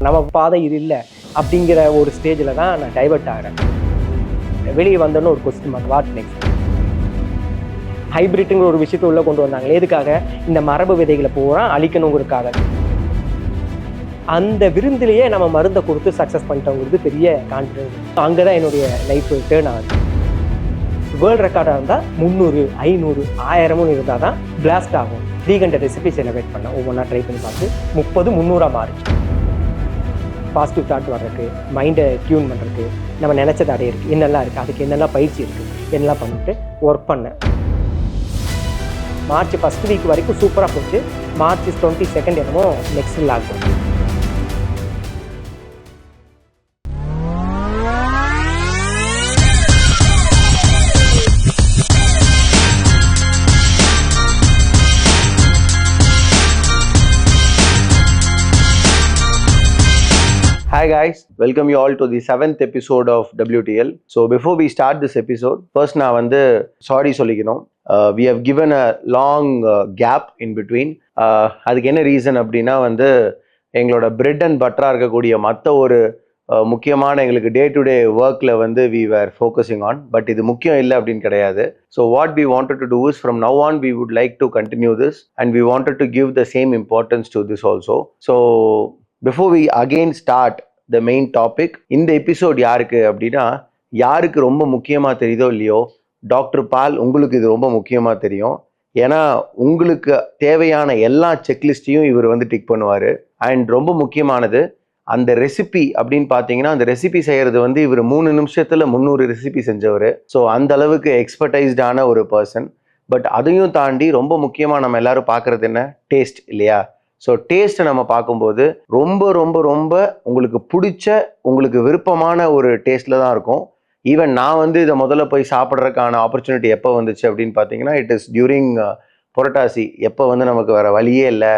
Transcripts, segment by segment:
நம்ம பாதை இது இல்லை அப்படிங்கிற ஒரு ஸ்டேஜில் தான் நான் டைவர்ட் ஆகிறேன். வெளியே வந்தோன்னு ஒரு கொஸ்டின் மார்க், வாட் நெக்ஸ்ட்? ஹைபிரிட்டுங்கிற ஒரு விஷயத்தை உள்ளே கொண்டு வந்தாங்க. எதுக்காக? இந்த மரபு விதைகளை பூரா அழிக்கணுங்கிறதுக்காக. அந்த விருந்திலேயே நம்ம மருந்தை கொடுத்து சக்ஸஸ் பண்ணிட்டோங்கிறது பெரிய கான்ஃபிடன்ஸ். அங்கே தான் என்னுடைய லைஃப் டேர்ன் ஆகுது. வேர்ல்டு ரெக்கார்டாக இருந்தால் 300, 500, 1000 இருந்தால் தான் பிளாஸ்ட் ஆகும். 300 ரெசிபிஸ் எலவேட் பண்ணேன். ஒவ்வொன்றா ட்ரை பண்ணி பார்த்து 30, 300 மாறிச்சு. பாசிட்டிவ் தாட் வர்றதுக்கு, மைண்டை டியூன் பண்ணுறதுக்கு, நம்ம நினச்சது அடையிருக்கு, என்னெல்லாம் இருக்குது, அதுக்கு என்னெல்லாம் பயிற்சி இருக்குது, என்னெல்லாம் பண்ணிட்டு ஒர்க் பண்ணேன். மார்ச் 1st வீக் வரைக்கும் சூப்பராக போச்சு. மார்ச் 22 என்னமோ நெக்ஸ்ட் லாக் போச்சு. Hi guys, welcome you all to the 7th episode of WTL. So before we start this episode, first நான் வந்து sorry சொல்லிக்கணும். We have given a long gap in between. அதுக்கு என்ன ரீசன் அப்படின்னா வந்து எங்களோட பிரெட் அண்ட் பட்டராக இருக்கக்கூடிய மற்ற ஒரு முக்கியமான எங்களுக்கு டே டு டே ஒர்க்கில் வந்து we were focusing on. But இது முக்கியம் இல்லை அப்படின்னு கிடையாது. So what we wanted to do is from now on we would like to continue this and we wanted to give the same importance to this also. So before we again start the main topic, இந்த episode யாருக்கு அப்படின்னா, யாருக்கு ரொம்ப முக்கியமாக தெரியுதோ இல்லையோ, doctor பால் உங்களுக்கு இது ரொம்ப முக்கியமாக தெரியும். ஏன்னா உங்களுக்கு தேவையான எல்லா செக்லிஸ்ட்டையும் இவர் வந்து டிக் பண்ணுவார். அண்ட் ரொம்ப முக்கியமானது அந்த ரெசிபி அப்படின்னு பார்த்தீங்கன்னா, அந்த ரெசிபி செய்கிறது வந்து இவர் 3 நிமிஷத்தில் 300 ரெசிபி செஞ்சவர். ஸோ அந்த அளவுக்கு எக்ஸ்பர்டைஸ்டான ஒரு பர்சன். பட் அதையும் தாண்டி ரொம்ப முக்கியமாக நம்ம எல்லாரும் பார்க்குறது என்ன? டேஸ்ட் இல்லையா? ஸோ டேஸ்ட்டை நம்ம பார்க்கும்போது ரொம்ப ரொம்ப ரொம்ப உங்களுக்கு பிடிச்ச, உங்களுக்கு விருப்பமான ஒரு டேஸ்ட்டில் தான் இருக்கும். ஈவன் நான் வந்து இதை முதல்ல போய் சாப்பிட்றதுக்கான ஆப்பர்ச்சுனிட்டி எப்போ வந்துச்சு அப்படின்னு பார்த்தீங்கன்னா, இட் இஸ் டியூரிங் புரட்டாசி. எப்போ வந்து நமக்கு வேறு வழியே இல்லை,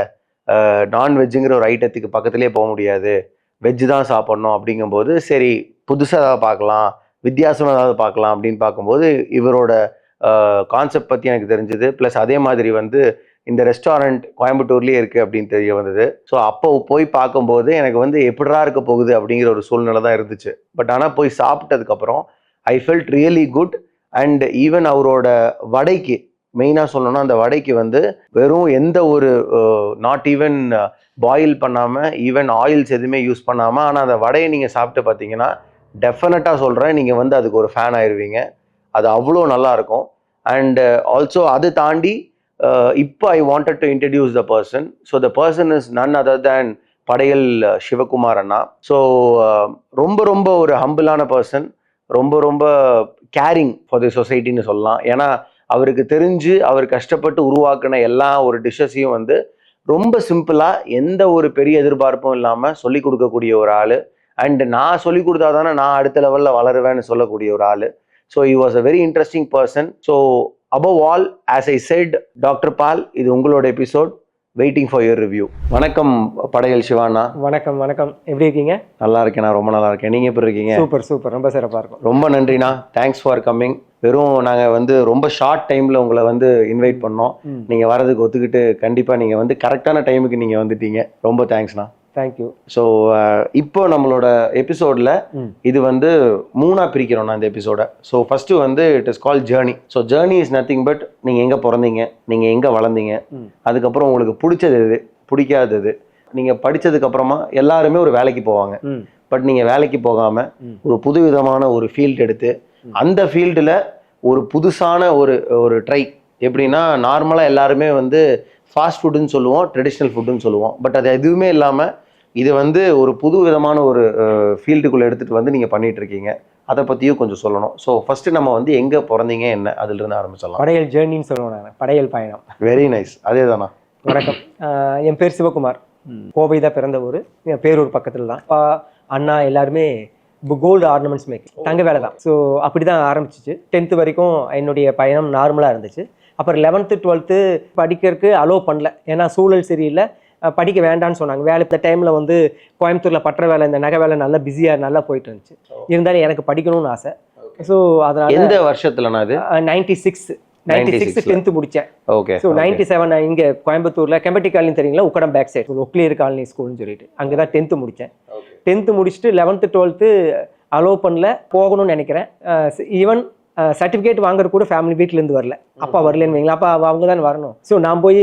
நான்வெஜ்ஜுங்கிற ஒரு ஐட்டத்துக்கு பக்கத்துலேயே போக முடியாது, வெஜ்ஜு தான் சாப்பிட்ணும் அப்படிங்கும்போது, சரி புதுசாக ஏதாவது பார்க்கலாம், வித்தியாசமாக ஏதாவது பார்க்கலாம் அப்படின்னு பார்க்கும்போது இவரோட கான்செப்ட் பற்றி எனக்கு தெரிஞ்சுது. ப்ளஸ் அதே மாதிரி வந்து இந்த ரெஸ்டாரண்ட் கோயம்புத்தூர்லேயே இருக்குது அப்படின்னு தெரிய வந்தது. ஸோ அப்போ போய் பார்க்கும்போது எனக்கு வந்து எப்படிரா இருக்க போகுது அப்படிங்கிற ஒரு சூழ்நிலை தான் இருந்துச்சு. பட் ஆனால் போய் சாப்பிட்டதுக்கப்புறம் I felt really good. And even அவரோட வடைக்கு மெயினாக சொல்லணும்னா, அந்த வடைக்கு வந்து வெறும் எந்த ஒரு நாட் ஈவன் பாயில் பண்ணாமல், ஈவன் ஆயில்ஸ் எதுவுமே யூஸ் பண்ணாமல், ஆனால் அந்த வடையை நீங்கள் சாப்பிட்டு பார்த்தீங்கன்னா டெஃபினட்டாக சொல்கிறேன், நீங்கள் வந்து அதுக்கு ஒரு ஃபேன் ஆயிடுவீங்க. அது அவ்வளோ நல்லாயிருக்கும். அண்ட் ஆல்சோ அது தாண்டி இப்போ I wanted to introduce the person. So the person is none other than Padayal Sivakumar Anna. So ரொம்ப ரொம்ப ஒரு ஹம்பிளான பர்சன், ரொம்ப ரொம்ப கேரிங் ஃபார் தி சொசைட்டின்னு சொல்லலாம். ஏன்னா அவருக்கு தெரிஞ்சு அவர் கஷ்டப்பட்டு உருவாக்கின எல்லா ஒரு டிஷ்ஷஸையும் வந்து ரொம்ப சிம்பிளாக, எந்த ஒரு பெரிய எதிர்பார்ப்பும் இல்லாமல் சொல்லிக் கொடுக்கக்கூடிய ஒரு ஆள். அண்ட் நான் சொல்லிக் கொடுத்தா தானே நான் அடுத்த லெவலில் வளருவேன்னு சொல்லக்கூடிய ஒரு ஆள். So he was a very interesting person. So above all, as I said, Dr. Pal, இது உங்களோட episode, waiting for your review. வணக்கம் படையல் சிவானா. வணக்கம் வணக்கம், எப்படி இருக்கீங்க? நல்லா இருக்கேன், நான் ரொம்ப நல்லா இருக்கேன். நீங்கள் எப்படி இருக்கீங்க? சூப்பர் சூப்பர், ரொம்ப சிறப்பாக இருக்கும். ரொம்ப நன்றிண்ணா, தேங்க்ஸ் ஃபார் கம்மிங். வெறும் நாங்கள் வந்து ரொம்ப ஷார்ட் டைமில் உங்களை வந்து இன்வைட் பண்ணோம். நீங்கள் வரதுக்கு ஒத்துக்கிட்டு கண்டிப்பாக நீங்கள் வந்து கரெக்டான டைமுக்கு நீங்கள் வந்துட்டீங்க. ரொம்ப தேங்க்ஸ்ண்ணா. தேங்க்யூ. ஸோ இப்போ நம்மளோட எபிசோடில் இது வந்து 3ஆக பிரிக்கிறோம் நான் இந்த எபிசோடை. ஸோ ஃபஸ்ட்டு வந்து it is call journey. So journey is nothing but நீங்கள் எங்கே பிறந்தீங்க, நீங்கள் எங்கே வளர்ந்தீங்க, அதுக்கப்புறம் உங்களுக்கு பிடிச்சது எது, பிடிக்காதது. நீங்கள் படித்ததுக்கப்புறமா எல்லாருமே ஒரு வேலைக்கு போவாங்க. பட் நீங்கள் வேலைக்கு போகாமல் ஒரு புது விதமான ஒரு ஃபீல்டு எடுத்து அந்த ஃபீல்டில் ஒரு புதுசான ஒரு ட்ரை. எப்படின்னா, நார்மலாக எல்லாருமே வந்து ஃபாஸ்ட் ஃபுட்டுன்னு சொல்லுவோம், ட்ரெடிஷ்னல் ஃபுட்டுன்னு சொல்லுவோம். பட் அது எதுவுமே இல்லாமல் இது வந்து ஒரு புது விதமான ஒரு ஃபீல்டுக்குள்ளே எடுத்துகிட்டு வந்து நீங்கள் பண்ணிகிட்ருக்கீங்க. அதை பற்றியும் கொஞ்சம் சொல்லணும். ஸோ ஃபஸ்ட்டு நம்ம வந்து எங்கே பிறந்தீங்க, என்ன, அதிலிருந்து ஆரம்பிச்சிடலாம். படையல் ஜேர்னின்னு சொல்லுவோம் நாங்கள், படையல் பயணம். வெரி நைஸ், அதே தானா? வணக்கம், என் பேர் சிவகுமார். கோவை தான் பிறந்த ஊர், என் பேரூர் பக்கத்தில் தான். அப்பா அண்ணா எல்லாருமே கோல்டு ஆர்னமெண்ட்ஸ் மேக்கிங், தங்க வேலை தான். ஸோ அப்படி தான் ஆரம்பிச்சிச்சு. 10th வரைக்கும் என்னுடைய பயணம் நார்மலாக இருந்துச்சு. அப்புறம் 11th 12th படிக்கிறதுக்கு அலோவ் பண்ணல, ஏன்னா சூழல் சரியில்லை, படிக்க வேண்டான்னு சொன்னாங்க. வேலை இந்த டைமில் வந்து கோயம்புத்தூரில் பற்ற வேலை, இந்த நகை வேலை நல்லா பிஸியாக நல்லா போயிட்டு இருந்துச்சு. இருந்தாலும் எனக்கு படிக்கணும்னு ஆசை. ஸோ அதனால் எந்த வருஷத்துலனா? அது 96 96 10th முடித்தேன். ஓகே. ஸோ 97 இங்கே கோயம்புத்தூரில் கெம்பட்டி காலனி தெரியுங்களா, உக்கடம் பேக் சைடு ஒக்லியர் காலனி ஸ்கூல்னு சொல்லிட்டு அங்கே தான் 10th முடித்தேன். 10th முடிச்சுட்டு 11th 12th அலோவ் பண்ணல, போகணும்னு நினைக்கிறேன். ஈவன் சர்டிஃபிகேட் வாங்குறது கூட ஃபேமிலி வீட்டிலேருந்து வரல, அப்பா வரலன்னு வைங்களா, அப்பா அவங்க தான் வரணும். ஸோ நான் போய்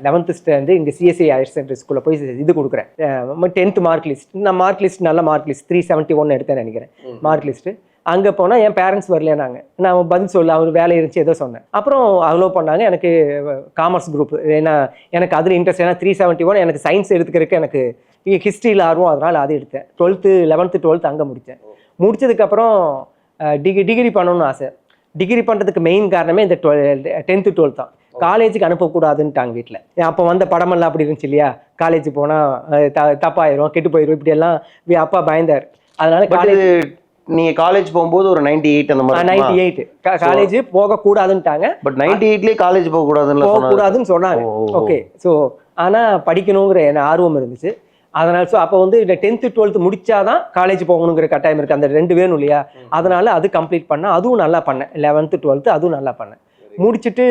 11th ஸ்டாண்டு இங்கே சிஎஸ்ஐ ஹையர் செகண்டரி ஸ்கூலில் போய் இது கொடுக்குறேன். 10th மார்க் லிஸ்ட், நான் மார்க் லிஸ்ட் நல்ல மார்க் லிஸ்ட் 371 எடுத்தேன்னு நினைக்கிறேன் மார்க் லிஸ்ட்டு. அங்கே போனால் என் பேரண்ட்ஸ் வரலனாங்க, நான் பதில் சொல்ல அவர் வேலை இருந்துச்சு ஏதோ சொன்னேன். அப்புறம் அலோவ் பண்ணாங்க. எனக்கு காமர்ஸ் குரூப், ஏன்னா எனக்கு அதில் இன்ட்ரெஸ்ட், ஏன்னா 371 எனக்கு சயின்ஸ் எடுத்துக்கிறதுக்கு எனக்கு ஹிஸ்ட்ரியில் ஆர்வம், அதனால் அது எடுத்தேன். 12th 11th 12th அங்கே முடித்தேன். முடித்ததுக்கப்புறம் டிகிரி பண்ணணும்னு ஆசை. டிகிரி பண்ணுறதுக்கு மெயின் காரணமே இந்த 10th 12th தான். காலேஜுக்கு அனுப்பக்கூடாதுன்ட்டாங்க வீட்டில். அப்போ வந்த படமெல்லாம் அப்படி இருந்துச்சு இல்லையா, காலேஜ் போனால் தப்பாயிரும், கெட்டு போயிடும், இப்படியெல்லாம் அப்பா பயந்தார். அதனால காலேஜ், நீங்க காலேஜ் போகும்போது ஒரு 98 அந்த மாதிரி 98 காலேஜ் போகக்கூடாதுன்ட்டாங்க. பட் 98லயே காலேஜ் போகக்கூடாதுன்னு சொன்னாங்க. ஓகே. ஸோ ஆனால் படிக்கணுங்கிற என்ன ஆர்வம் இருந்துச்சு. அதனால ஸோ அப்போ வந்து இந்த 10th 12th முடிச்சாதான் காலேஜ் போகணுங்கிற கட்டாயம் இருக்குது, அந்த 2 வேணும் இல்லையா. அதனால அது கம்ப்ளீட் பண்ணேன், அதுவும் நல்லா பண்ணேன். 11th 12th அதுவும் நல்லா பண்ணேன். முடிச்சுட்டு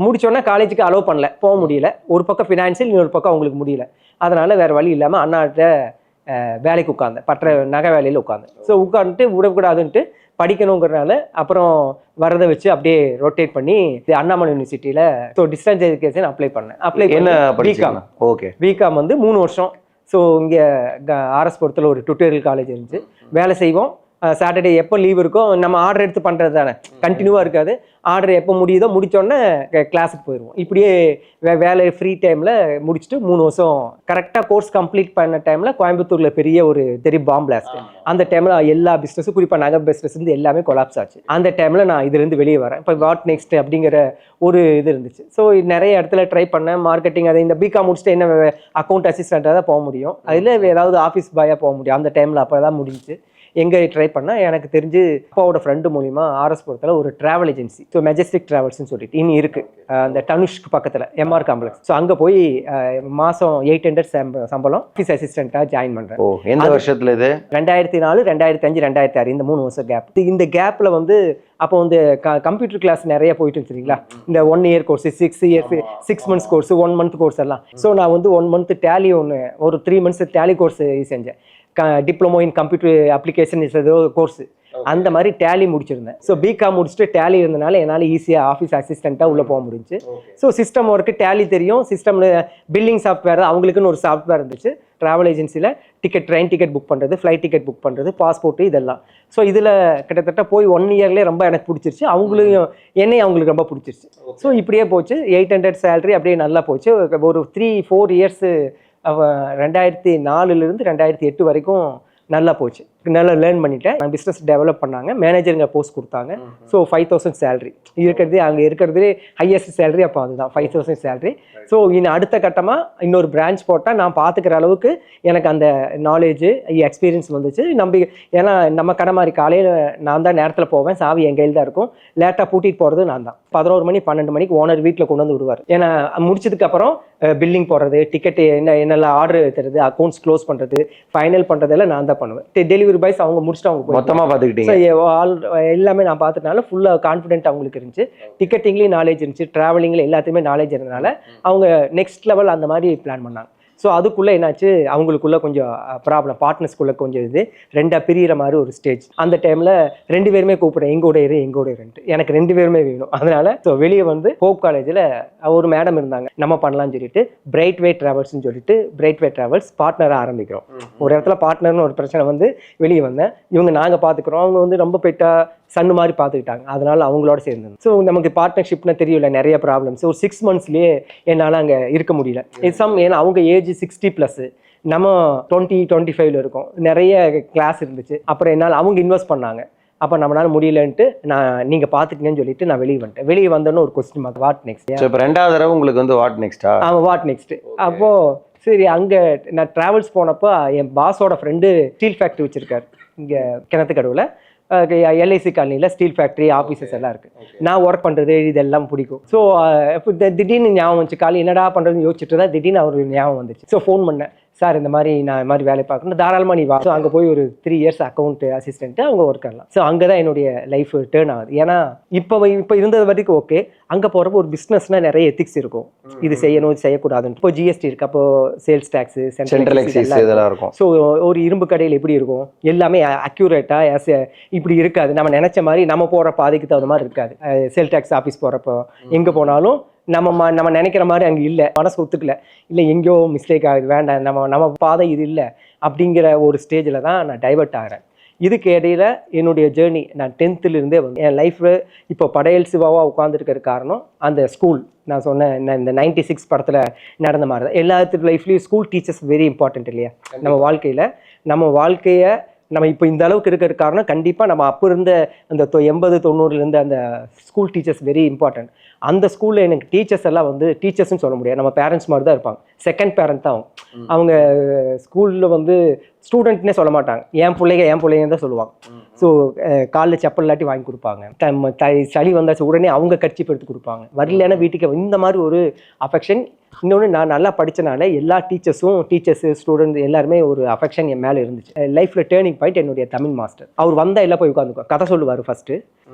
முடிச்சோடனே காலேஜுக்கு அலோவ் பண்ணல, போக முடியல. ஒரு பக்கம் ஃபினான்ஷியல், இன்னொரு பக்கம் அவங்களுக்கு முடியல. அதனால வேறு வழி இல்லாமல் அண்ணாட்ட வேலைக்கு உட்காந்தேன், பற்ற நகை வேலையில் உட்காந்தேன். ஸோ உட்காந்துட்டு விடக்கூடாதுன்ட்டு படிக்கணுங்கிறனால அப்புறம் வரதை வச்சு அப்படியே ரொட்டேட் பண்ணி அண்ணாமலை யூனிவர்சிட்டியில் ஸோ டிஸ்டன்ஸ் எஜுகேஷன் அப்ளை பண்ணேன். அப்ளை என்ன பிகாம். ஓகே. பிகாம் வந்து 3 வருஷம். ஸோ இங்கே ஆர்எஸ்புரத்தில் ஒரு டுட்டோரியல் காலேஜ் இருந்துச்சு, வேலை செய்வோம். சாட்டர்டே எப்போ லீவ் இருக்கோ நம்ம ஆர்டர் எடுத்து பண்ணுறது தானே, கண்டினியூவாக இருக்காது. ஆர்டர் எப்போ முடியுதோ முடித்தோடனே கிளாஸுக்கு போயிடுவோம். இப்படியே வேலை ஃப்ரீ டைமில் முடிச்சுட்டு 3 வருஷம் கரெக்டாக கோர்ஸ் கம்ப்ளீட் பண்ண டைமில் கோயம்புத்தூரில் பெரிய ஒரு பாம் பிளாஸ்ட். அந்த டைமில் எல்லா பிஸ்னஸும், குறிப்பாக நகை பிஸ்னஸ் இருந்து எல்லாமே கொலாப்ஸ் ஆச்சு. அந்த டைமில் நான் இதுலேருந்து வெளியே வரேன். இப்போ வாட் நெக்ஸ்ட் அப்படிங்கிற ஒரு இது இருந்துச்சு. ஸோ நிறைய இடத்துல ட்ரை பண்ணேன், மார்க்கெட்டிங். அதை இந்த பிகாம் முடிச்சுட்டு என்ன அக்கௌண்ட் அசிஸ்டண்ட்டாக தான் போக முடியும், அதில் ஏதாவது ஆஃபீஸ் பாயாக போக முடியும். அந்த டைமில் அப்போ தான் முடிஞ்சு. எங்கே ட்ரை பண்ணால் எனக்கு தெரிஞ்சு அப்பாவோட ஃப்ரெண்டு மூலிமா ஆர்எஸ்புரத்தில் ஒரு ட்ராவல் ஏஜென்சி, ஸோ மெஜஸ்டிக் ட்ராவல்ஸ்னு சொல்லிட்டு இனி இருக்குது, அந்த டனுஷ்க்கு பக்கத்தில் எம்ஆர் காம்ப்ளெக்ஸ். ஸோ அங்கே போய் மாதம் 800 சம்பளம் ஆஃபீஸ் அசிஸ்டண்ட்டாக ஜாயின் பண்ணுறேன். எந்த வருஷத்தில் இது? 2004 2005 2006 இந்த 3 வருஷம் கேப். இந்த கேப்பில் வந்து அப்போ வந்து கம்ப்யூட்டர் கிளாஸ் நிறைய போயிட்டு இருந்துச்சுங்களா, இந்த 1 year course, 6 months course, 1 month course எல்லாம். ஸோ நான் வந்து 1 month டேலி ஒரு 3 months டேலி கோர்ஸ் செஞ்சேன். Diploma in computer application is ஏதோ கோர்ஸ், அந்த மாதிரி டேலி முடிச்சிருந்தேன். ஸோ பிகாம் முடிச்சுட்டு டேலி இருந்தனால என்னால் ஈஸியாக ஆஃபீஸ் அசிஸ்டண்ட்டாக உள்ளே போக முடிஞ்சு. ஸோ சிஸ்டம் ஒர்க்கு டேலி தெரியும், சிஸ்டமில் பில்லிங் சாஃப்ட்வேர் அவங்களுக்குன்னு ஒரு சாஃப்ட்வேர் இருந்துச்சு. ட்ராவல் ஏஜென்சியில் ட்ரெயின் டிக்கெட் புக் பண்ணுறது, ஃப்ளைட் டிக்கெட் புக் பண்ணுறது, பாஸ்போர்ட்டு, இதெல்லாம். ஸோ இதில் கிட்டத்தட்ட போய் 1 இயர்லேயே ரொம்ப எனக்கு பிடிச்சிருச்சு, அவங்களுக்கு ரொம்ப பிடிச்சிருச்சு. ஸோ இப்படியே போச்சு. 800 சேலரி அப்படியே நல்லா போச்சு. ஒரு 3-4 இயர்ஸ் 2004 2008 வரைக்கும் நல்லா போச்சு. நல்லா லேர்ன் பண்ணிட்டேன். பிஸ்னஸ் டெவலப் பண்ணாங்க, மேனேஜருங்க போஸ்ட் கொடுத்தாங்க. ஸோ 5000 சேலரி இருக்கிறது, அங்கே இருக்கிறதுலே ஹையஸ்ட் சேலரி அப்போ அதுதான், 5000 சேலரி. ஸோ இன்னும் அடுத்த கட்டமாக இன்னொரு பிரான்ச் போட்டால் நான் பார்த்துக்கிற அளவுக்கு எனக்கு அந்த நாலேஜு எக்ஸ்பீரியன்ஸ் வந்துச்சு. ஏன்னா நம்ம கடை மாதிரி காலையில் நான் தான் நேரத்தில் போவேன், சாவி என் கையில் தான் இருக்கும். லேட்டாக பூட்டிட்டு போகிறது நான் தான். 11 மணி 12 மணிக்கு ஓனர் வீட்டில் கொண்டு வந்து விடுவார். ஏன்னா முடிச்சதுக்கப்புறம் பில்லிங் போடுறது, டிக்கெட்டு என்னெல்லாம் ஆர்டர் தருது, அக்கௌண்ட்ஸ் க்ளோஸ் பண்ணுறது, ஃபைனல் பண்ணுறதெல்லாம் நான் தான் பண்ணுவேன். டெலிவரி பாய்ஸ் அவங்க முடிச்சுட்டு அவங்க மொத்தமாக பார்த்துக்கிட்டீங்க. எல்லாமே நான் பார்த்துட்டனால ஃபுல்லாக கான்ஃபிடென்ட் அவங்களுக்கு இருந்துச்சு. டிக்கெட்டிங்லேயும் நாலேஜ் இருந்துச்சு, ட்ராவலிங்கில் எல்லாத்தையுமே நாலேஜ் இருந்தனால அவங்க நெக்ஸ்ட் லெவல் அந்த மாதிரி பிளான் பண்ணாங்க. ஸோ அதுக்குள்ளே என்னாச்சு, அவங்களுக்குள்ள கொஞ்சம் ப்ராப்ளம், பார்ட்னர்ஸ்குள்ளே கொஞ்சம் இது 2ஆக பிரிகிற மாதிரி ஒரு ஸ்டேஜ். அந்த டைமில் 2 பேருமே கூப்பிட்றேன், எங்கூட இருன்ட்டு. எனக்கு 2 பேருமே வேணும். அதனால ஸோ வெளியே வந்து ஹோப் காலேஜில் ஒரு மேடம் இருந்தாங்க, நம்ம பண்ணலாம்னு சொல்லிட்டு பிரைட்வே ட்ராவல்ஸ்ன்னு சொல்லிட்டு பிரைட்வே ட்ராவல்ஸ் பார்ட்னராக ஆரம்பிக்கிறோம். ஒரு இடத்துல பார்ட்னர்னு ஒரு பிரச்சனை வந்து வெளியே வந்தேன். இவங்க நாங்கள் பார்த்துக்குறோம், அவங்க வந்து ரொம்ப பெட்டா சன்னு மாதிரி பார்த்துக்கிட்டாங்க. அதனால அவங்களோட சேர்ந்து ஸோ நமக்கு பார்ட்னர்ஷிப்னா தெரியல, நிறைய ப்ராப்ளம்ஸ். ஒரு 6 monthsலேயே என்னால் அங்கே இருக்க முடியல. ஏன்னா அவங்க ஏஜ் 60+, நம்ம 20-25 இருக்கோம். நிறைய கிளாஸ் இருந்துச்சு. அப்புறம் என்னால் அவங்க இன்வெஸ்ட் பண்ணாங்க. அப்போ நம்மளால முடியலன்ட்டு நீங்கள் பார்த்துக்கங்கன்னு சொல்லிட்டு நான் வெளியே வந்துட்டேன். வெளியே வந்தோன்னு ஒரு கொஸ்டின் மார்க், வாட் நெக்ஸ்ட். இப்போ 2வது தடவை உங்களுக்கு வந்து வாட் நெக்ஸ்டா? ஆமாம், வாட் நெக்ஸ்ட். அப்போது சரி, அங்கே நான் ட்ராவல்ஸ் போனப்போ என் பாஸோட ஃப்ரெண்டு ஸ்டீல் ஃபேக்ட்ரி வச்சுருக்காரு இங்கே கிணத்துக்கடவுல. எல்ஐசி காலனியில் ஸ்டீல் ஃபேக்ட்ரி ஆஃபீஸஸ் எல்லாம் இருக்குது. நான் ஒர்க் பண்ணுறது இதெல்லாம் பிடிக்கும். ஸோ இப்போ திடீர்னு ஞாபகம் வந்துச்சு. காலையில் என்னடா பண்ணுறதுன்னு யோசிச்சுட்டு தான் திடீர்னு அவர் ஞாபகம் வந்துச்சு. ஸோ ஃபோன் பண்ணேன், சார் இந்த மாதிரி நான் இந்த மாதிரி வேலை பார்க்கணும், தாராளமாக நீ வா. ஸோ அங்கே போய் ஒரு 3 இயர்ஸ் அக்கௌண்ட் அசிஸ்டண்ட்டு அவங்க ஒர்க் பண்ணலாம். ஸோ அங்கே தான் என்னுடைய லைஃப் டேர்ன் ஆகுது. ஏன்னா இப்போ இருந்தது வரைக்கும் ஓகே, அங்கே போகிறப்போ ஒரு பிஸ்னஸ்னால் நிறைய எத்திக்ஸ் இருக்கும், இது செய்யணும் இது செய்யக்கூடாதுன்னு. இப்போ ஜிஎஸ்டி இருக்கு, அப்போ சேல்ஸ் டேக்ஸு சென்ட்ரல் இதெல்லாம் இருக்கும். ஸோ ஒரு இரும்பு கடையில் எப்படி இருக்கும், எல்லாமே அக்யூரேட்டாக இப்படி இருக்காது. நம்ம நினச்ச மாதிரி நம்ம போகிற பாதைக்கு தகுந்த மாதிரி இருக்காது. சேல் டேக்ஸ் ஆஃபீஸ் போகிறப்போ எங்கே போனாலும் நம்ம நினைக்கிற மாதிரி அங்கே இல்லை, மனசு ஒத்துக்கல, இல்லை எங்கேயோ மிஸ்டேக் ஆகுது, வேண்டாம் நம்ம பாதை இது இல்லை அப்படிங்கிற ஒரு ஸ்டேஜில் தான் நான் டைவர்ட் ஆகிறேன். இதுக்கு இடையில என்னுடைய ஜேர்னி நான் 10th இருந்தே வந்து என் லைஃப்பில் இப்போ படையல் சிவாவாக உட்காந்துருக்கிற காரணம் அந்த ஸ்கூல். நான் சொன்னேன் இந்த 96 படத்தில் நடந்த மாதிரி தான் எல்லாத்துக்கு லைஃப்லேயும் ஸ்கூல் டீச்சர்ஸ் வெரி இம்பார்ட்டன்ட் இல்லையா நம்ம வாழ்க்கையில். நம்ம வாழ்க்கையை நம்ம இப்போ இந்த அளவுக்கு இருக்கிற காரணம் கண்டிப்பாக நம்ம அப்போ இருந்த அந்த 80-90 அந்த ஸ்கூல் டீச்சர்ஸ் வெரி இம்பார்ட்டன்ட். அந்த ஸ்கூலில் எனக்கு டீச்சர்ஸ் எல்லாம் வந்து டீச்சர்ஸ்னு சொல்ல முடியாது, நம்ம பேரண்ட்ஸ் மாதிரி தான் இருப்பாங்க, செகண்ட் பேரண்ட் தான் அவங்க. ஸ்கூலில் வந்து ஸ்டூடெண்ட்னே சொல்ல மாட்டாங்க, என் பிள்ளைங்க தான் சொல்லுவாங்க. ஸோ காலில் செப்பல் இல்லாட்டி வாங்கி கொடுப்பாங்க, சளி வந்தாச்சு உடனே அவங்க கட்சி எடுத்து கொடுப்பாங்க, வரலன்னா வீட்டுக்கு, இந்த மாதிரி ஒரு அஃபெக்ஷன். இன்னொன்று நான் நல்லா படித்தனால எல்லா டீச்சர்ஸு ஸ்டூடெண்ட் எல்லாருமே ஒரு அஃபெக்ஷன் என் மேலே இருந்துச்சு. லைஃப்பில் டேர்னிங் பாயிண்ட் என்னுடைய தமிழ் மாஸ்டர். அவர் வந்தால் எல்லாம் போய் உட்காந்துக்குவார், கதை சொல்லுவார். ஃபஸ்ட்டு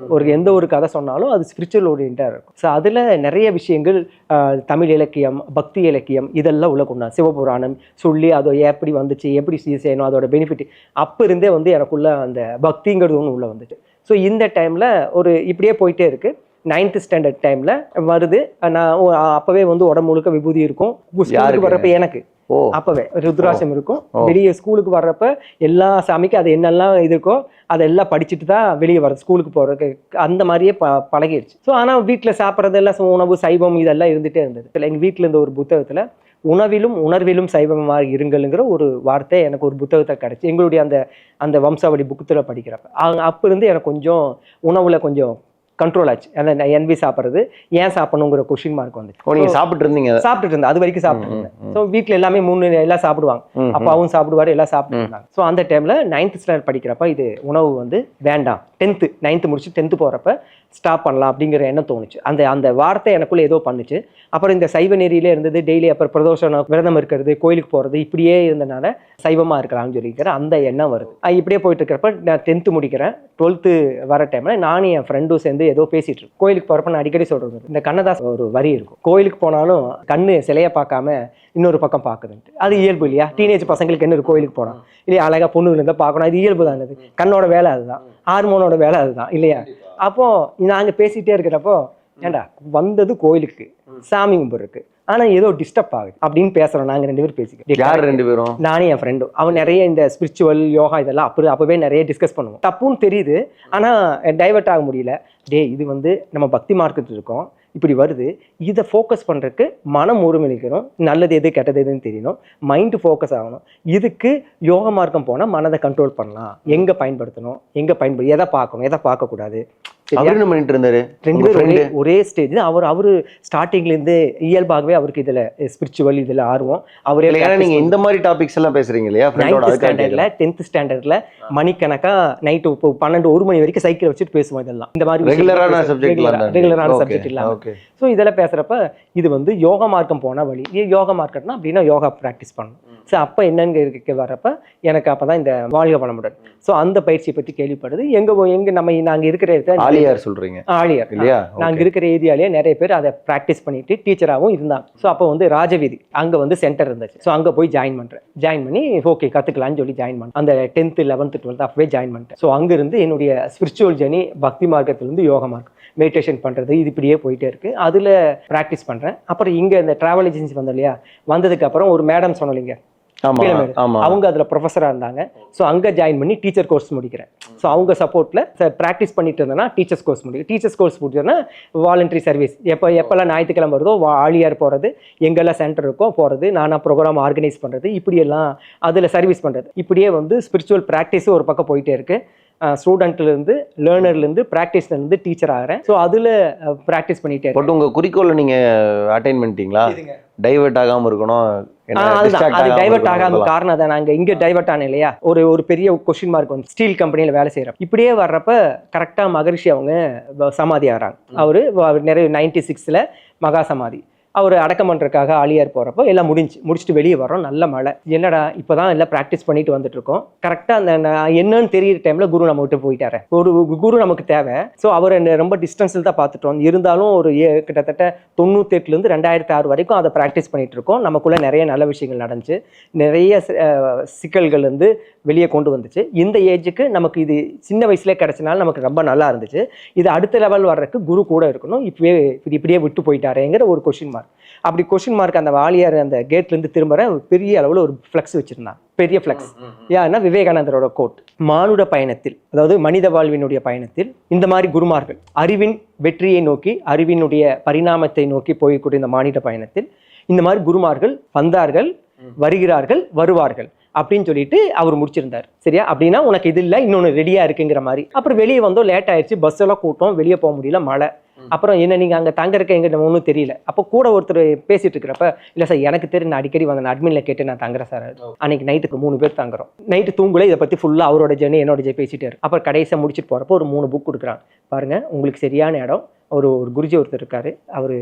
எந்த ஒரு கதை சொன்னாலும் அது ஸ்பிரிச்சுவல் ஓரியன்டாக இருக்கும். ஸோ அதில் நிறைய விஷயங்கள் தமிழ் இலக்கியம், பக்தி இலக்கியம் இதெல்லாம் உள்ள கொண்டா சிவபுராணம் சொல்லி அதை எப்படி வந்துச்சு, எப்படி செய்யணும், அதோட பெனிஃபிட் அப்போ இருந்தே வந்து எனக்குள்ள அந்த பக்திங்கிறது ஒன்று உள்ளே வந்துச்சு. ஸோ இந்த டைமில் ஒரு இப்படியே போயிட்டே இருக்குது. 9th ஸ்டாண்டர்ட் டைமில் வருது. நான் அப்போவே வந்து உடம்பு முழுக்க விபூதி இருக்கும். ஸ்கூலுக்கு வர்றப்ப எனக்கு அப்போவே ருத்ராட்சம் இருக்கும். வெளியே ஸ்கூலுக்கு வர்றப்ப எல்லா சாமிக்கும் அது என்னெல்லாம் இது இருக்கோ அதெல்லாம் படிச்சுட்டு தான் வெளியே வர்றது, ஸ்கூலுக்கு போகிறதுக்கு அந்த மாதிரியே பழகிடுச்சு. ஸோ ஆனால் வீட்டில் சாப்பிட்றதெல்லாம் உணவு சைவம் இதெல்லாம் இருந்துகிட்டே இருந்தது. எங்கள் வீட்டில் இருந்த ஒரு புத்தகத்தில் உணவிலும் உணர்விலும் சைவமாக இருங்கள்ங்கிற ஒரு வார்த்தை எனக்கு ஒரு புத்தகத்தை கிடச்சி எங்களுடைய அந்த வம்சாவளி புக்கத்தில் படிக்கிறப்ப அப்போ இருந்து எனக்கு கொஞ்சம் உணவில் கொஞ்சம் கண்ட்ரோல் ஆச்சு. அந்த NV சாப்பிட்றது ஏன் சாப்பிடணுங்கிற கொஸ்டின் மார்க் வந்துச்சு. நீங்கள் சாப்பிட்டு இருந்தேன், அது வரைக்கும் சாப்பிட்டு இருந்தேன். ஸோ வீட்டில் எல்லாமே 3 எல்லாம் சாப்பிடுவாங்க, அப்பாவும் சாப்பிடுவாரு, எல்லாம் சாப்பிட்டு இருந்தாங்க. ஸோ அந்த டைமில் 9th ஸ்டாண்டர்ட் படிக்கிறப்ப இது உணவு வந்து வேண்டாம், 9th முடிச்சு 10th போகிறப்ப ஸ்டாப் பண்ணலாம் அப்படிங்கிற எண்ணம் தோணுச்சு. அந்த வார்த்தை எனக்குள்ளே ஏதோ பண்ணுச்சு. அப்புறம் இந்த சைவ நெறியிலே இருந்தது, டெய்லி அப்புறம் பிரதோஷம் விரதம் இருக்கிறது, கோயிலுக்கு போகிறது, இப்படியே இருந்தனால சைவமாக இருக்கலாம்னு சொல்லிக்கிற அந்த எண்ணம் வருது. இப்படியே போயிட்டு இருக்கிறப்ப நான் 10th முடிக்கிறேன். 12th வர டைமில் நானும் என் ஃப்ரெண்டும் சேர்ந்து ஏதோ பேசிட்டு இருக்கோம். கோயிலுக்கு போகிறப்ப நான் அடிக்கடி சொல்கிறது, இந்த கண்ணதாஸ் ஒரு வரி இருக்கும், கோயிலுக்கு போனாலும் கண்ணு சிலையை பார்க்காம இன்னொரு பக்கம் பார்க்குதுன்ட்டு. அது இயல்பு இல்லையா? டீனேஜ் பசங்களுக்கு என்ன ஒரு கோயிலுக்கு போனோம் இல்லையா, அழகாக பொண்ணுகள் இருந்தால் பார்க்கணும், அது இயல்பு தான். அது கண்ணோட வேலை, அதுதான் ஹார்மோனோட வேலை, அதுதான் இல்லையா? அப்போ நாங்கள் பேசிகிட்டே இருக்கிறப்போ, ஏண்டா வந்தது கோயிலுக்கு சாமி கும்பிட்றதுக்கு, ஆனால் ஏதோ டிஸ்டர்ப் ஆகுது அப்படின்னு பேசுகிறோம். நாங்கள் 2 பேரும் பேசிக்கிறோம். யார் 2 பேரும்? நானும் என் ஃப்ரெண்டும். அவன் நிறைய இந்த ஸ்பிரிச்சுவல் யோகா இதெல்லாம் அப்போவே நிறைய டிஸ்கஸ் பண்ணுவோம். தப்புன்னு தெரியுது, ஆனால் டைவர்ட் ஆக முடியல. இது வந்து நம்ம பக்தி மார்க்கெட் இருக்கோம், இப்படி வருது, இதை ஃபோக்கஸ் பண்ணுறதுக்கு மனம் ஒருங்கிணைக்கணும், நல்லது எது கெட்டது எதுன்னு தெரியணும், மைண்டு ஃபோக்கஸ் ஆகணும். இதுக்கு யோக மார்க்கம் போனால் மனதை கண்ட்ரோல் பண்ணலாம், எங்கே பயன்படுத்தணும், எதை பார்க்கணும், எதை பார்க்கக்கூடாது. ஒரே ஸ்டேஜ். அவரு ஸ்டார்டிங்லேருந்து இயல்பாகவே அவருக்கு இதில் ஸ்பிரிச்சுவல் இதில் ஆர்வம். அவரே நீங்க இந்த மாதிரி டாபிக்ஸ் எல்லாம் பேசுறீங்க இல்லையா? 10th ஸ்டாண்டர்ட்ல மணிக்கணக்கா நைட்டு 12-1 மணி வரைக்கும் சைக்கிள் வச்சுட்டு பேசுவோம். இதெல்லாம் இந்த மாதிரி ரெகுலரான சப்ஜெக்ட் இல்லாம. ஸோ இதெல்லாம் பேசுறப்ப இது வந்து யோகா மார்க்கம் போன வழி. யோகா மார்க்கெட்னா அப்படின்னா யோகா ப்ராக்டிஸ் பண்ணணும். ஸோ அப்போ என்னன்னு வரப்ப எனக்கு அப்போதான் இந்த வாழ்க வளமுடன், ஸோ அந்த பயிற்சியை பற்றி கேள்விப்படுது. நாங்கள் இருக்கிற இடத்துல ஆலியார் இல்லையா, நாங்கள் இருக்கிற ஏரியாலேயே நிறைய பேர் அதை ப்ராக்டிஸ் பண்ணிட்டு டீச்சராகவும் இருந்தாங்க. ஸோ அப்போ வந்து ராஜவீதி அங்கே வந்து சென்டர் இருந்துச்சு. ஸோ அங்கே போய் ஜாயின் பண்ணி ஓகே கற்றுக்கலான்னு சொல்லி ஜாயின் பண்ணேன். அந்த 10th 11th 12th அப்பவே ஜாயின் பண்ணிட்டேன். ஸோ அங்கேருந்து என்னுடைய ஸ்பிரிச்சுவல் ஜர்னி பக்தி மார்க்கத்துலேருந்து யோகா மார்க்கம், மெடிடேஷன் பண்ணுறது, இது இப்படியே போயிட்டே இருக்குது. அதில் ப்ராக்டிஸ் பண்ணுறேன். அப்புறம் இங்கே இந்த ட்ராவல் ஏஜென்சி வந்தோம் இல்லையா, வந்ததுக்கப்புறம் ஒரு மேடம் சொன்னீங்க, அவங்க அதில் ப்ரொஃபஸராக இருந்தாங்க. ஸோ அங்கே ஜாயின் பண்ணி டீச்சர் கோர்ஸ் முடிக்கிறேன். ஸோ அவங்க சப்போர்ட்டில் ப்ராக்டிஸ் பண்ணிட்டு இருந்தேன்னா டீச்சர்ஸ் கோர்ஸ் முடிச்சோன்னா வாலண்டரி சர்வீஸ் எப்போல்லாம் ஞாயிற்றுக்கிழமை வருதோ ஆலியார் போகிறது, எங்கெல்லாம் சென்டர் இருக்கோ போகிறது, நானாக ப்ரோக்ராம் ஆர்கனைஸ் பண்ணுறது, இப்படியெல்லாம் அதில் சர்வீஸ் பண்ணுறது. இப்படியே வந்து ஸ்பிரிச்சுவல் ப்ராக்டிஸும் ஒரு பக்கம் போயிட்டே இருக்குது. ஸ்டூடெண்ட்லேருந்து லேர்னர்லேருந்து ப்ராக்டிஸ்லேருந்து டீச்சர் ஆகிறேன். ஸோ அதில் ப்ராக்டிஸ் பண்ணிட்டே. பட் உங்கள் குறிக்கோளை நீங்கள் அட்டைன் பண்ணிட்டீங்களா? டைவர்ட் ஆகாமல் இருக்கணும். அது டைவர்ட் ஆகாம காரணம் தான். நாங்கள் இங்கே டைவர்ட் ஆனோம் இல்லையா, ஒரு பெரிய கொஸ்டின் மார்க் வந்து ஸ்டீல் கம்பெனியில் வேலை செய்கிறோம். இப்படியே வர்றப்ப கரெக்டாக மகரிஷி அவங்க சமாதி ஆகிறாங்க. அவர் நிறைய 96ல் மகா சமாதி. அவர் அடக்கம் பண்ணுறதுக்காக ஆலியார் போகிறப்போ எல்லாம் முடிச்சுட்டு வெளியே வரோம். நல்ல மழை. என்னடா இப்போ தான் எல்லாம் ப்ராக்டிஸ் பண்ணிட்டு வந்துட்டு இருக்கோம். கரெக்டாக அந்த என்னன்னு தெரியிற டைமில் குரு நம்ம விட்டு போயிட்டாரு. ஒரு குரு நமக்கு தேவை. ஸோ அவர் ரொம்ப டிஸ்டன்ஸில் தான் பார்த்துட்டோம். இருந்தாலும் ஒரு கிட்டத்தட்ட 98லேருந்து 2006 வரைக்கும் அதை ப்ராக்டிஸ் பண்ணிட்டு இருக்கோம். நமக்குள்ளே நிறைய நல்ல விஷயங்கள் நடந்துச்சு. நிறைய சிக்கல்கள் வந்து வெளியே கொண்டு வந்துச்சு. இந்த ஏஜுக்கு நமக்கு இது சின்ன வயசுலேயே கிடைச்சனால நமக்கு ரொம்ப நல்லா இருந்துச்சு. இது அடுத்த லெவல் வர்றதுக்கு குரு கூட இருக்கணும். இப்படியே விட்டு போயிட்டாரேங்கிற ஒரு கொஸ்டின் மார்க். அப்படி கொஸ்டின் மார்க் அந்த வாலியார் அந்த கேட்லேருந்து திரும்ப பெரிய அளவில் ஒரு ஃப்ளெக்ஸ் வச்சுருந்தான். பெரிய ஃப்ளெக்ஸ். ஏன்னா விவேகானந்தரோட கோட், மானுட பயணத்தில், அதாவது மனித வாழ்வினுடைய பயணத்தில் இந்த மாதிரி குருமார்கள் அறிவின் வெற்றியை நோக்கி, அறிவினுடைய பரிணாமத்தை நோக்கி போய்க்கூடிய இந்த மானிட பயணத்தில் இந்த மாதிரி குருமார்கள் வந்தார்கள், வருகிறார்கள், வருவார்கள் அப்படின்னு சொல்லிட்டு அவர் முடிச்சிருந்தார். சரியா? அப்படின்னா உனக்கு இது இல்லை, இன்னொன்று ரெடியா இருக்குங்கிற மாதிரி. அப்புறம் வெளியே வந்தோம், லேட் ஆயிடுச்சு, பஸ் எல்லாம் கூட்டம், வெளியே போக முடியல, மழை. அப்புறம் என்ன நீங்க அங்கே தங்க இருக்க எங்கிட்ட ஒன்றும் தெரியல. அப்போ கூட ஒருத்தர் பேசிட்டு இருக்கிறப்ப, இல்லை சார் எனக்கு தெரியும், நான் அடிக்கடி வாங்க, நான் அட்மின்ல கேட்டு நான் தங்குறேன் சார். அன்னைக்கு நைட்டுக்கு 3 பேர் தங்குறோம். நைட்டு தூங்கல, இதை பத்தி ஃபுல்லா அவரோட ஜெர்னி என்னோட பேசிட்டே இருக்கு. அப்புறம் கடைசியாக முடிச்சுட்டு போறப்போ ஒரு 3 புக் கொடுக்குறாங்க. பாருங்க, உங்களுக்கு சரியான இடம். ஒரு குருஜி ஒருத்தர் இருக்காரு, அவரு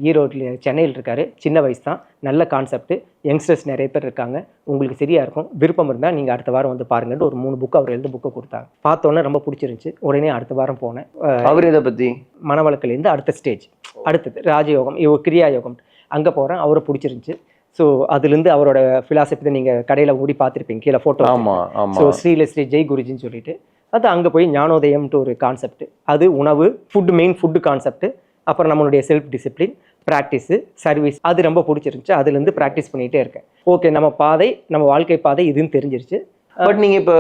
ஈரோட்ல சென்னையில் இருக்காரு. சின்ன வயசு தான், நல்ல கான்செப்ட், யங்ஸ்டர்ஸ் நிறைய பேர் இருக்காங்க, உங்களுக்கு சரியா இருக்கும், விருப்பம் இருந்தால் நீங்கள் அடுத்த வாரம் வந்து பாருங்கன்னு ஒரு 3 புக்கு அவர் எழுத புக்கை கொடுத்தாங்க. பார்த்தோன்னே ரொம்ப பிடிச்சிருந்துச்சு. உடனே அடுத்த வாரம் போனேன். அவர் இதை பற்றி மனவளக்கிலேருந்து அடுத்த ஸ்டேஜ், அடுத்தது ராஜயோகம், கிரியா யோகம், அங்கே போகிறேன். அவரை பிடிச்சிருந்துச்சு. ஸோ அதுலேருந்து அவரோட ஃபிலாசபி தான் நீங்கள் கடையில் மூடி பார்த்துருப்பீங்க, கீழே ஃபோட்டோ. ஸோ ஸ்ரீ ஜெய் குருஜின்னு சொல்லிட்டு, அது அங்கே போய் ஞானோதயம்ட்டு ஒரு கான்செப்ட். அது உணவு, ஃபுட்டு, மெயின் ஃபுட்டு கான்செப்ட். அப்புறம் நம்மளுடைய செல்ஃப் டிசிப்ளின், ப்ராக்டிஸு, சர்வீஸ், அது ரொம்ப பிடிச்சிருந்துச்சு. அதுலேருந்து ப்ராக்டிஸ் பண்ணிகிட்டே இருக்கேன். ஓகே, நம்ம பாதை, நம்ம வாழ்க்கை பாதை இதுன்னு தெரிஞ்சிருச்சு. பட் நீங்கள் இப்போ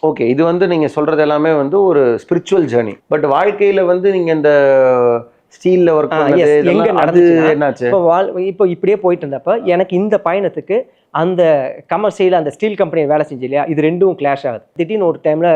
ஓகே, இது வந்து நீங்கள் சொல்கிறது எல்லாமே வந்து ஒரு ஸ்பிரிச்சுவல் ஜேர்னி. பட் வாழ்க்கையில் வந்து நீங்கள் இந்த ஸ்டீலில் ஒர்க் எங்கே நடந்துச்சு, இப்போ இப்படியே போயிட்டு இருந்தப்ப எனக்கு இந்த பயணத்துக்கு அந்த கமர்ஷியல் அந்த ஸ்டீல் கம்பெனியை வேலை செஞ்சு இல்லையா, இது ரெண்டும் கிளாஷ் ஆகுது. திடீர்னு ஒரு டைமில்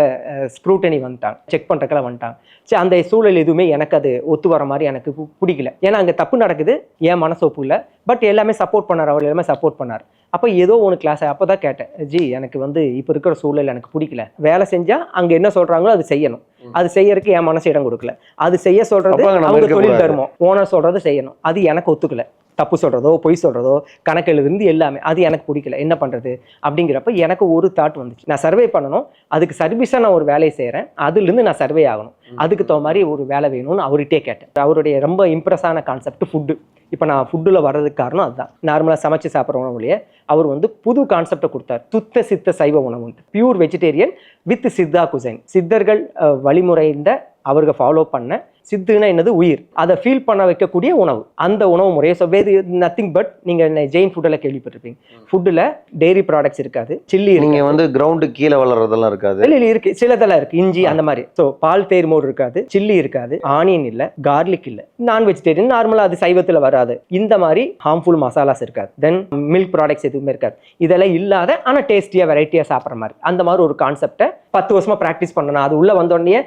ஸ்க்ரூட்டனி வந்துட்டாங்க, செக் பண்ணுறக்கெல்லாம் வந்துட்டாங்க. சரி, அந்த சூழல் எதுவுமே எனக்கு அது ஒத்து வர மாதிரி எனக்கு பிடிக்கல. ஏன்னா அங்கே தப்பு நடக்குது, என் மனசு ஒப்பு இல்லை. பட் எல்லாமே சப்போர்ட் பண்ணார், அவர் எல்லாமே சப்போர்ட் பண்ணார். அப்போ ஏதோ ஒன்று கிளாஸ். அப்போ தான் கேட்டேன், ஜி எனக்கு வந்து இப்போ இருக்கிற சூழல் எனக்கு பிடிக்கல. வேலை செஞ்சால் அங்கே என்ன சொல்கிறாங்களோ அது செய்யணும். அது செய்யறதுக்கு என் மனசு இடம் கொடுக்கல. அது செய்ய சொல்கிறது அவங்க தொழில் தர்மம், ஓனர் சொல்கிறது செய்யணும். அது எனக்கு ஒத்துக்கல. தப்பு சொல்கிறதோ, பொய் சொல்கிறதோ, கணக்கு எழுதுருந்து எல்லாமே அது எனக்கு பிடிக்கல. என்ன பண்ணுறது அப்படிங்கிறப்ப எனக்கு ஒரு தாட் வந்துச்சு, நான் சர்வே பண்ணணும், அதுக்கு சர்வீஸாக நான் ஒரு வேலையை செய்கிறேன், அதுலேருந்து நான் சர்வே ஆகணும், அதுக்கு தகுந்த மாதிரி ஒரு வேலை வேணும்னு அவர்கிட்டே கேட்டேன். அவருடைய ரொம்ப இம்ப்ரெஸ்ஸான கான்செப்ட் ஃபுட்டு. இப்போ நான் ஃபுட்டில் வர்றதுக்கு காரணம் அதுதான். நார்மலாக சமைச்சு சாப்பிட்ற உணவுலையே அவர் வந்து புது கான்செப்டை கொடுத்தார். சுத்த சித்த சைவ உணவு, pure vegetarian with Siddha cuisine. சித்தர்கள் வழிமுறைந்த அவர்கள் ஃபாலோ பண்ண, சித்துனா என்னது, உயிர், அதை ஃபீல் பண்ண வைக்கக்கூடிய உணவு, அந்த உணவு முறையை. ஸோ வேறு நத்திங் பட் நீங்கள் ஜெயின் ஃபுட்டில் கேள்விப்பட்டிருப்பீங்க. ஃபுட்டில் டெய்ரி ப்ராடக்ட்ஸ் இருக்காது, சில்லி, நீங்கள் வந்து கிரவுண்டு கீழே வளர்றதெல்லாம் இருக்காது, இல்லை இருக்கு, சிலதெல்லாம் இருக்கு, இஞ்சி அந்த மாதிரி. ஸோ பால் தேர் மோர் இருக்காது, சில்லி இருக்காது, ஆனியன் இல்லை, கார்லிக் இல்லை, நான் வெஜிடேரியன், நார்மலாக அது சைவத்தில் வராது. இந்த மாதிரி ஹார்ம்ஃபுல் மசாலாஸ் இருக்காது, தென் மில்க் ப்ராடக்ட்ஸ் எதுவுமே இருக்காது. இதெல்லாம் இல்லாத ஆனால் டேஸ்டியாக வெரைட்டியாக சாப்பிட்ற மாதிரி, அந்த மாதிரி ஒரு கான்செப்டை 10 வருஷமாக ப்ராக்டிஸ் பண்ணணும். அது உள்ளே வந்தோடனே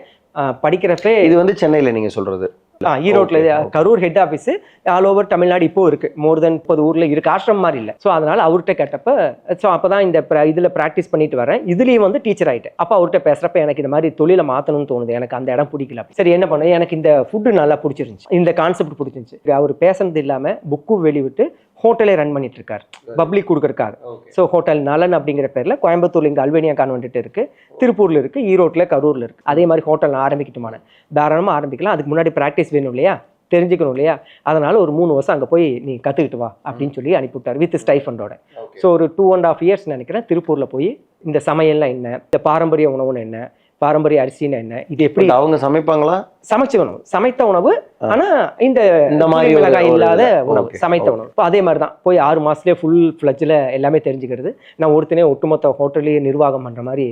படிக்கிறப்ப. இது வந்து சென்னையில் நீங்கள் சொல்கிறது? ஈரோட்ல Karur head office, all over Tamil Nadu இப்போ இருக்கு, மோர் தென் 30 ஊர்ல இருக்கு, ஆசிரம் மாதிரி இல்லை. ஸோ அதனால அவர்கிட்ட கேட்டப்ப, ஸோ அப்பதான் இந்த இதுல ப்ராக்டிஸ் பண்ணிட்டு வரேன். இதுலயும் வந்து டீச்சர் ஆயிட்டேன். அப்போ அவர்கிட்ட பேசுறப்ப எனக்கு இந்த மாதிரி தொழிலை மாத்தணும்னு தோணுது, எனக்கு அந்த இடம் பிடிக்கல. சரி என்ன பண்ண, எனக்கு இந்த ஃபுட்டு நல்லா பிடிச்சிருந்துச்சு, இந்த கான்செப்ட் பிடிச்சிருந்துச்சு. அவர் பேசுனது இல்லாம புக்கு வெளிவிட்டு ஹோட்டலே ரன் பண்ணிட்டு இருக்காரு, பப்ளிக் கொடுக்கறக்காக. ஸோ ஹோட்டல் நலன் அப்படிங்கிற பேர்ல கோயம்புத்தூர்ல இங்கே அல்வேனியா கான்வென்ட் இருக்கு, திருப்பூர்ல இருக்கு, ஈரோட்ல, கரூர்ல இருக்கு. அதே மாதிரி ஹோட்டல் ஆரம்பிக்கட்டுமான தாராளமாக ஆரம்பிக்கலாம். அதுக்கு முன்னாடி ப்ராக்டிஸ் வேணும் இல்லையா, தெரிஞ்சுக்கணும் இல்லையா. அதனால ஒரு 3 வருஷம் அங்கே போய் நீ கற்றுக்கிட்டு வா அப்படின்னு சொல்லி அனுப்பிவிட்டார், வித் ஸ்டைஃபண்டோட. ஸோ ஒரு 2.5 இயர்ஸ் நினைக்கிறேன் திருப்பூர்ல போய் இந்த சமையல்லாம் என்ன, இந்த பாரம்பரிய உணவுன்னு என்ன, பாரம்பரிய அரிசின்னு என்ன, இது எப்படி அவங்க சமைப்பாங்களா, சமைச்ச உணவு, சமைத்த உணவு, ஆனா இந்த மாதிரி மிளகாய் இல்லாத உணவு, சமைத்த உணவு. இப்போ அதே மாதிரி தான் போய் 6 மாசத்துலேயே ஃபுல் ஃப்ளட்ஜில் எல்லாமே தெரிஞ்சுக்கிறது. நான் ஒருத்தனே ஒட்டுமொத்த ஹோட்டல்லையே நிர்வாகம் பண்ணுற மாதிரி.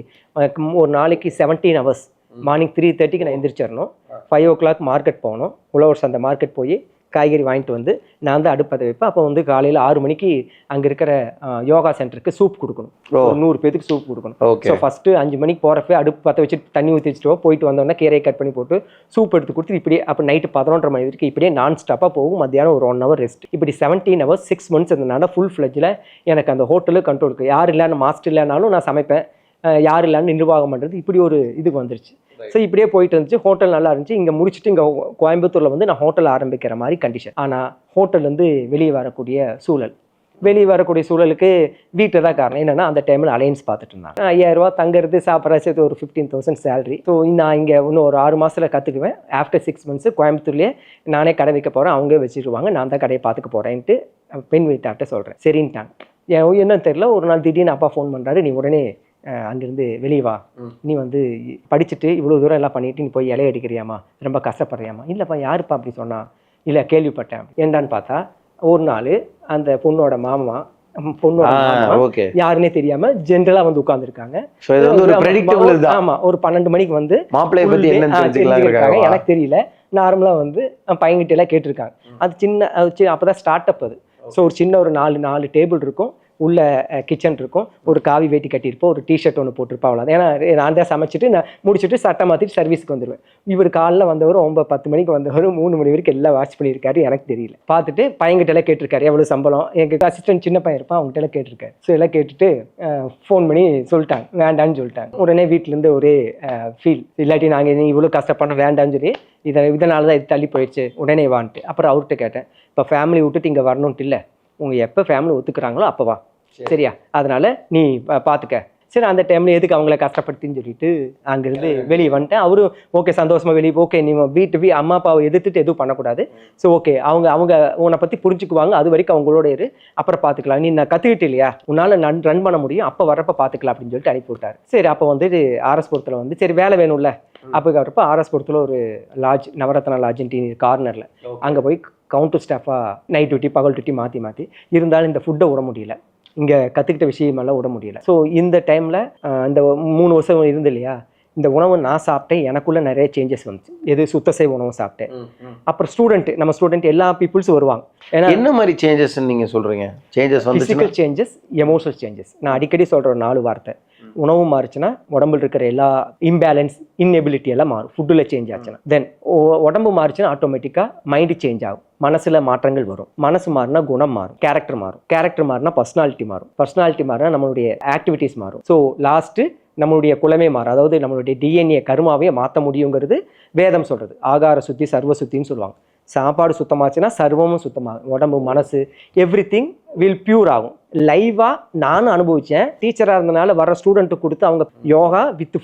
ஒரு நாளைக்கு 17 hours, மார்னிங் 3:30க்கு நான் எந்திரிச்சிடணும், 5 o'clock மார்க்கெட் போகணும், உழவர் சந்தை மார்க்கெட் போய் காய்கறி வாங்கிட்டு வந்து நான் வந்து அடுப்பதை வைப்பேன். அப்போ வந்து காலையில் 6 மணிக்கு அங்கே இருக்கிற யோகா சென்டருக்கு சூப் கொடுக்கணும், 100 பேருக்கு சூப் கொடுக்கணும். ஸோ ஃபஸ்ட்டு 5 மணிக்கு போகிறப்ப அடுப்பு பற்ற வச்சுட்டு தண்ணி ஊற்றி வச்சுட்டு போயிட்டு வந்தோடனே கீரையை கட் பண்ணி போட்டு சூப் எடுத்து கொடுத்து இப்படியே. அப்போ நைட்டு 11:30 மணி வரைக்கும் இப்படியே நான் ஸ்டாப்பாக போகும். மத்தியானம் ஒரு 1 hour ரெஸ்ட். இப்படி 17 hours 6 months இருந்தனால ஃபுல் ஃப்ளெஜில் எனக்கு அந்த ஹோட்டலு கண்ட்ரோலுக்கு. யார் இல்லைன்னு மாஸ்டர் இல்லைனாலும் நான் சமைப்பேன், யார் இல்லைன்னு நிர்வாகம் பண்ணுறது, இப்படி ஒரு இதுக்கு வந்துருச்சு. ஸோ இப்படியே போயிட்டு இருந்துச்சு. ஹோட்டல் நல்லா இருந்துச்சு. இங்கே முடிச்சுட்டு இங்கே கோயம்புத்தூரில் வந்து நான் ஹோட்டல் ஆரம்பிக்கிற மாதிரி கண்டிஷன். ஆனால் ஹோட்டல்லேருந்து வெளியே வரக்கூடிய சூழல், வெளியே வரக்கூடிய சூழலுக்கு வீட்டில் தான் காரணம். என்னென்னா அந்த டைமில் அலைன்ஸ் பார்த்துட்டு இருந்தாங்க. 5000 ரூபா தங்குறது சாப்பிட்றது ஒரு 15,000 சேலரி. ஸோ நான் இங்கே இன்னும் ஒரு 6 மாதத்தில் கற்றுக்குவேன். ஆஃப்டர் 6 months கோயம்புத்தூர்லேயே நானே கடை வைக்க போகிறேன், அவங்க வச்சுருவாங்க, நான் தான் கடையை பார்த்துக்க போகிறேன்ட்டு பெண் வீட்டார்ட்ட சொல்கிறேன். சரின்ட்டாங்க. என்னன்னு தெரியல, ஒரு நாள் திடீர்னு அப்பா ஃபோன் பண்ணுறாரு, நீ உடனே அங்கேருந்து வெளியே வா, நீ வந்து படிச்சுட்டு இவ்வளோ தூரம் எல்லாம் பண்ணிட்டு நீ போய் இலைய அடிக்கிறியாமா, ரொம்ப கஷ்டப்படுறியாமா. இல்லைப்பா, யாருப்பா அப்படி சொன்னா? இல்லை கேள்விப்பட்டேன். ஏண்டான்னு பார்த்தா ஒரு நாள் அந்த பொண்ணோட மாமா யாருன்னே தெரியாம ஜென்ரலா வந்து உட்கார்ந்துருக்காங்க. ஆமா, ஒரு 12 மணிக்கு வந்து எனக்கு தெரியல, நார்மலா வந்து பையன்கிட்ட எல்லாம் கேட்டிருக்காங்க. அது சின்ன அப்பதான் ஸ்டார்ட் அப் அது. ஸோ ஒரு சின்ன ஒரு 4 டேபிள் இருக்கும், உள்ள கிச்சன் இருக்கும், ஒரு காவி வேட்டி கட்டியிருப்போம், ஒரு டிஷர்ட் ஒன்று போட்டிருப்போம், அவ்வளோதான். ஏன்னா நான் தான் சமைச்சிட்டு நான் முடிச்சுட்டு சட்டை மாற்றிட்டு சர்வீஸ்க்கு வந்துடுவேன். இவர் காலைல வந்தவர் 9-10 மணிக்கு வந்தவர் 3 மணி வரைக்கும் எல்லாம் வாட்ச் பண்ணியிருக்காரு. எனக்கு தெரியல. பார்த்துட்டு பையன்கிட்ட எல்லாம் கேட்டிருக்காரு எவ்வளோ சம்பளம். எங்கள் அசிஸ்டன்ட் சின்ன பையன் இருப்பான், அவங்ககிட்ட எல்லாம் கேட்டிருக்காரு. ஸோ எல்லாம் கேட்டுட்டு ஃபோன் பண்ணி சொல்லிட்டாங்க, வேண்டான்னு சொல்லிட்டாங்க. உடனே வீட்டிலேருந்து ஒரே ஃபீல், இல்லாட்டி நாங்கள் இவ்வளோ கஷ்டப்படணும் வேண்டான்னு சொல்லி இதனால தான் இது தள்ளி போயிடுச்சு, உடனே வான்ட்டு. அப்புறம் அவர்கிட்ட கேட்டேன், இப்போ ஃபேமிலி விட்டுட்டு இங்கே வரணுன்ட்டு இல்லை, உங்கள் எப்போ ஃபேமிலி ஒத்துக்கிறாங்களோ அப்போ வா, சரியா, அதனால நீ பார்த்துக்க. சரி, அந்த டைமில் எதுக்கு அவங்கள கஷ்டப்படுத்தின்னு சொல்லிட்டு அங்கேருந்து வெளியே வந்துட்டேன். அவரும் ஓகே சந்தோஷமாக வெளியே, ஓகே நீ அம்மா அப்பாவை எதிர்த்துட்டு எதுவும் பண்ணக்கூடாது, ஸோ ஓகே அவங்க உன்னை பற்றி புரிஞ்சுக்குவாங்க, அது வரைக்கும் அவங்களோட இரு, அப்புறம் பார்த்துக்கலாம், நீ நான் கற்றுக்கிட்டு இல்லையா, உன்னால் ரன் பண்ண முடியும், அப்போ வரப்போ பார்த்துக்கலாம் அப்படின்னு சொல்லிட்டு அனுப்பி விட்டார். சரி, அப்போ வந்து ஆர்எஸ்புரத்தில் வந்து சரி வேலை வேணும்ல, அப்போ வரப்போ ஆர்எஸ்புரத்தில் ஒரு லாட்ஜ், நவரத்னா லாட்ஜின்ட்டு கார்னரில், அங்கே போய் கவுண்டர் ஸ்டாஃபாக நைட் டியூட்டி பகல் டியூட்டி மாற்றி இருந்தாலும் இந்த ஃபுட்டை விட முடியல, இங்கே கற்றுக்கிட்ட விஷயமெல்லாம் விட முடியல. ஸோ இந்த டைமில் இந்த 3 வருஷம் இருந்து இல்லையா, இந்த உணவு நான் சாப்பிட்டேன், எனக்குள்ள நிறைய சேஞ்சஸ் வந்துச்சு. எது சுத்தசைவ உணவு சாப்பிட்டேன். அப்புறம் நம்ம ஸ்டூடெண்ட் எல்லா பீப்புள்ஸும் வருவாங்க. ஏன்னா என்ன மாதிரி சேஞ்சஸ் நீங்கள் சொல்கிறீங்க? சேஞ்சஸ் வந்து ஃபிசிக்கல் சேஞ்சஸ், எமோஷனல் சேஞ்சஸ். நான் அடிக்கடி சொல்கிற 4 வார்த்தை. உணவு மாறுச்சுன்னா உடம்புல இருக்கிற எல்லா இம்பேலன்ஸ், இன்எபிலிட்டி எல்லாம் மாறும். ஃபுட்டில் சேஞ்ச் ஆச்சுன்னா தென் உடம்பு மாறுச்சுன்னா ஆட்டோமேட்டிக்காக மைண்டு சேஞ்ச் ஆகும், மனசில் மாற்றங்கள் வரும். மனசு மாறினா குணம் மாறும், கேரக்டர் மாறினா பர்சனாலிட்டி மாறினா நம்மளுடைய ஆக்டிவிட்டீஸ் மாறும். ஸோ லாஸ்ட்டு நம்மளுடைய குலமே மாறும். அதாவது நம்மளுடைய டிஎன்ஏ கருமாவே மாற்ற முடியுங்கிறது வேதம் சொல்கிறது. ஆகார சுத்தி சர்வ சுத்தின்னு சொல்லுவாங்க. சாப்பாடு சுத்தமாச்சுன்னா சர்வமும் சுத்தமாகும், உடம்பு மனசு எவ்ரிதிங் வில் பியூர் ஆகும். லைவாக நானும் அனுபவித்தேன். டீச்சராக இருந்தனால வர ஸ்டூடெண்ட்டுக்கு கொடுத்து அவங்க யோகா வித்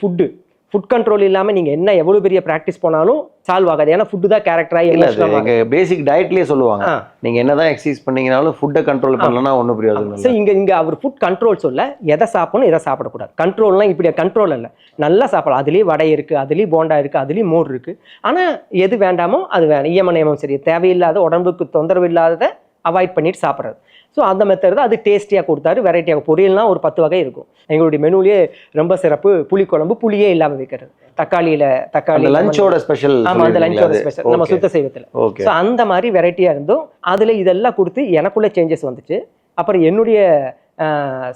ஃபுட் கண்ட்ரோல் இல்லாமல் நீங்கள் என்ன எவ்வளோ பெரிய ப்ராக்டிஸ் போனாலும் சால்வ் ஆகாது. ஏன்னா ஃபுட்டு தான் கேரக்டராக எங்கள் பேசிக் டயட்லேயே சொல்லுவாங்க, நீங்கள் என்ன தான் எக்ஸசைஸ் பண்ணீங்கனாலும் ஃபுட்டை கண்ட்ரோல் பண்ணலன்னா ஒன்றும் புரியாது. ஸோ இங்கே அவர் ஃபுட் கண்ட்ரோல் சொல்ல, எதை சாப்பிடணும் எதை சாப்பிடக்கூடாது. கண்ட்ரோல்னால் இப்படி கண்ட்ரோல் இல்லை, நல்லா சாப்பிடலாம். அதுலேயும் வடை இருக்குது, அதுலேயும் போண்டா இருக்குது, அதுலேயும் மோர் இருக்குது. ஆனால் எது வேண்டாமோ அது வேணும். நியமம் சரி, தேவையில்லாத உடம்புக்கு தொந்தரவு இல்லாததை அவாய்ட் பண்ணிட்டு சாப்பிட்றது. ஸோ அந்த மெத்தட் தான். அது டேஸ்டியாக கொடுத்தாரு, வெரைட்டியாக. பொரியல்னால் ஒரு 10 வகை இருக்கும். எங்களுடைய மெனுலேயே ரொம்ப சிறப்பு புளிக்குழம்பு, புளியே இல்லாமல் வைக்கிறது, தக்காளி லஞ்சோட ஸ்பெஷல். ஆமாம், அந்த லஞ்சோட ஸ்பெஷல் நம்ம சுத்த செய்வத்தில். ஸோ அந்த மாதிரி வெரைட்டியாக இருந்தும் அதில் இதெல்லாம் கொடுத்து எனக்குள்ளே சேஞ்சஸ் வந்துச்சு. அப்புறம் என்னுடைய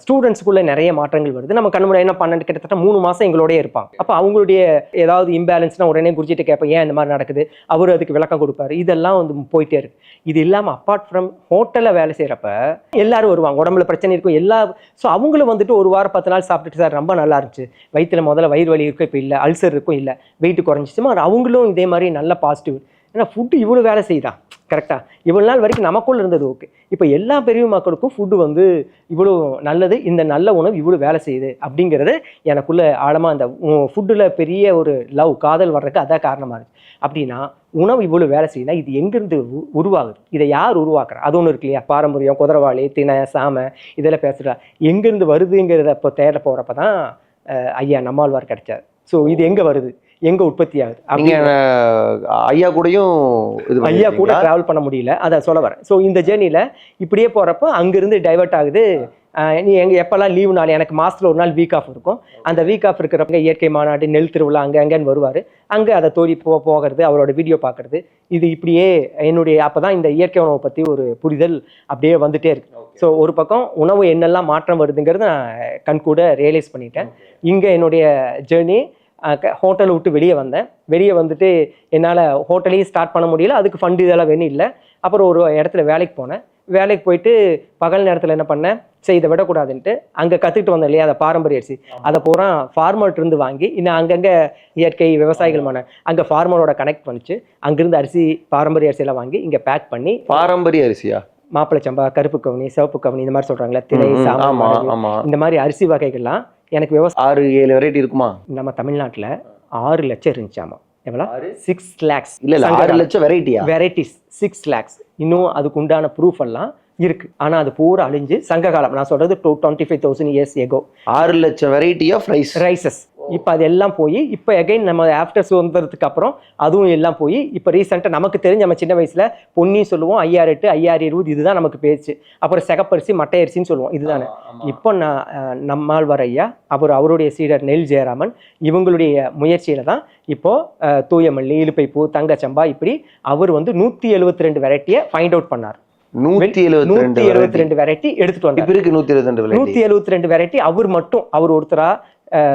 ஸ்டூடெண்ட்ஸுக்குள்ளே நிறைய மாற்றங்கள் வருது. நம்ம கண்ணு முன்னாடி என்ன 12 கிட்டத்தட்ட 3 மாதம் எங்களோடய இருப்பாங்க. அப்போ அவங்களுடைய ஏதாவது இம்பேலன்ஸ்னா உடனே குறிச்சிட்டு கேட்பேன், ஏன் இந்த மாதிரி நடக்குது, அவர் அதுக்கு விளக்கம் கொடுப்பாரு. இதெல்லாம் வந்து போயிட்டே இருக்கு. இது இல்லாமல் அப்பார்ட் ஃப்ரம் ஹோட்டலில் வேலை செய்கிறப்ப எல்லாரும் வருவாங்க, உடம்புல பிரச்சனை இருக்கும் எல்லா. ஸோ அவங்களும் வந்துட்டு 1 வாரம் 10 நாள் சாப்பிட்டுட்டு, சார் ரொம்ப நல்லா இருந்துச்சு, வயிற்றில் முதல்ல வயிறு வலி இருக்கும், இப்போ இல்லை, அல்சர் இருக்கும் இல்லை, வெயிட் குறைஞ்சிச்சுமா. அவங்களும் இதே மாதிரி நல்ல பாசிட்டிவ். ஏன்னா ஃபுட்டு இவ்வளோ வேலை செய்யுதா, கரெக்டாக இவ்வளோ நாள் வரைக்கும் நமக்குள்ள இருந்தது ஓகே, இப்போ எல்லா பெரிய மக்களுக்கும் ஃபுட்டு வந்து இவ்வளோ நல்லது, இந்த நல்ல உணவு இவ்வளோ வேலை செய்யுது அப்படிங்கிறது எனக்குள்ள ஆழமாக அந்த ஃபுட்டில் பெரிய ஒரு லவ், காதல் வர்றதுக்கு அதான் காரணமாக இருந்துச்சு. அப்படின்னா உணவு இவ்வளோ வேலை செய்யுதுன்னா இது எங்கேருந்து உருவாகுது, இதை யார் உருவாக்குறா? அது ஒன்று இருக்கு இல்லையா, பாரம்பரியம், குதிரவாளி, திணை, சாமை, இதெல்லாம் பேசுகிறா. எங்கேருந்து வருதுங்கிறத இப்போ தேட போகிறப்ப தான் ஐயா நம்மாழ்வார் கிடைச்சார். ஸோ இது எங்கே வருது, எங்கே உற்பத்தி ஆகுது? ஐயா கூட ட்ராவல் பண்ண முடியல, அதை சொல்ல வரேன். ஸோ இந்த ஜேர்னியில் இப்படியே போகிறப்போ அங்கேருந்து டைவெர்ட் ஆகுது. நீ எப்போல்லாம் லீவு நாள், எனக்கு மாதத்தில் ஒரு நாள் வீக் ஆஃப் இருக்கும். அந்த வீக் ஆஃப் இருக்கிறப்ப இயற்கை மாநாடு, நெல் திருவிழா, அங்கேன்னு வருவார். அங்கே அதை தோடி போகிறது, அவரோட வீடியோ பார்க்குறது, இது இப்படியே என்னுடைய அப்போ தான் இந்த இயற்கை உணவை பற்றி ஒரு புரிதல் அப்படியே வந்துகிட்டே இருக்கு. ஸோ ஒரு பக்கம் உணவு என்னெல்லாம் மாற்றம் வருதுங்கிறது நான் கண்கூட ரியலைஸ் பண்ணிட்டேன். இங்கே என்னுடைய ஜேர்னி ஹோட்டலை விட்டு வெளியே வந்துட்டு என்னால் ஹோட்டலையும் ஸ்டார்ட் பண்ண முடியல, அதுக்கு ஃபண்டு இதெல்லாம் வேணும் இல்லை. அப்புறம் ஒரு இடத்துல வேலைக்கு போனேன். வேலைக்கு போயிட்டு பகல் நேரத்தில் என்ன பண்ணேன், சரி இதை விடக்கூடாதுன்ட்டு அங்கே கற்றுக்கிட்டு வந்தேன் இல்லையா, அந்த பாரம்பரிய அரிசி அதை பூரா ஃபார்மர்கிட்ட இருந்து வாங்கி இன்னும் அங்கங்கே இயற்கை விவசாயிகள் அங்கே ஃபார்மரோட கனெக்ட் பண்ணிச்சு, அங்கிருந்து அரிசி பாரம்பரிய அரிசியெல்லாம் வாங்கி இங்கே பேக் பண்ணி. பாரம்பரிய அரிசியா? மாப்பிளை சம்பா, கருப்பு கவுனி, சிவப்பு கவுனி, இந்த மாதிரி சொல்கிறாங்களே, திணை, சாமான், இந்த மாதிரி அரிசி வகைகள்லாம் எனக்கு விவசாயம் 6-7 வெரைட்டி இருக்குமா? நம்ம தமிழ்நாட்டில் 6 லட்சம் இருந்துச்சாமா. எவ்வளோ? 6 lakhs. இல்ல 6 லட்சம் வெரைட்டிஸ் 6 lakhs. இன்னும் அதுக்கு உண்டான ப்ரூஃப் எல்லாம் இருக்கு. ஆனா அது பூரா அழிஞ்சு சங்க காலம், நான் சொல்றது 25,000 years ago. 6 லட்சம் வெரைட்டி ஆஃப் ரைசஸ். இப்போ அதெல்லாம் போய் இப்போ அகைன் நம்ம ஆஃப்டர் சுதந்திரத்துக்கு அப்புறம் அதுவும் எல்லாம் போய் இப்போ ரீசெண்டாக நமக்கு தெரிஞ்ச நம்ம சின்ன வயசுல பொன்னி சொல்லுவோம், 5008, 5020, இதுதான் நமக்கு பேச்சு. அப்புறம் செகப்பரிசி, மட்டை அரிசின்னு சொல்லுவோம், இதுதானே. இப்போ நம்மாழ்வார் ஐயா, அப்புறம் அவருடைய சீடர் நெல் ஜெயராமன், இவங்களுடைய முயற்சியில தான் இப்போ தூயமல்லி, இலுப்பைப்பூ, தங்கச்சம்பா, இப்படி அவர் வந்து 172 வெரைட்டியை ஃபைண்ட் அவுட் பண்ணார். 172 வெரைட்டி எடுத்துட்டு வந்தார். 172 வெரைட்டி அவர் மட்டும், அவர் ஒருத்தரா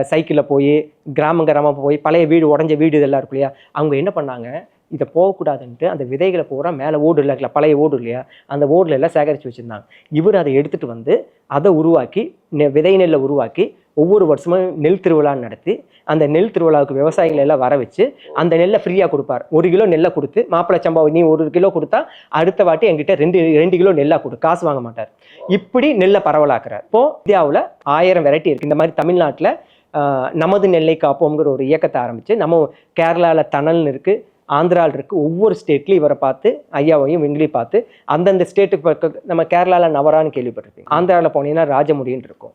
சைக்கிளில் போய் கிராம போய் பழைய வீடு, உடஞ்ச வீடு இதெல்லாம் இருக்கு இல்லையா, அவங்க என்ன பண்ணாங்க, இதை போகக்கூடாதுன்ட்டு அந்த விதைகளை பூரா மேலே ஓடு இல்லை, பழைய ஓடு இல்லையா, அந்த ஓடுல எல்லாம் சேகரித்து வச்சுருந்தாங்க. இவர் அதை எடுத்துகிட்டு வந்து அதை உருவாக்கி விதை நெல்லை உருவாக்கி ஒவ்வொரு வருஷமும் நெல் திருவிழான்னு நடத்தி அந்த நெல் திருவிழாவுக்கு விவசாயிகள் எல்லாம் வர வச்சு அந்த நெல்லை ஃப்ரீயாக கொடுப்பார். 1 கிலோ நெல்லை கொடுத்து, மாப்பிளை சம்பாவை நீ 1 கிலோ கொடுத்தா அடுத்த வாட்டி என்கிட்ட 2 கிலோ நெல்லாக கொடு, காசு வாங்க மாட்டார். இப்படி நெல்லை பரவலாக்குறார். இப்போ இந்தியாவில் 1000 வெரைட்டி இருக்குது. இந்த மாதிரி தமிழ்நாட்டில் நமது நெல்லை காப்போம்ங்கிற ஒரு இயக்கத்தை ஆரம்பித்து, நம்ம கேரளாவில் தணல்னு இருக்குது, ஆந்திராவில் இருக்குது. ஒவ்வொரு ஸ்டேட்லையும் இவரை பார்த்து, ஐயாவையும் இவங்களையும் பார்த்து, அந்தந்த ஸ்டேட்டுக்கு நம்ம கேரளாவில் நவரான்னு கேள்விப்பட்டிருப்பீங்க, ஆந்திராவில் போனீங்கன்னா ராஜமுடின்னு இருக்கும்,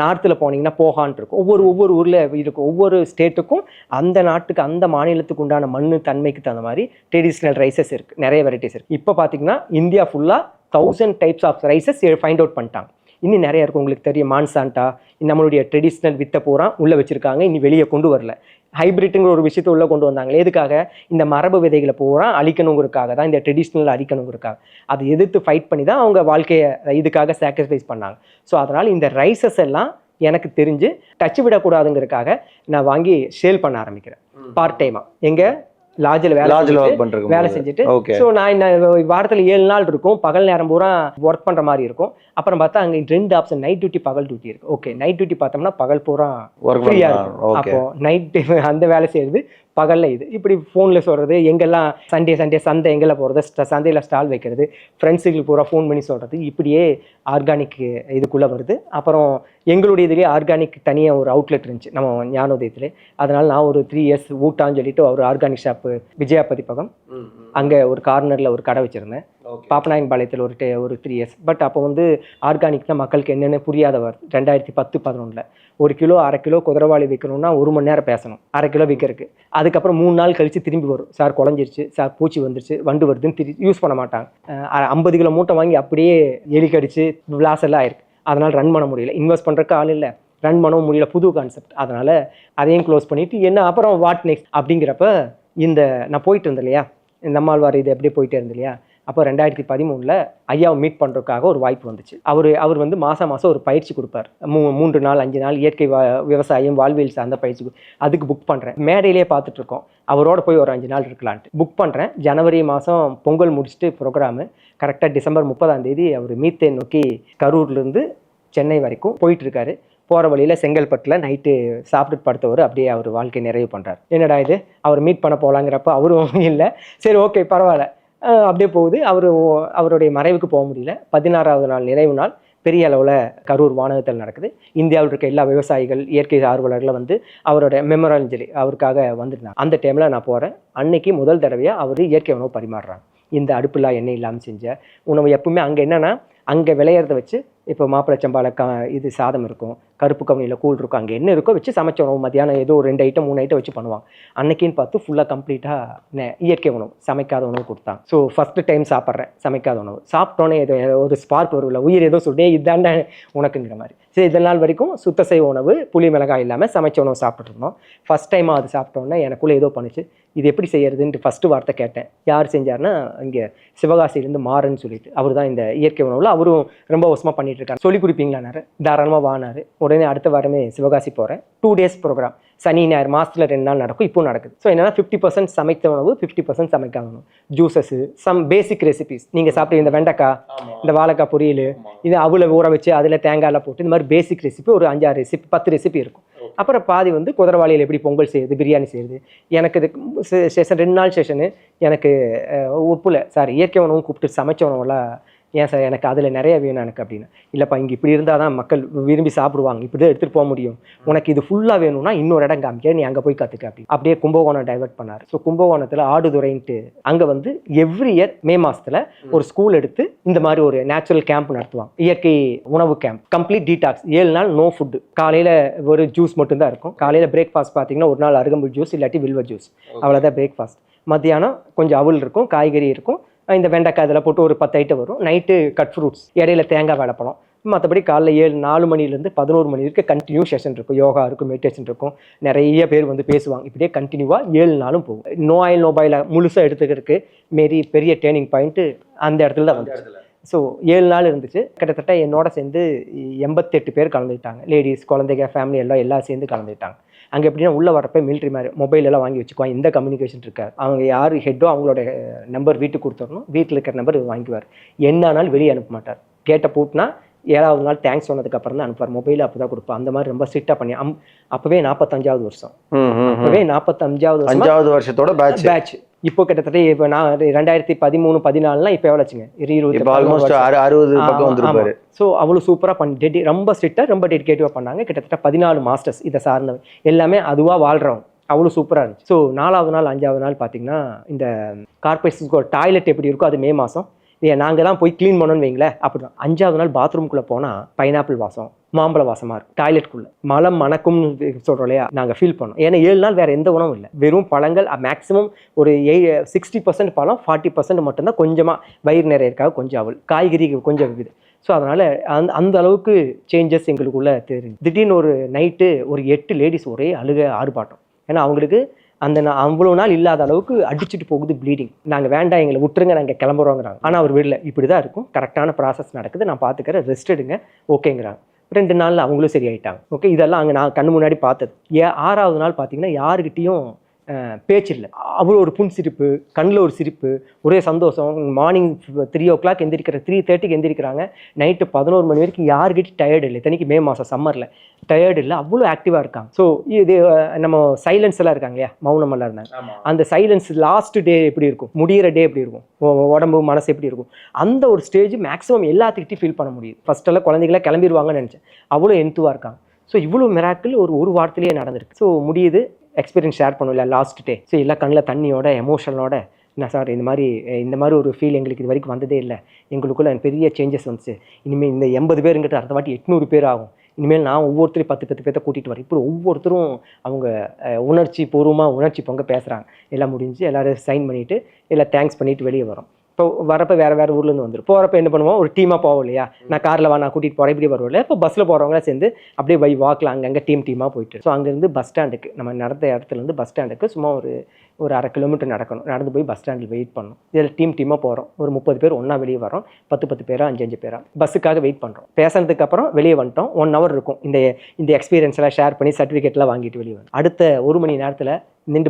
நார்த்தில் போனீங்கன்னா போகான் இருக்கும். ஒவ்வொரு ஊரில் இருக்கும். ஒவ்வொரு ஸ்டேட்டுக்கும் அந்த நாட்டுக்கு அந்த மாநிலத்துக்கு உண்டான மண்ணு தன்மைக்கு தகுந்த மாதிரி ட்ரெடிஷ்னல் ரைசஸ் இருக்குது, நிறைய வெரைட்டிஸ் இருக்குது. இப்போ பார்த்தீங்கன்னா இந்தியா ஃபுல்லாக 1000 types of rices find out பண்ணிட்டாங்க. இன்னும் நிறைய இருக்கும். உங்களுக்கு தெரியும், மான்சாண்டா, நம்மளுடைய ட்ரெடிஷ்னல் வித்தை பூரா உள்ளே வச்சுருக்காங்க, இன்னும் வெளியே கொண்டு வரல. ஹைப்ரிட்டுங்கிற ஒரு விஷயத்தை உள்ளே கொண்டு வந்தாங்களே, எதுக்காக? இந்த மரபு விதைகளை பூரா அழிக்கணுங்கிறதுக்காக தான், இந்த ட்ரெடிஷ்னல் அழிக்கணுங்கிறதுக்காக. அதை எதிர்த்து ஃபைட் பண்ணி தான் அவங்க வாழ்க்கையை இதுக்காக சாக்ரிஃபைஸ் பண்ணாங்க. ஸோ அதனால் இந்த ரைசஸ் எல்லாம் எனக்கு தெரிஞ்சு டச் விடக்கூடாதுங்கிறதுக்காக நான் வாங்கி சேல் பண்ண ஆரம்பிக்கிறேன் பார்ட் டைமாக. எங்கள் லாட்ஜில் வேலை செஞ்சுட்டு. ஸோ நான் வாரத்தில் 7 நாள் இருக்கும், பகல் நேரம் பூரா ஒர்க் பண்ணுற மாதிரி இருக்கும். அப்புறம் பார்த்தா அங்கே 2 ஆப்ஷன், நைட் டியூட்டி, பகல் டியூட்டி இருக்குது. ஓகே, நைட் டியூட்டி பார்த்தோம்னா பகல் பூரா ஃப்ரீயாக இருக்கும். அப்போது நைட் அந்த வேலை செய்யுது, பகலில் இது. இப்படி ஃபோனில் சொல்கிறது, எங்கெல்லாம் சண்டே சந்தை எங்கெல்லாம் போகிறது, சந்தையில் ஸ்டால் வைக்கிறது, ஃப்ரெண்ட்ஸுக்கு பூரா ஃபோன் பண்ணி சொல்கிறது, இப்படியே ஆர்கானிக் இதுக்குள்ளே வருது. அப்புறம் எங்களுடைய இதுலேயே ஆர்கானிக் தனியாக ஒரு அவுட்லெட் இருந்துச்சு நம்ம ஞானோதயத்தில். அதனால் நான் ஒரு 3 years ஊட்டான்னு சொல்லிட்டு ஒரு ஆர்கானிக் ஷாப்பு விஜயா பதிப்பகம், அங்கே ஒரு கார்னரில் ஒரு கடை வச்சுருந்தேன். பாப்பநாயன் பாளையத்தில் ஒரு 3 years. பட் அப்போ வந்து ஆர்கானிக் தான் மக்களுக்கு என்னென்னு புரியாத வருது. 2010-11 1 கிலோ 1/2 கிலோ குதிரவாளி விற்கணும்னா 1 மணி நேரம் பேசணும், 1/2 கிலோ விற்கிறதுக்கு. அதுக்கப்புறம் 3 நாள் கழித்து திரும்பி வரும், சார் குழஞ்சிருச்சு, சார் பூச்சி வந்துருச்சு, வண்டு வருதுன்னு யூஸ் பண்ண மாட்டாங்க. 50 கிலோ மூட்டை வாங்கி அப்படியே எலி கடிச்சு விளாஸ் எல்லாம் ஆயிருக்கு. அதனால் ரன் பண்ண முடியல, இன்வெஸ்ட் பண்ணுறதுக்கு ஆள் இல்லை, ரன் பண்ணவும் முடியல, புது கான்செப்ட். அதனால் அதையும் க்ளோஸ் பண்ணிவிட்டு என்ன அப்புறம் வாட் நெக்ஸ்ட் அப்படிங்கிறப்ப இந்த நான் போயிட்டு இருந்தேன் இல்லையா, நம்மாழ்வார் இது எப்படி போயிட்டே இருந்தேன் இல்லையா, அப்போ 2013 ஐயாவை மீட் பண்ணுறதுக்காக ஒரு வாய்ப்பு வந்துச்சு. அவர் வந்து மாதம் ஒரு பயிற்சி கொடுப்பார். 3 நாள் 5 நாள் இயற்கை விவசாயம், வாழ்வியல் சார்ந்த பயிற்சி. அதுக்கு புக் பண்ணுறேன். மேடையிலே பார்த்துட்ருக்கோம், அவரோட போய் ஒரு 5 நாள் இருக்கலான்ட்டு புக் பண்ணுறேன். ஜனவரி மாதம் பொங்கல் முடிச்சுட்டு ப்ரோக்ராமு. கரெக்டாக டிசம்பர் 30 அவர் மீத்தேன் நோக்கி கரூர்லேருந்து சென்னை வரைக்கும் போயிட்டுருக்காரு. போகிற வழியில் செங்கல்பட்டில் நைட்டு சாப்பிட்டு படுத்தவர் அப்படியே அவர் வாழ்க்கை நிறைவு பண்ணுறார். என்னடா இது, அவர் மீட் பண்ண போகலாங்கிறப்ப அவரும் இல்லை, சரி ஓகே பரவாயில்ல அப்படியே போகுது. அவருடைய மறைவுக்கு போக முடியல. 16வது நாள் நிறைவு நாள் பெரிய அளவில் கரூர் வானகத்தில் நடக்குது. இந்தியாவில் இருக்க எல்லா விவசாயிகள், இயற்கை ஆர்வலர்களும் வந்து அவரோட மெமரஞ்சலி அவருக்காக வந்துருந்தாங்க. அந்த டைமில் நான் போகிறேன். அன்னைக்கு முதல் தடவையாக அவர் இயற்கை உணவு பரிமாறுறாங்க. இந்த அடுப்பில்லா எண்ணெய் இல்லாமல் செஞ்ச உணவு. எப்பவுமே அங்கே என்னென்னா, அங்கே விளையிறத வச்சு, இப்போ மாப்பிளை சம்பால இது சாதம் இருக்கும், கருப்பு கவனியில் கூழ் இருக்கும், அங்கே என்ன இருக்கோ வச்சு சமைச்ச உணவு. மத்தியானம் ஏதோ 2 ஐட்டம் 3 ஐட்டம் வச்சு பண்ணுவாங்க. அன்னைக்குன்னு பார்த்து ஃபுல்லாக கம்ப்ளீட்டாக இயற்கை உணவு, சமைக்காத உணவு கொடுத்தாங்க. ஸோ ஃபஸ்ட்டு டைம் சாப்பிட்றேன் சமைக்காத உணவு. சாப்பிட்டோன்னே ஏதோ ஒரு ஸ்பார்க் வரும்ல, உயிர் ஏதோ சொல்லிட்டே இதாண்ட உனக்குங்கிற மாதிரி. சரி, இதனால் நாள் வரைக்கும் சுத்த செய்வ உணவு, புளி மிளகாய் இல்லாமல் சமைச்ச உணவு சாப்பிட்டுருந்தோம். ஃபஸ்ட் டைமாக அது சாப்பிட்டோன்னே எனக்குள்ளே ஏதோ பண்ணிச்சு. இது எப்படி செய்யறதுன்ட்டு ஃபஸ்ட்டு வார்த்தை கேட்டேன். யார் செஞ்சார்னா, இங்கே சிவகாசியிலேருந்து மாறன்னு சொல்லிட்டு, அவர் தான் இந்த இயற்கை உணவில் அவரும் ரொம்ப வருஷமாக பண்ணிட்டு இருக்காரு. சொல்லி கொடுப்பீங்களானாரு, தாராளமாக வானாரு. உடனே அடுத்த வாரமே சிவகாசி போகிறேன். 2 days ப்ரோக்ராம். சனி ஞாயிறு மாதத்தில் 2 நாள் நடக்கும், இப்போ நடக்குது. ஸோ என்னன்னா 50% சமைத்த உணவு, 50% சமைக்காத உணவு, ஜூஸஸ், சம் பேசிக் ரெசிபிஸ். நீங்கள் சாப்பிட்டு இந்த வெண்டைக்காய், இந்த வாழைக்காய் பொரியல், இது அவளை ஊற வச்சு அதில் தேங்காயெல்லாம் போட்டு இந்த மாதிரி பேசிக் ரெசிபி ஒரு 5-6 ரெசிபி 10 ரெசிபி இருக்கும். அப்புறம் பாதி வந்து குதிரவாளியில் எப்படி பொங்கல் செய்யுது, பிரியாணி செய்யுது. எனக்கு இது செஷன் 2 நாள் செஷனு எனக்கு இயற்கை உணவும் கூப்பிட்டு சமைச்ச உணவெல்லாம் ஏன் சார் எனக்கு அதில் நிறைய வேணும் எனக்கு அப்படின்னு. இல்லைப்பா இங்கே இப்படி இருந்தால் தான் மக்கள் விரும்பி சாப்பிடுவாங்க, இப்படி தான் எடுத்துகிட்டு போக முடியும், உனக்கு இது ஃபுல்லாக வேணும்னா இன்னொரு இடம் காமிக்க, நீ அங்கே போய் கற்றுக்க அப்படி. அப்படியே கும்பகோணம் டைவர்ட் பண்ணார். ஸோ கும்பகோணத்தில் ஆடுதுறைன்ட்டு அங்கே வந்து எவ்ரி இயர் மே மாதத்தில் ஒரு ஸ்கூல் எடுத்து இந்த மாதிரி ஒரு நேச்சுரல் கேம்ப் நடத்துவாங்க, இயற்கை உணவு கேம்ப், கம்ப்ளீட் டீடாக்ஸ், 7 நாள் நோ ஃபுட்டு. காலையில் ஒரு ஜூஸ் மட்டும்தான் இருக்கும். காலையில் பிரேக்ஃபாஸ்ட் பார்த்தீங்கன்னா ஒரு நாள் அருகம்புல் ஜூஸ் இல்லாட்டி வில்வ ஜூஸ், அவ்வளோதான் பிரேக்ஃபாஸ்ட். மத்தியானம் கொஞ்சம் அவல் இருக்கும், காய்கறி இருக்கும், இந்த வெண்டைக்காய் இதில் போட்டு ஒரு 10 ஐட்டம் வரும். நைட்டு கட் ஃப்ரூட்ஸ், இடையில தேங்காய் வாழைப்பழம். மற்றபடி காலைல 4 மணிலேருந்து 11 மணி வரைக்கும் கண்டினியூ செஷன் இருக்கும், யோகா இருக்கும், மெடிடேஷன் இருக்கும், நிறைய பேர் வந்து பேசுவாங்க. இப்படியே கண்டினியூவாக 7 நாளும் போகும். நோ ஆயில் நோ பாயில் முழுசாக எடுத்துக்கிறதுக்கு மாரி பெரிய டேர்னிங் பாயிண்ட்டு அந்த இடத்துல தான் வந்துச்சு. ஸோ 7 நாள் இருந்துச்சு. கிட்டத்தட்ட என்னோட சேர்ந்து 88 பேர் கலந்துக்கிட்டாங்க. லேடிஸ், குழந்தைங்க, ஃபேமிலி எல்லாம் சேர்ந்து கலந்துக்கிட்டாங்க. அங்கே எப்படின்னா உள்ளே வரப்போ மிலிட்ரி மாதிரி மொபைல் எல்லாம் வாங்கி வச்சுக்குவாங்க, எந்த கம்யூனிகேஷன் இருக்காது. அவங்க யார் ஹெட்டோ அவங்களோட நம்பர் வீட்டுக்கு கொடுத்துடணும், வீட்டில் இருக்கிற நம்பர் வாங்கிக்குவார். என்னானாலும் வெளியே அனுப்ப மாட்டார். கேட்டை பூட்டினா 7வது நாள் தேங்க்ஸ் சொன்னதுக்கு அப்புறம் தான் அனுப்புவார். மொபைல் அப்போ தான் கொடுப்போம். அந்த மாதிரி ரொம்ப ஸ்ட்ரிக்டாக பண்ணி அப்போவே 45வது வருஷம், அப்போவே 45வது வருஷத்தோட பேட்ச். இப்போ கிட்டத்தட்ட இப்போ நான் 2013-14 இப்போ எவ்வளோ வச்சுங்க, 20 ஸோ அவ்வளோ சூப்பராக பண்ணி ரொம்ப ஸ்ட்ரிக்டாக ரொம்ப டெடிகேட்டிவாக பண்ணாங்க. கிட்டத்தட்ட 14 மாஸ்டர்ஸ் இதை சார்ந்தவங்க எல்லாமே அதுவாக வாழ்கிறவங்க. அவ்வளோ சூப்பராக இருந்துச்சு. ஸோ 4வது நாள் 5வது நாள் பார்த்தீங்கன்னா இந்த கார்பரேஷன்ஸ்க்கு ஒரு டாய்லெட் எப்படி இருக்கும், அது மே மாதம் நாங்கள் தான் போய் க்ளீன் பண்ணோன்னு வைங்களேன். அப்படிதான் 5வது நாள் பாத்ரூம்குள்ளே போனால் பைனாப்பிள் வாசம், மாம்பழ வாசமாக இருக்கும். டாய்லெட்குள்ளே மலம் மணக்கும்னு சொல்கிறோம் இல்லையா, நாங்கள் ஃபீல் பண்ணோம். ஏன்னா 7 நாள் வேறு எந்த உணவும் இல்லை, வெறும் பழங்கள். மேக்ஸிமம் ஒரு 60% பழம், 40% மட்டும்தான் கொஞ்சமாக வயிறு நிறைய இருக்காது, கொஞ்சம் அவள், காய்கறி கொஞ்சம் விது. ஸோ அதனால் அந்த அளவுக்கு சேஞ்சஸ் எங்களுக்குள்ளே தெரியும். திடீர்னு ஒரு நைட்டு ஒரு 8 லேடிஸ் ஒரே ஆர்ப்பாட்டம். ஏன்னா அவங்களுக்கு அந்த அவ்வளோ நாள் இல்லாத அளவுக்கு அடிச்சுட்டு போகுது ப்ளீடிங். நாங்கள் வேண்டாம், எங்களை விட்டுருங்க, நாங்கள் கிளம்புறோங்கிறாங்க. ஆனால் அவர் வீட்டில் இப்படி தான் இருக்கும், கரெக்டான ப்ராசஸ் நடக்குது, நான் பார்த்துக்கிறேன், ரெஸ்ட் எடுங்க, ஓகேங்கிறாங்க. 2 நாளில் அவங்களும் சரியாயிட்டாங்க. ஓகே, இதெல்லாம் அங்கே நான் கண்ணு முன்னாடி பார்த்தது. 6வது நாள் பார்த்தீங்கன்னா யாருக்கிட்டையும் பேச்சு இல்லை, அவ்வளோ ஒரு புன்சிரிப்பு, கண்ணில் ஒரு சிரிப்பு, ஒரே சந்தோஷம். மார்னிங் 3 o'clock எந்திரிக்கிற 3:30க்கு எந்திரிக்கிறாங்க, நைட்டு 11 மணி வரைக்கும் யாருக்கிட்ட டயர்டு இல்லை. இத்தனைக்கு மே மாதம் சம்மரில் டயர்டு இல்லை, அவ்வளோ ஆக்டிவாக இருக்காங்க. ஸோ இது நம்ம சைலன்ஸ் எல்லாம் இருக்காங்க இல்லையா, மௌனமெல்லாம் இருந்தாங்க. அந்த சைலன்ஸ் லாஸ்ட் டே எப்படி இருக்கும், முடிகிற டே எப்படி இருக்கும், உடம்பு மனசு எப்படி இருக்கும், அந்த ஒரு ஸ்டேஜ் மேக்ஸிமம் எல்லாத்துக்கிட்டையும் ஃபீல் பண்ண முடியுது. ஃபஸ்ட்டெல்லாம் குழந்தைங்கள கிளம்பிடுவாங்கன்னு நினச்சேன், அவ்வளோ எந்துவாக இருக்காங்க. ஸோ இவ்வளோ மிராக்கிள் ஒரு வாரத்திலேயே நடந்திருக்கு. ஸோ முடியுது, எக்ஸ்பீரியன்ஸ் ஷேர் பண்ணும்ல லாஸ்ட் டே. ஸோ எல்லாம் கண்ணில் தண்ணியோட எமோஷனோட, என்ன சார் இந்த மாதிரி ஒரு ஃபீல் எங்களுக்கு இது வரைக்கும் வந்ததே இல்லை, எங்களுக்குள்ள பெரிய சேஞ்சஸ் வந்துச்சு. இனிமேல் இந்த 80 பேருங்கிட்ட அடுத்த வாட்டி 800 பேர் ஆகும். இனிமேல் நான் ஒவ்வொருத்தரையும் 10 பேர்த்த கூட்டிகிட்டு வரேன். இப்படி ஒவ்வொருத்தரும் அவங்க உணர்ச்சி பொங்க பேசுகிறாங்க. எல்லாம் முடிஞ்சு எல்லோரும் சைன் பண்ணிவிட்டு எல்லாம் தேங்க்ஸ் பண்ணிவிட்டு வெளியே வரோம். இப்போ வரப்போ வேறு ஊர்லேருந்து வந்துடும். போகிறப்ப என்ன பண்ணுவோம், ஒரு டீமாக போவோம் இல்லையா, நான் காரில் நான் கூட்டிகிட்டு போகிறேன், இப்படி வருவோம் இல்லையா. இப்போ பஸ்ஸில் போகிறவங்களாம் சேர்ந்து அப்படியே பை வாக்கில் அங்கங்கே டீமாக போயிட்டு. ஸோ அங்கேருந்து பஸ் ஸ்டாண்டுக்கு, நம்ம நடந்த இடத்துலேருந்து பஸ் ஸ்டாண்டுக்கு சும்மா ஒரு 1/2 கிலோமீட்டர் நடக்கணும். நடந்து போய் பஸ் ஸ்டாண்டில் வெயிட் பண்ணணும். இதில் டீமாக போகிறோம், ஒரு 30 பேர் ஒன்றா வெளியே வரோம், 10 பேரா 5 பேரா பஸ்ஸுக்காக வெயிட் பண்ணுறோம். பேசுனதுக்கப்புறம் வெளியே வந்துட்டோம். 1 hour இருக்கும். இந்த எக்ஸ்பீரியன்ஸ் எல்லாம் ஷேர் பண்ணி சர்டிஃபிகேட்லாம் வாங்கிட்டு வெளியே வரும். அடுத்த 1 மணி நேரத்தில்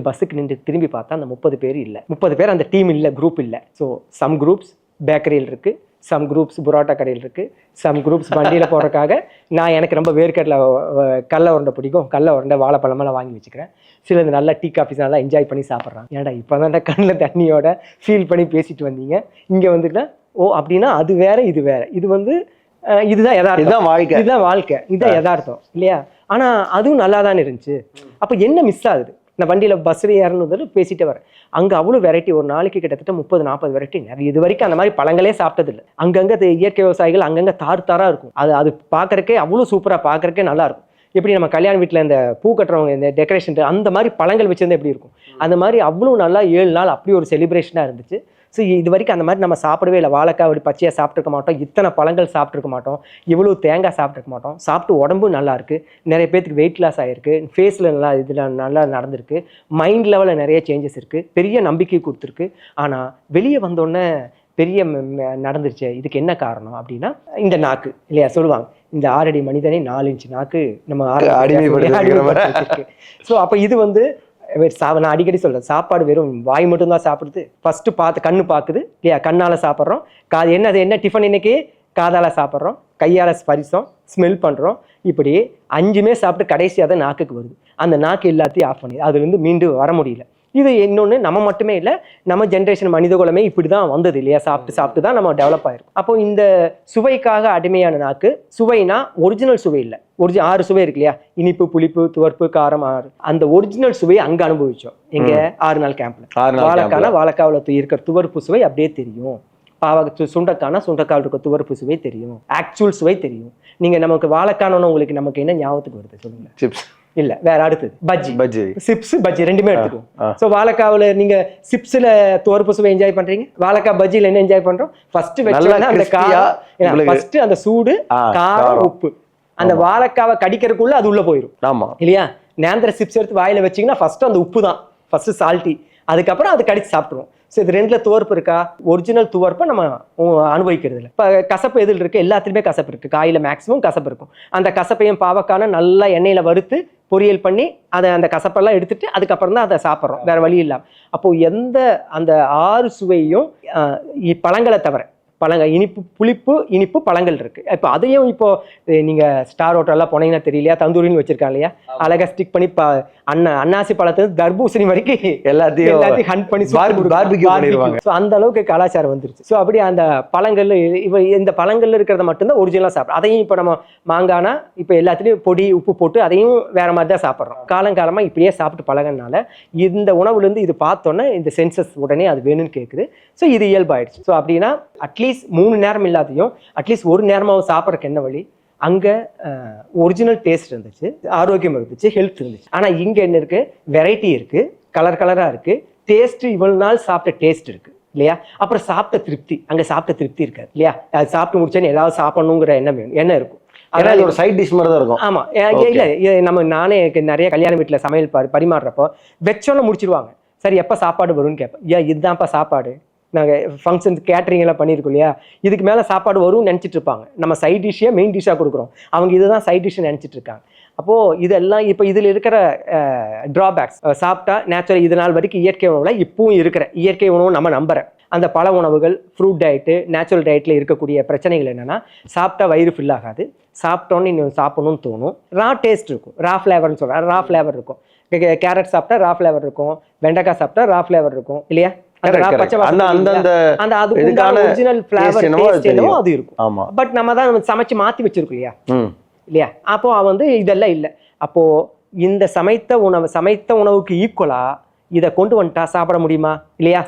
பஸ்ஸுக்கு நின்று திரும்பி பார்த்தா அந்த 30 பேர் இல்லை. 30 பேர் அந்த டீம் இல்லை, குரூப் இல்லை. ஸோ சம் குரூப்ஸ் பேக்கரியில் இருக்குது, சம் குரூப்ஸ் புரோட்டா கடையில் இருக்குது, சம் குரூப்ஸ் வண்டியில் போகிறதுக்காக. நான் எனக்கு ரொம்ப கடலை உருண்டை பிடிக்கும், கடலை உருண்டை வாழைப்பழமெல்லாம் வாங்கி வச்சுக்கிறேன். சிலது நல்லா டீ காஃபிஸ் நல்லா என்ஜாய் பண்ணி சாப்பிட்றாங்க. ஏன்டா இப்போ தான் கண்ணில் தண்ணியோட ஃபீல் பண்ணி பேசிட்டு வந்தீங்க, இங்கே வந்துட்டுனா ஓ அப்படின்னா அது வேற இது வேற, இதுதான் யதார்த்தம், இதுதான் வாழ்க்கை, இதுதான் யதார்த்தம் இல்லையா. ஆனால் அதுவும் நல்லா தான் இருந்துச்சு. அப்போ என்ன மிஸ் ஆகுது, நான் வண்டியில் பஸ்ஸில் ஏறணுன்னு பேசிகிட்டே வரேன். அங்கே அவ்வளோ வெரைட்டி, ஒரு நாளைக்கு கிட்டத்தட்ட 30-40 வெரைட்டி. நிறைய இது வரைக்கும் அந்த மாதிரி பழங்களே சாப்பிட்டதில்லை. அங்கங்கே இயற்கை விவசாயிகள் அங்கங்கே தாராக இருக்கும். அது பார்க்குறக்கே அவ்வளோ சூப்பராக, பார்க்குறக்கே நல்லாயிருக்கும். எப்படி நம்ம கல்யாண வீட்டில் இந்த பூ கட்டுறவங்க இந்த டெக்கரேஷன் அந்த மாதிரி பழங்கள் வச்சுருந்தா எப்படி இருக்கும், அந்த மாதிரி அவ்வளோ நல்லா 7 நாள் அப்படி ஒரு செலிப்ரேஷனாக இருந்துச்சு. ஸோ இது வரைக்கும் அந்த மாதிரி நம்ம சாப்பிடவே இல்லை. வாழைக்காய் அப்படி பச்சையாக சாப்பிட்ருக்க மாட்டோம், இத்தனை பழங்கள் சாப்பிட்ருக்க மாட்டோம், இவ்வளோ தேங்காய் சாப்பிட்ருக்க மாட்டோம். சாப்பிட்டு உடம்பும் நல்லாயிருக்கு, நிறைய பேருக்கு வெயிட் லாஸ் ஆகிருக்கு, ஃபேஸில் நல்லா நடந்திருக்கு, மைண்ட் லெவலில் நிறைய சேஞ்சஸ் இருக்குது, பெரிய நம்பிக்கை கொடுத்துருக்கு. ஆனால் வெளியே வந்தோடனே பெரிய நடந்துருச்சு, இதுக்கு என்ன காரணம் அப்படின்னா இந்த நாக்கு இல்லையா சொல்லுவாங்க. இந்த 6 அடி மனிதனை 4 இன்ச் நாக்கு நம்ம அடிமைப்படுத்திருக்கு. ஸோ அப்போ இது வந்து நான் அடிக்கடி சொல்றேன், சாப்பாடு வெறும் வாய் மட்டும்தான் சாப்பிடுது. ஃபர்ஸ்ட் பார்த்து கண்ணு பார்க்குது இல்லையா, கண்ணால சாப்பிட்றோம். காது என்ன டிஃபன் இன்னைக்கு, காதால சாப்பிட்றோம், கையால ஸ்பரிசம் ஸ்மெல் பண்றோம். இப்படி 5மே சாப்பிட்டு கடைசியாக தான் நாக்குக்கு வருது. அந்த நாக்கு எல்லாத்தையும் ஆஃப் பண்ணி அதுலேருந்து மீண்டும் வர முடியல. இது இன்னொன்று, நம்ம மட்டுமே இல்லை, நம்ம ஜென்ரேஷன் மனித குலமே இப்படி தான் வந்தது இல்லையா, சாப்பிட்டு தான் நம்ம டெவலப் ஆயிருக்கும். அப்போ இந்த சுவைக்காக அடிமையான நாக்கு, சுவைனா ஒரிஜினல் சுவை இல்லை, 6 சுவை இருக்கு இல்லையா, இனிப்பு, புளிப்பு, துவர்ப்பு, காரம், 6. அந்த ஒரிஜினல் சுவையை அங்கே அனுபவிச்சோம். எங்க 6 நாள் கேம்ப்ல வாழைக்காவில் இருக்கிற துவர்ப்பு சுவை அப்படியே தெரியும். சுண்டைக்கான சுண்டைக்கால் இருக்க துவர்ப்பு சுவை தெரியும், ஆக்சுவல் சுவை தெரியும். நீங்க நமக்கு வாழைக்கான உங்களுக்கு நமக்கு என்ன ஞாபகத்துக்கு வருது சொல்லுங்க? சிப்ஸ் இல்ல, வேற அடுத்தது பஜ்ஜி, சிப்ஸ் பஜ்ஜி ரெண்டுமே எடுத்துக்குவோம். ஸோ வாழைக்காவில் நீங்க சிப்ஸ்ல துவர்ப்பு சுவை என்ஜாய் பண்றீங்க, வாழைக்காய் பஜ்ஜில என்ன என்ஜாய் பண்றோம்? ஃபர்ஸ்ட் வச்சோன்னா அந்த காரம், ஃபர்ஸ்ட் அந்த சூடு, காரம், உப்பு, அந்த வாழைக்காவை கடிக்கிறதுக்குள்ள அது உள்ள போயிடும். ஆமா இல்லையா? நேந்திர சிப்ஸ் எடுத்து வாயில வச்சீங்கன்னா ஃபர்ஸ்ட் அந்த உப்பு தான், ஃபர்ஸ்ட் சால்ட்டி, அதுக்கப்புறம் அது கடிச்சு சாப்பிடுவோம். ஸோ இது 2ல துவர்ப்பு இருக்கா? ஒரிஜினல் துவர்ப்பை நம்ம அனுபவிக்கிறது இல்லை. இப்போ கசப்பு எதில் இருக்குது? எல்லாத்துலேயுமே கசப்பு இருக்குது. காயில் மேக்ஸிமம் கசப்பு இருக்கும். அந்த கசப்பையும் பாவக்கான நல்லா எண்ணெயில் வறுத்து பொரியல் பண்ணி அதை அந்த கசப்பெல்லாம் எடுத்துட்டு அதுக்கப்புறம் தான் அதை சாப்பிட்றோம், வேறு வழி இல்லாமல். அப்போது அந்த 6 சுவையும் பழங்களை தவிர, இனிப்பு, புளிப்பு, இனிப்பு, பழங்கள் இருக்கு. இப்போ அதையும் இப்போ நீங்க ஸ்டார் ஹோட்டல்லாம் போனீங்கன்னா தெரியலையா, தந்தூரின்னு வச்சிருக்காங்க இல்லையா, அழகா ஸ்டிக் பண்ணி அன்னாசி பழத்தை தர்பூசணி வரைக்கும் எல்லாத்தையும் ஹண்ட் பண்ணி பண்ணிடுவாங்க. ஸோ அந்த அளவுக்கு கலாச்சாரம் வந்துருச்சு. ஸோ அப்படி அந்த பழங்கள் இந்த பழங்கள்ல இருக்கிறத மட்டும்தான் ஒரிஜினலாக சாப்பிடும். அதையும் இப்போ நம்ம மாங்கானா இப்போ எல்லாத்துலேயும் பொடி உப்பு போட்டு அதையும் வேற மாதிரி தான் சாப்பிட்றோம். காலங்காலமா இப்படியே சாப்பிட்டு பழகினால இந்த உணவுலேருந்து இது பார்த்தோன்னே இந்த சென்சஸ் உடனே அது வேணும்னு கேட்குது. ஸோ இது இயல்பாயிடுச்சு. ஸோ அப்படின்னா அட்லீஸ்ட் 3 நேரம் இல்லாதையும் அட்லீஸ்ட் 1 நேரமாவும் சாப்பிட்றதுக்கு என்ன வழி? அங்கே ஒரிஜினல் டேஸ்ட் இருந்துச்சு, ஆரோக்கியம் இருந்துச்சு, ஹெல்த் இருந்துச்சு. ஆனால் இங்கே என்ன இருக்கு? வெரைட்டி இருக்கு, கலராக இருக்கு, டேஸ்ட் இவ்வளவு நாள் சாப்பிட்ட டேஸ்ட் இருக்கு இல்லையா. அப்புறம் சாப்பிட்ட திருப்தி, அங்கே சாப்பிட்ட திருப்தி இருக்காது இல்லையா. அது சாப்பிட்டு முடிச்சேன்னு ஏதாவது சாப்பிடணுங்கிற எண்ணம் இருக்கும். அதனால ஒரு சைட் டிஷ் மாதிரி தான் இருக்கும். ஆமா இல்ல, நானே நிறைய கல்யாண வீட்டில் சமையல் பரிமாறுறப்போ வச்சோன்னு முடிச்சிருவாங்க. சரி எப்போ சாப்பாடு வரும்னு கேட்பேன். இதுதான்ப்பா சாப்பாடு, நாங்கள் ஃபங்க்ஷன் கேட்ரிங் எல்லாம் பண்ணியிருக்கோம் இல்லையா, இதுக்கு மேலே சாப்பாடு வரும்னு நினச்சிட்டு இருப்பாங்க. நம்ம சைட் டிஷ்ஷே மெயின் டிஷ்ஷாக கொடுக்குறோம், அவங்க இதுதான் சைட் டிஷ்ஷு நினச்சிட்டு இருக்காங்க. அப்போது இதெல்லாம் இப்போ இதில் இருக்கிற ட்ராபேக்ஸ், சாப்பிட்டா நேச்சுரல் இது நாள் வரைக்கும் இயற்கை உணவில் இப்பவும் இருக்கிற இயற்கை உணவு நம்ம நம்புகிறேன். அந்த பழ உணவுகள், ஃப்ரூட் டயட்டு, நேச்சுரல் டயட்டில் இருக்கக்கூடிய பிரச்சனைகள் என்னென்னா, சாப்பிட்டா வயிறு ஃபில் ஆகாது, சாப்பிட்டோன்னு இன்னும் சாப்பிடணும்னு தோணும், ரா டேஸ்ட் இருக்கும், ரா ஃப்ளேவர்னு சொல்கிறேன், ரா ஃப்ளேவர் இருக்கும். கேரட் சாப்பிட்டா ரா ஃப்ளேவர் இருக்கும், வெண்டைக்காய் சாப்பிட்டா ரா ஃப்ளேவர் இருக்கும் இல்லையா. பட் நம்ம தான் சமைச்சு மாத்தி வச்சிருக்கோம் இல்லையா. அப்போ இதெல்லாம் இல்லை. அப்போ இந்த சமைத்த உணவுக்கு ஈக்குவலா இதை கொண்டு வந்துட்டா சாப்பிட முடியுமா இல்லையா.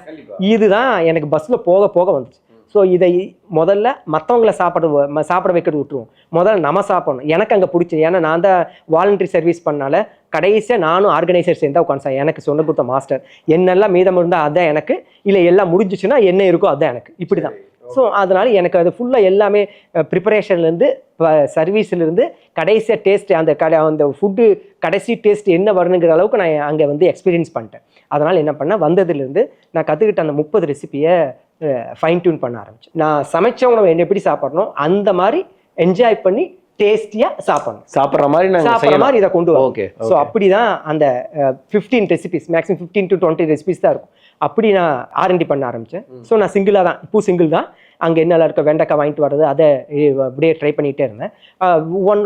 இதுதான் எனக்கு பஸ்ல போக போக வந்துச்சு. ஸோ இதை முதல்ல மற்றவங்களை சாப்பிட வைக்கிறது விட்டுருவோம், முதல்ல நம்ம சாப்பிடணும். எனக்கு அங்கே பிடிச்சி, ஏன்னா நான் தான் வாலண்டரி சர்வீஸ் பண்ணால கடைசியாக நானும் ஆர்கனைசர் சேர்ந்தா உட்காந்து எனக்கு சொன்ன கொடுத்த மாஸ்டர் என்னெல்லாம் மீதம் இருந்தால் அதுதான் எனக்கு, இல்லை எல்லாம் முடிஞ்சிச்சுன்னா என்ன இருக்கோ அதுதான் எனக்கு, இப்படி தான். ஸோ அதனால எனக்கு அது ஃபுல்லாக எல்லாமே ப்ரிப்பரேஷன்லேருந்து சர்வீஸ்லேருந்து கடைசியாக டேஸ்ட், அந்த ஃபுட்டு கடைசி டேஸ்ட் என்ன வரணுங்கிற அளவுக்கு நான் அங்கே எக்ஸ்பீரியன்ஸ் பண்ணிட்டேன். அதனால் என்ன பண்ணேன், வந்ததுலேருந்து நான் கற்றுக்கிட்ட அந்த 30 ரெசிபியை ஃபைன் டியூன் பண்ண ஆரம்பிச்சேன். நான் சமைச்ச உணவை என்ன எப்படி சாப்பிட்றணும் அந்த மாதிரி என்ஜாய் பண்ணி டேஸ்டியாக சாப்பிட்ற மாதிரி இதை கொண்டு வரும். ஸோ அப்படி தான் அந்த 15 ரெசிபிஸ், மேக்ஸிமம் 15 to 20 ரெசிபிஸ் தான் இருக்கும். அப்படி நான் R&D பண்ண ஆரம்பித்தேன். ஸோ நான் சிங்கிளாக தான், இப்போ சிங்கிள் தான். அங்கே என்னெல்லாம் இருக்க வெண்டைக்காய் வாங்கிட்டு வர்றது அதை அப்படியே ட்ரை பண்ணிகிட்டே இருந்தேன்.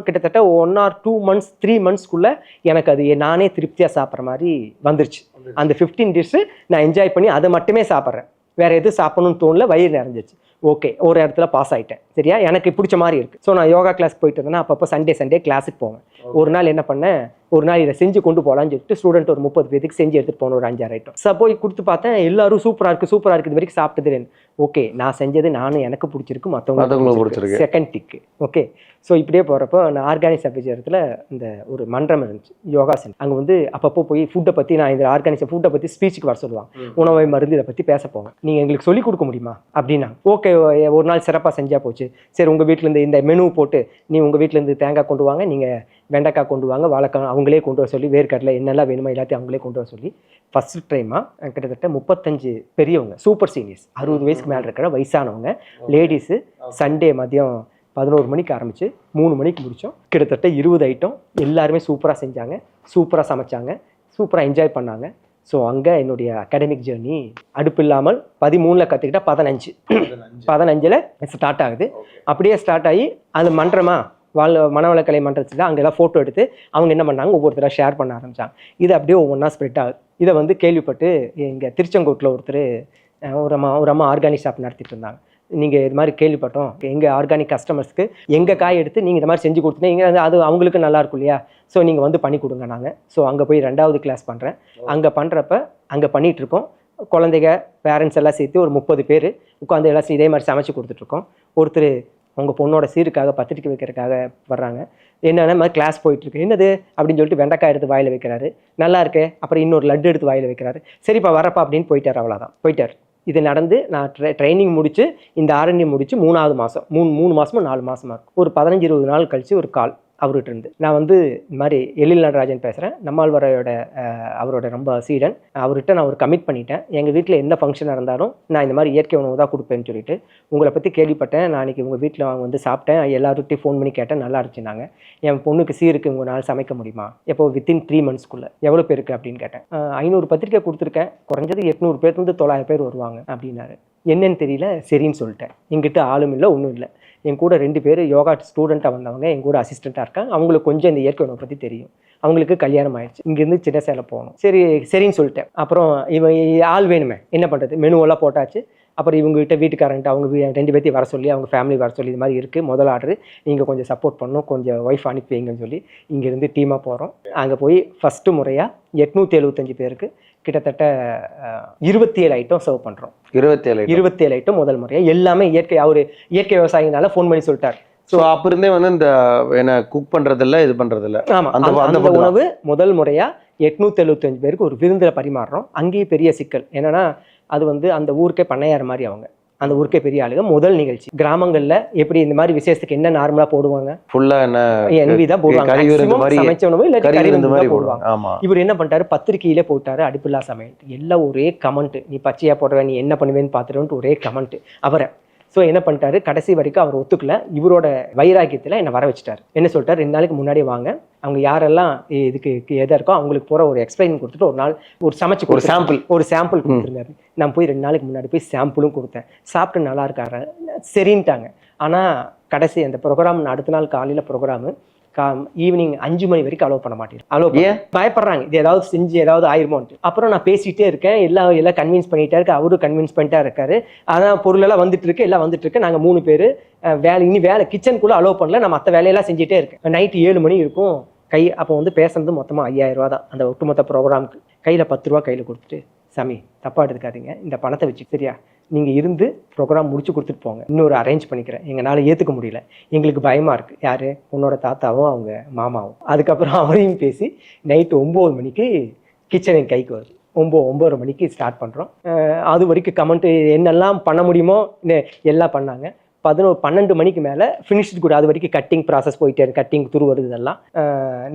கிட்டத்தட்ட 1 or 2 months 3 monthsக்குள்ளே எனக்கு அது நானே திருப்தியாக சாப்பிட்ற மாதிரி வந்துருச்சு. அந்த 15 டிஷ்ஷு நான் என்ஜாய் பண்ணி அதை மட்டுமே சாப்பிட்றேன், வேறு எதுவும் சாப்பிடணும்னு தோணல, வயிறு நிறைஞ்சிச்சு. ஓகே, ஒரு இடத்துல பாஸ் ஆகிட்டேன் சரியா, எனக்கு பிடிச்ச மாதிரி இருக்குது. ஸோ நான் யோகா கிளாஸ் போயிட்டு இருந்தேன்னா அப்பப்போ சண்டே கிளாஸுக்கு போவேன். ஒரு நாள் என்ன பண்ணேன், ஒரு நாள் இதை செஞ்சு கொண்டு போகலான்னு சொல்லிட்டு ஸ்டூடெண்ட் ஒரு 30 பேருக்கு செஞ்சு எடுத்துகிட்டு போன ஒரு 5-6 ஐட்டம் போய் கொடுத்து பார்த்தேன். எல்லாரும் சூப்பராக இருக்குது இது வரைக்கும் சாப்பிட்டது. ஓகே, நான் செஞ்சது எனக்கு பிடிச்சிருக்கு, மற்றவங்களுக்கு பிடிச்சிருக்கு, செகண்ட் டிக்கு. ஓகே, ஸோ இப்படியே போகிறப்போ நான் ஆர்கானிக் சர்வீஸ் இடத்துல இந்த ஒரு மன்றம் இருந்துச்சு, யோகா சென்டர். அங்கே அப்பப்போ போய் ஃபுட்டை பற்றி, நான் இந்த ஆர்கானிக் ஃபுட்டை பற்றி ஸ்பீச்சுக்கு வர சொல்லுவாங்க, உணவை மருந்து இதை பற்றி பேச போவேன். நீங்கள் எங்களுக்கு சொல்லிக் கொடுக்க முடியுமா அப்படின்னா. ஓகே, ஒரு நாள் சிறப்பாக செஞ்சால் போச்சு. சரி, உங்கள் வீட்டிலேருந்து இந்த மெனு போட்டு, நீ உங்கள் வீட்டிலேருந்து தேங்காய் கொண்டு வாங்க, நீங்கள் வெண்டைக்காய் கொண்டு வாங்க, வாழைக்காய் அவங்களே கொண்டு வர சொல்லி, வேர்க்கடலை என்னெல்லாம் வேணுமோ எல்லாத்தையும் அவங்களே கொண்டு வர சொல்லி ஃபஸ்ட் டைமாக கிட்டத்தட்ட 35 பெரியவங்க சூப்பர் சீனியர்ஸ் 60 வயசுக்கு மேலே இருக்கிற வயசானவங்க லேடிஸு சண்டே மதியம் 11 மணிக்கு ஆரம்பித்து 3 மணிக்கு முடித்தோம். கிட்டத்தட்ட 20 ஐட்டம் எல்லாருமே சூப்பராக செஞ்சாங்க, சூப்பராக சமைச்சாங்க, சூப்பராக என்ஜாய் பண்ணாங்க. ஸோ அங்கே என்னுடைய அகாடமிக் ஜேர்னி அடுப்பு இல்லாமல் 13ல் கற்றுக்கிட்டா 15ல் ஸ்டார்ட் ஆகுது. அப்படியே ஸ்டார்ட் ஆகி அது மன்றமா மனவளக்கலை மன்றத்தில் அங்கெல்லாம் ஃபோட்டோ எடுத்து அவங்க என்ன பண்ணாங்க, ஒவ்வொருத்தராக ஷேர் பண்ண ஆரம்பித்தாங்க. இது அப்படியே ஒவ்வொன்றா ஸ்ப்ரெட் ஆகுது. இதை வந்து கேள்விப்பட்டு இங்கே திருச்செங்கோட்டில் ஒரு அம்மா ஆர்கானிக் ஷாப் நடத்திட்டு இருந்தாங்க. நீங்கள் இது மாதிரி கேள்விப்பட்டோம், எங்கள் ஆர்கானிக் கஸ்டமர்ஸ்க்கு எங்கள் காய் எடுத்து நீங்கள் இந்த மாதிரி செஞ்சு கொடுத்தீங்க, அது அவங்களுக்கு நல்லாயிருக்கும் இல்லையா, ஸோ நீங்கள் வந்து பண்ணி கொடுங்க. நாங்கள் ஸோ அங்கே போய் 2வது கிளாஸ் பண்ணுறேன். அங்கே பண்ணுறப்ப அங்கே பண்ணிகிட்ருக்கோம். குழந்தைங்க பேரண்ட்ஸ் எல்லாம் சேர்த்து ஒரு 30 பேர் உட்காந்து எல்லாம் இதே மாதிரி சமைச்சு கொடுத்துட்ருக்கோம். ஒருத்தர் உங்கள் பொண்ணோட சீருக்காக பத்திரிக்கை வைக்கிறதுக்காக வர்றாங்க. என்னென்ன மாதிரி கிளாஸ் போயிட்டுருக்கு, என்னது அப்படின்னு சொல்லிட்டு வெண்டைக்காய் எடுத்து வாயில் வைக்கிறாரு, நல்லா இருக்கே. அப்புறம் இன்னொரு லட்டு எடுத்து வாயில் வைக்கிறாரு. சரிப்பா வரப்பா அப்படின்னு போயிட்டார். அவ்வளோதான் போயிட்டார். இது நடந்து நான் ட்ரைனிங் முடித்து இந்த ஆரண்யம் முடித்து 3வது மாதம் 3 மாதமோ 4 மாதமாக இருக்கும். ஒரு 15-20 நாள் கழித்து ஒரு கால் அவர்கிட்ட இருந்து, நான் வந்து இந்த மாதிரி எழில் நடராஜன் பேசுகிறேன், நம்மாழ்வாரோட அவரோட ரொம்ப சீடன், அவர்கிட்ட நான் ஒரு கமிட் பண்ணிட்டேன், எங்கள் வீட்டில் எந்த ஃபங்க்ஷன் இருந்தாலும் நான் இந்த மாதிரி இயற்கை உணவு தான் கொடுப்பேன்னு சொல்லிட்டு. உங்களை பற்றி கேள்விப்பட்டேன், நான் அன்றைக்கி உங்கள் வீட்டில் வந்து சாப்பிட்டேன், எல்லார்கிட்டையும் ஃபோன் பண்ணி கேட்டேன், நல்லா இருந்துச்சுனாங்க. என் பொண்ணுக்கு சீருக்கு உங்களால் சமைக்க முடியுமா, எப்போ வித்தின் 3 மந்த்ஸ்க்குள்ளே எவ்வளோ பேருக்கு அப்படின்னு கேட்டேன். 500 பத்திரிக்கை கொடுத்துருக்கேன், குறைஞ்சது 800 பேர்லேருந்து 900 பேர் வருவாங்க அப்படின்னாரு. என்னன்னு தெரியல, சரின்னு சொல்லிட்டேன். எங்கிட்ட ஆளும் இல்லை, ஒன்றும் இல்லை. என் கூட 2 பேர் யோகா ஸ்டூடெண்ட்டாக வந்தவங்க என் கூட அசிஸ்டண்ட்டாக இருக்காங்க. அவங்களுக்கு கொஞ்சம் இந்த இயற்கை உணவை பற்றி தெரியும். அவங்களுக்கு கல்யாணம் ஆயிடுச்சு, இங்கேருந்து சின்ன சேலை போகணும். சரின்னு சொல்லிட்டேன். அப்புறம் இவன் ஆள் வேணுமே, என்ன பண்ணுறது, மெனுவெல்லாம் போட்டாச்சு. அப்புறம் இவங்ககிட்ட வீட்டுக்காரங்கிட்ட அவங்க 2 பேர்த்தையும் வர சொல்லி, அவங்க ஃபேமிலி வர சொல்லி, இது மாதிரி இருக்குது, முதல் ஆர்டர் நீங்கள் கொஞ்சம் சப்போர்ட் பண்ணணும், கொஞ்சம் ஒய்ஃப் அனுப்பி வைங்கன்னு சொல்லி இங்கேருந்து டீமாக போகிறோம். அங்கே போய் ஃபஸ்ட்டு முறையாக 875 பேருக்கு கிட்டத்தட்ட 27 ஐட்டம் சர்வ் பண்ணுறோம். 27 ஐட்டம் முதல் முறையாக. எல்லாமே இயற்கை. அவர் இயற்கை விவசாயினால ஃபோன் பண்ணி சொல்லிட்டார். ஸோ அப்போ இருந்தே வந்து இந்த என்ன குக் பண்ணுறதில்ல, இது பண்ணுறதில்ல. ஆமாம், அந்த உணவு முதல் முறையாக 875 பேருக்கு ஒரு விருந்தில் பரிமாறுறோம். அங்கேயும் பெரிய சிக்கல் என்னென்னா, அது வந்து அந்த ஊருக்கே பண்ணையார் மாதிரி, அவங்க அந்த ஊருக்கே பெரிய ஆளுங்க. முதல் நிகழ்ச்சி கிராமங்களில் எப்படி இந்த மாதிரி விசேஷத்துக்கு என்ன நார்மலாக போடுவாங்க, ஃபுல்லாக என்ன தான் போடுவாங்க, சமைச்ச உணவு இல்லை கறி தான் போடுவாங்க. இவர் என்ன பண்ணிட்டாரு, பத்திரிக்கையிலே போட்டாரு அடுப்பில்லா சமையல். எல்லாம் ஒரே கமெண்ட், நீ பச்சையாக போடுற, நீ என்ன பண்ணுவேன்னு பார்த்துட்டு ஒரே கமெண்ட் அவரை. ஸோ என்ன பண்ணிட்டாரு, கடைசி வரைக்கும் அவர் ஒத்துக்கல. இவரோட வைராக்கியத்தில் என்னை வர வச்சுட்டார். என்ன சொல்லிட்டார், 2 நாளைக்கு முன்னாடியே வாங்க, அவங்க யாரெல்லாம் இதுக்கு எதாக இருக்கோ அவங்களுக்கு போகிற ஒரு எக்ஸ்பிளைன் கொடுத்துட்டு ஒரு நாள் ஒரு சமைச்சு ஒரு சாம்பிள் கொடுத்துருந்தாரு. நான் போய் 2 நாளைக்கு முன்னாடி போய் சாம்பிளும் கொடுத்தேன். சாப்பிட்டு நல்லா இருக்காரு, சரின்ட்டாங்க. ஆனால் கடைசி அந்த ப்ரோக்ராம் அடுத்த நாள் காலையில் ப்ரோக்ராமு ஈவினிங் 5 மணி வரைக்கும் அலோவ் பண்ண மாட்டேன். பயப்படுறாங்க, இது ஏதாவது செஞ்சு ஏதாவது ஆயிருமோன்ட்டு. அப்புறம் நான் பேசிகிட்டே இருக்கேன், எல்லாம் கன்வின்ஸ் பண்ணிட்டே இருக்கு, அவரும் கன்வின்ஸ் பண்ணிட்டா இருக்காரு. அதான் பொருளெல்லாம் வந்துட்டு இருக்கு, எல்லாம் வந்துட்டு இருக்கு. நாங்கள் 3 பேர் வேலை கிச்சனுக்குள்ளே அலோவ் பண்ணல, நான் மற்ற வேலையெல்லாம் செஞ்சுட்டே இருக்கேன். நைட்டு 7 மணி இருக்கும். அப்போ வந்து பேசுறது மொத்தமாக 5000 ரூபா தான் அந்த ஒட்டுமொத்த ப்ரோக்ராமுக்கு. கையில் 10 ரூபா கையில் கொடுத்துட்டு, சாமி தப்பாக எடுத்துக்காதீங்க, இந்த பணத்தை வச்சு சரியா நீங்கள் இருந்து ப்ரோக்ராம் முடிச்சு கொடுத்துட்டு போங்க, இன்னொரு அரேஞ்ச் பண்ணிக்கிறேன், எங்களால் ஏற்றுக்க முடியல, எங்களுக்கு பயமாக இருக்குது. யார், உன்னோட தாத்தாவும் அவங்க மாமாவும். அதுக்கப்புறம் அவரையும் பேசி நைட்டு 9 மணிக்கு கிச்சன் என் கைக்கு வருது. 9:30 மணிக்கு ஸ்டார்ட் பண்ணுறோம். அது வரைக்கும் கமெண்ட் என்னெல்லாம் பண்ண முடியுமோ எல்லாம் பண்ணாங்க. 12 மணிக்கு மேலே ஃபினிஷ்டு கூட. அது வரைக்கும் கட்டிங் ப்ராசஸ் போயிட்டே இருக்குது, கட்டிங் வருது இதெல்லாம்.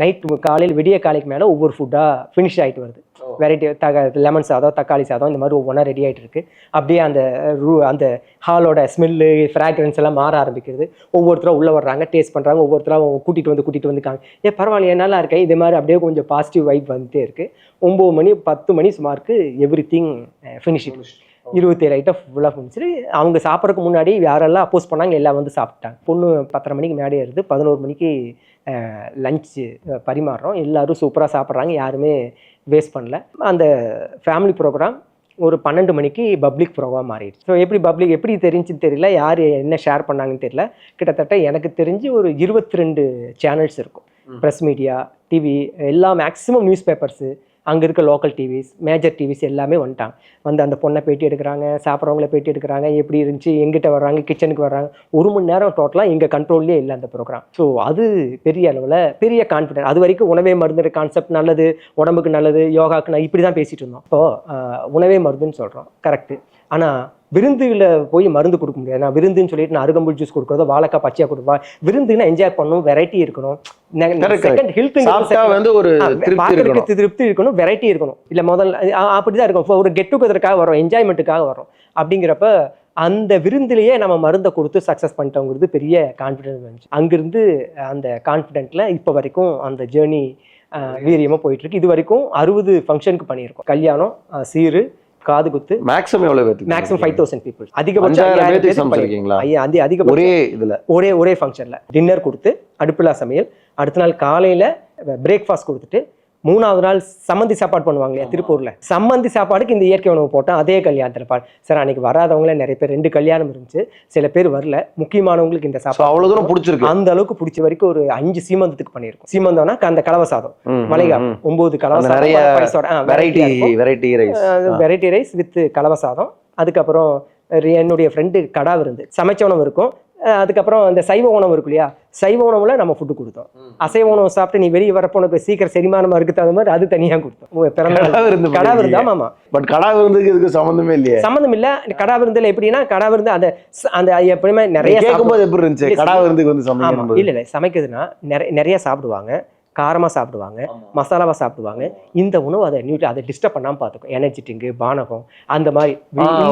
நைட்டு காலையில் விடிய காலைக்கு மேலே ஒவ்வொரு ஃபுட்டாக ஃபினிஷ் ஆகிட்டு வருது. வெரைட்டி லெமன் சாதம், தக்காளி சாதம், இந்த மாதிரி ஒவ்வொன்றா ரெடி ஆகிட்டு இருக்குது. அப்படியே அந்த ஹாலோட ஸ்மெல்லு ஃப்ராக்ரன்ஸ் எல்லாம் மாற ஆரம்பிக்கிறது. ஒவ்வொருத்தரும் உள்ளே வர்றாங்க, டேஸ்ட் பண்ணுறாங்க, ஒவ்வொருத்தரும் கூட்டிகிட்டு வந்துருக்காங்க. பரவாயில்லையே நல்லா இருக்கேன், இதே மாதிரி அப்படியே கொஞ்சம் பாசிட்டிவ் வைப் வந்துட்டே இருக்குது. 9 மணி 10 மணி சுமாருக்கு எவ்ரி திங் ஃபினிஷிங். 27 ஐட்டம் ஃபுல்லாக ஃபினிஷ்டு. அவங்க சாப்பிட்றதுக்கு முன்னாடி யாரெல்லாம் அப்போஸ் பண்ணாங்க எல்லாம் வந்து சாப்பிட்டாங்க. பொண்ணு 10:30 மணிக்கு மேடை ஏறுது. 11 மணிக்கு லஞ்சு பரிமாறுறோம். எல்லோரும் சூப்பராக சாப்பிட்றாங்க, யாருமே வேஸ்ட் பண்ணல. அந்த ஃபேமிலி ப்ரோக்ராம் ஒரு 12 மணிக்கு பப்ளிக் ப்ரோக்ராம் மாறிடுச்சு. ஸோ எப்படி தெரிஞ்சுன்னு தெரியல, யார் என்ன ஷேர் பண்ணாங்கன்னு தெரியல. கிட்டத்தட்ட எனக்கு தெரிஞ்சு ஒரு 22 சேனல்ஸ் இருக்கும். ப்ரெஸ் மீடியா, டிவி, எல்லா மேக்ஸிமம் நியூஸ் பேப்பர்ஸு, அங்கே இருக்க லோக்கல் டிவிஸ், மேஜர் டிவிஸ் எல்லாமே வந்துட்டாங்க. வந்து அந்த பொண்ணை பேட்டி எடுக்கிறாங்க, சாப்பிட்றவங்கள பேட்டி எடுக்கிறாங்க, எப்படி இருந்துச்சு, எங்கிட்ட வர்றாங்க, கிச்சனுக்கு வர்றாங்க. 1 மணி நேரம் டோட்டலாக எங்கள் கண்ட்ரோல்லே இல்லை அந்த ப்ரோக்ராம். ஸோ அது பெரிய அளவில் பெரிய கான்ஃபிடென்ட். அது வரைக்கும் உணவே மருந்துற கான்செப்ட் நல்லது, உடம்புக்கு நல்லது, யோகாக்கு இப்படி தான் பேசிகிட்டு இருந்தோம். இப்போது உணவே மருந்துன்னு சொல்கிறோம், கரெக்டு. ஆனால் விருந்துல போய் மருந்து கொடுக்க முடியாது. நான் விருந்துன்னு சொல்லிட்டு நான் அருகம்புல் ஜூஸ் கொடுக்குறதோ வாழைக்காய் பச்சையா கொடுப்பா. விருந்துன்னா என்ஜாய் பண்ணணும், வெரைட்டி இருக்கணும். செகண்ட் ஹெல்த் ஒரு திருப்தி இருக்கணும், வெரைட்டி இருக்கணும். இல்ல முதல்ல அப்படிதான் இருக்கும். ஒரு கெட் டுகெதருக்காக வரோம், என்ஜாய்மெண்ட்டுக்காக வரோம். அப்படிங்கிறப்ப அந்த விருந்திலேயே நம்ம மருந்தை கொடுத்து சக்ஸஸ் பண்ணிட்டோங்கிறது பெரிய கான்ஃபிடென்ஸ் வந்துச்சு. அங்கிருந்து அந்த கான்ஃபிடென்ட்ல இப்போ வரைக்கும் அந்த ஜேர்னி வீரியமாக போயிட்டு இருக்கு. இது வரைக்கும் 60 ஃபங்க்ஷனுக்கு பண்ணியிருக்கோம். கல்யாணம், சீரு, காது குத்து. Maximum 5,000 peoples. அதிகபட்சம் ஒரே ஃபங்க்ஷன்ல டின்னர் கொடுத்து அடுப்பிலா சமையல், அடுத்த நாள் காலையில பிரேக்ஃபாஸ்ட் கொடுத்துட்டு 3வது நாள் சம்மந்தி சாப்பாடு பண்ணுவாங்க இல்லையா திருப்பூர்ல. சம்மந்தி சாப்பாடுக்கு இந்த இயற்கை உணவு போட்டோம். அதே கல்யாணத்துல சார் அன்னைக்கு வராதவங்களே நிறைய பேர், 2 கல்யாணம் இருந்துச்சு, சில பேர் வரல. முக்கியமானவங்களுக்கு இந்த சாப்பாடு அவ்வளவு தூரம் பிடிச்சிருக்கு. அந்த அளவுக்கு பிடிச்ச வரைக்கும் ஒரு 5 சீமந்தத்துக்கு பண்ணியிருக்கோம். சீமந்தம்னா அந்த கலவை சாதம், மலைகா 9 கலவை சாதம், வெரைட்டி ரைஸ் வித் கலவை சாதம். அதுக்கப்புறம் என்னுடைய ஃப்ரெண்டு கடா விருந்து, சமைச்ச உணவு இருக்கும். அதுக்கப்புறம் இந்த சைவ உணவு இருக்கு இல்லையா, சைவ உணவுல நம்ம ஃபுட்டு கொடுத்தோம். அசைவ உணவு சாப்பிட்டு நீ வெளியே வரப்போ உனக்கு சீக்கிரம் செரிமானமா இருக்கு தகுந்த மாதிரி அது தனியா கொடுத்தோம். கடா விருந்து. ஆமா, பட் கடா விருந்துக்கு இதுக்கு சம்மந்தமே இல்லையே. சம்மந்தம் இல்ல. கடா விருந்துல எப்படின்னா, கடா விருந்து அந்த எப்படியுமே நிறைய கேட்கும்போது எப்படி இருந்துச்சு கடா விருந்துக்கு வந்து சமைக்கணும்? இல்ல சமைக்கிறதுனா நிறைய சாப்பிடுவாங்க, காரமா சாப்பிடுவாங்க, மசாலாவா சாப்பிடுவாங்க. இந்த உணவு அதை டிஸ்டர்ப் பண்ணாம பாத்துக்கும். எனர்ஜெட்டிக், பானகம் அந்த மாதிரி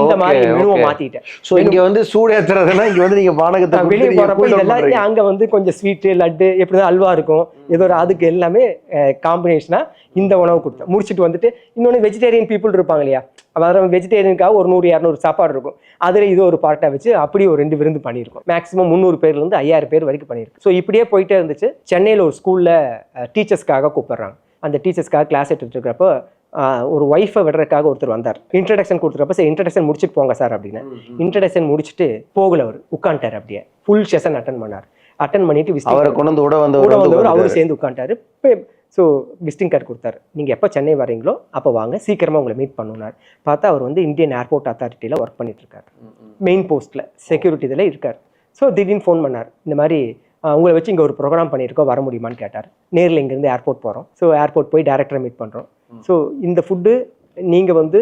இந்த மாதிரி மெனுவை மாத்திட்டேன். சோ இங்க வந்து சூடு ஏத்துறதுன்னா இங்க வந்து நீங்க பானகத்தை வெளியே போறப்ப இதெல்லாம் அங்க வந்து கொஞ்சம் ஸ்வீட்டு, லட்டு, எப்படிதான் அல்வா இருக்கும், ஏதோ ஒரு அதுக்கு எல்லாமே காம்பினேஷனா இந்த உணவு கொடுத்தேன். முடிச்சுட்டு வந்துட்டு இன்னொன்று வெஜிடேரியன் பீப்புள் இருப்பாங்க இல்லையா, அதாவது வெஜிடேரியனுக்காக ஒரு 100-200 சாப்பாடு இருக்கும். அதில் இது ஒரு பார்ட்டாக வச்சு அப்படி ஒரு 2 விருந்து பண்ணியிருக்கோம். மேக்ஸிமம் 300 பேர்லேருந்து 5000 பேர் வரைக்கும் பண்ணியிருக்கோம். ஸோ இப்படியே போயிட்டே இருந்துச்சு. சென்னையில் ஒரு ஸ்கூலில் டீச்சர்ஸ்க்காக கூப்பிட்றாங்க. அந்த டீச்சர்ஸ்க்காக கிளாஸ் எடுத்துட்டு இருக்கிறப்போ ஒரு ஒய்ஃபை விடுறதுக்காக ஒருத்தர் வந்தார். இன்ட்ரடக்ஷன் கொடுத்துறப்ப சரி இன்ட்ரடக்ஷன் முடிச்சுட்டு போங்க சார் அப்படின்னு. இன்ட்ரடக்ஷன் முடிச்சுட்டு போகல, அவர் உட்காந்துட்டார். அப்படியே ஃபுல் செஷன் அட்டன் பண்ணார். அட்டன் பண்ணிட்டு அவரை கொண்டு வந்து அவரு சேர்ந்து உட்காந்துட்டாரு. ஸோ விசிட்டிங் கார்டு கொடுத்தாரு. நீங்கள் எப்போ சென்னை வரீங்களோ அப்போ வாங்க, சீக்கிரமாக உங்களை மீட் பண்ணுனார். பார்த்தா அவர் வந்து இந்தியன் ஏர்போர்ட் அத்தாரிட்டியில் ஒர்க் பண்ணிட்டு இருக்காரு, மெயின் போஸ்ட்டில் செக்யூரிட்டி இதில் இருக்கார். ஸோ திடீர்னு ஃபோன் பண்ணார், இந்த மாதிரி உங்களை வச்சு இங்கே ஒரு ப்ரோக்ராம் பண்ணியிருக்கோம், வர முடியுமான்னு கேட்டார். நேரில் இங்கேருந்து ஏர்போர்ட் போகிறோம். ஸோ ஏர்போர்ட் போய் டேரக்டரை மீட் பண்ணுறோம். ஸோ இந்த ஃபுட்டு நீங்கள் வந்து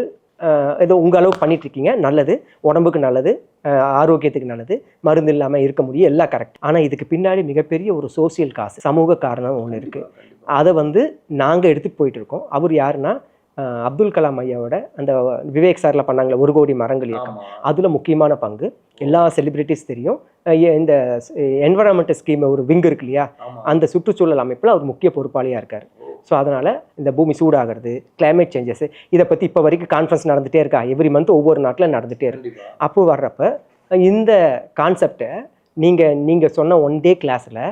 ஏதோ உங்கள் அளவுக்கு பண்ணிட்டு இருக்கீங்க, நல்லது, உடம்புக்கு நல்லது, ஆரோக்கியத்துக்கு நல்லது, மருந்து இல்லாமல் இருக்க முடியும், எல்லாம் கரெக்ட். ஆனால் இதுக்கு பின்னாடி மிகப்பெரிய ஒரு சோசியல் காசு, சமூக காரணம் ஒன்று இருக்குது. அதை வந்து நாங்கள் எடுத்துகிட்டு போயிட்டு இருக்கோம். அவர் யாருன்னா அப்துல் கலாம் ஐயாவோட அந்த விவேக் சார்ல பண்ணாங்களே 1 கோடி மரங்கள் இயக்கம், அதில் முக்கியமான பங்கு. எல்லா செலிபிரிட்டிஸ் தெரியும். இந்த என்வரான்மெண்டல் ஸ்கீம் ஒரு விங் இருக்கு இல்லையா, அந்த சுற்றுச்சூழல் அமைப்பில் அவர் முக்கிய பொறுப்பாளியாக இருக்கார். ஸோ அதனால் இந்த பூமி சூடாகிறது, கிளைமேட் சேஞ்சஸ், இதை பற்றி இப்போ வரைக்கும் கான்ஃபரன்ஸ் நடந்துகிட்டே இருக்கா. எவ்ரி மந்த் ஒவ்வொரு நாட்டில் நடந்துகிட்டே இருக்கு. அப்போ வர்றப்ப இந்த கான்செப்டை நீங்கள் சொன்ன 1 டே கிளாஸில்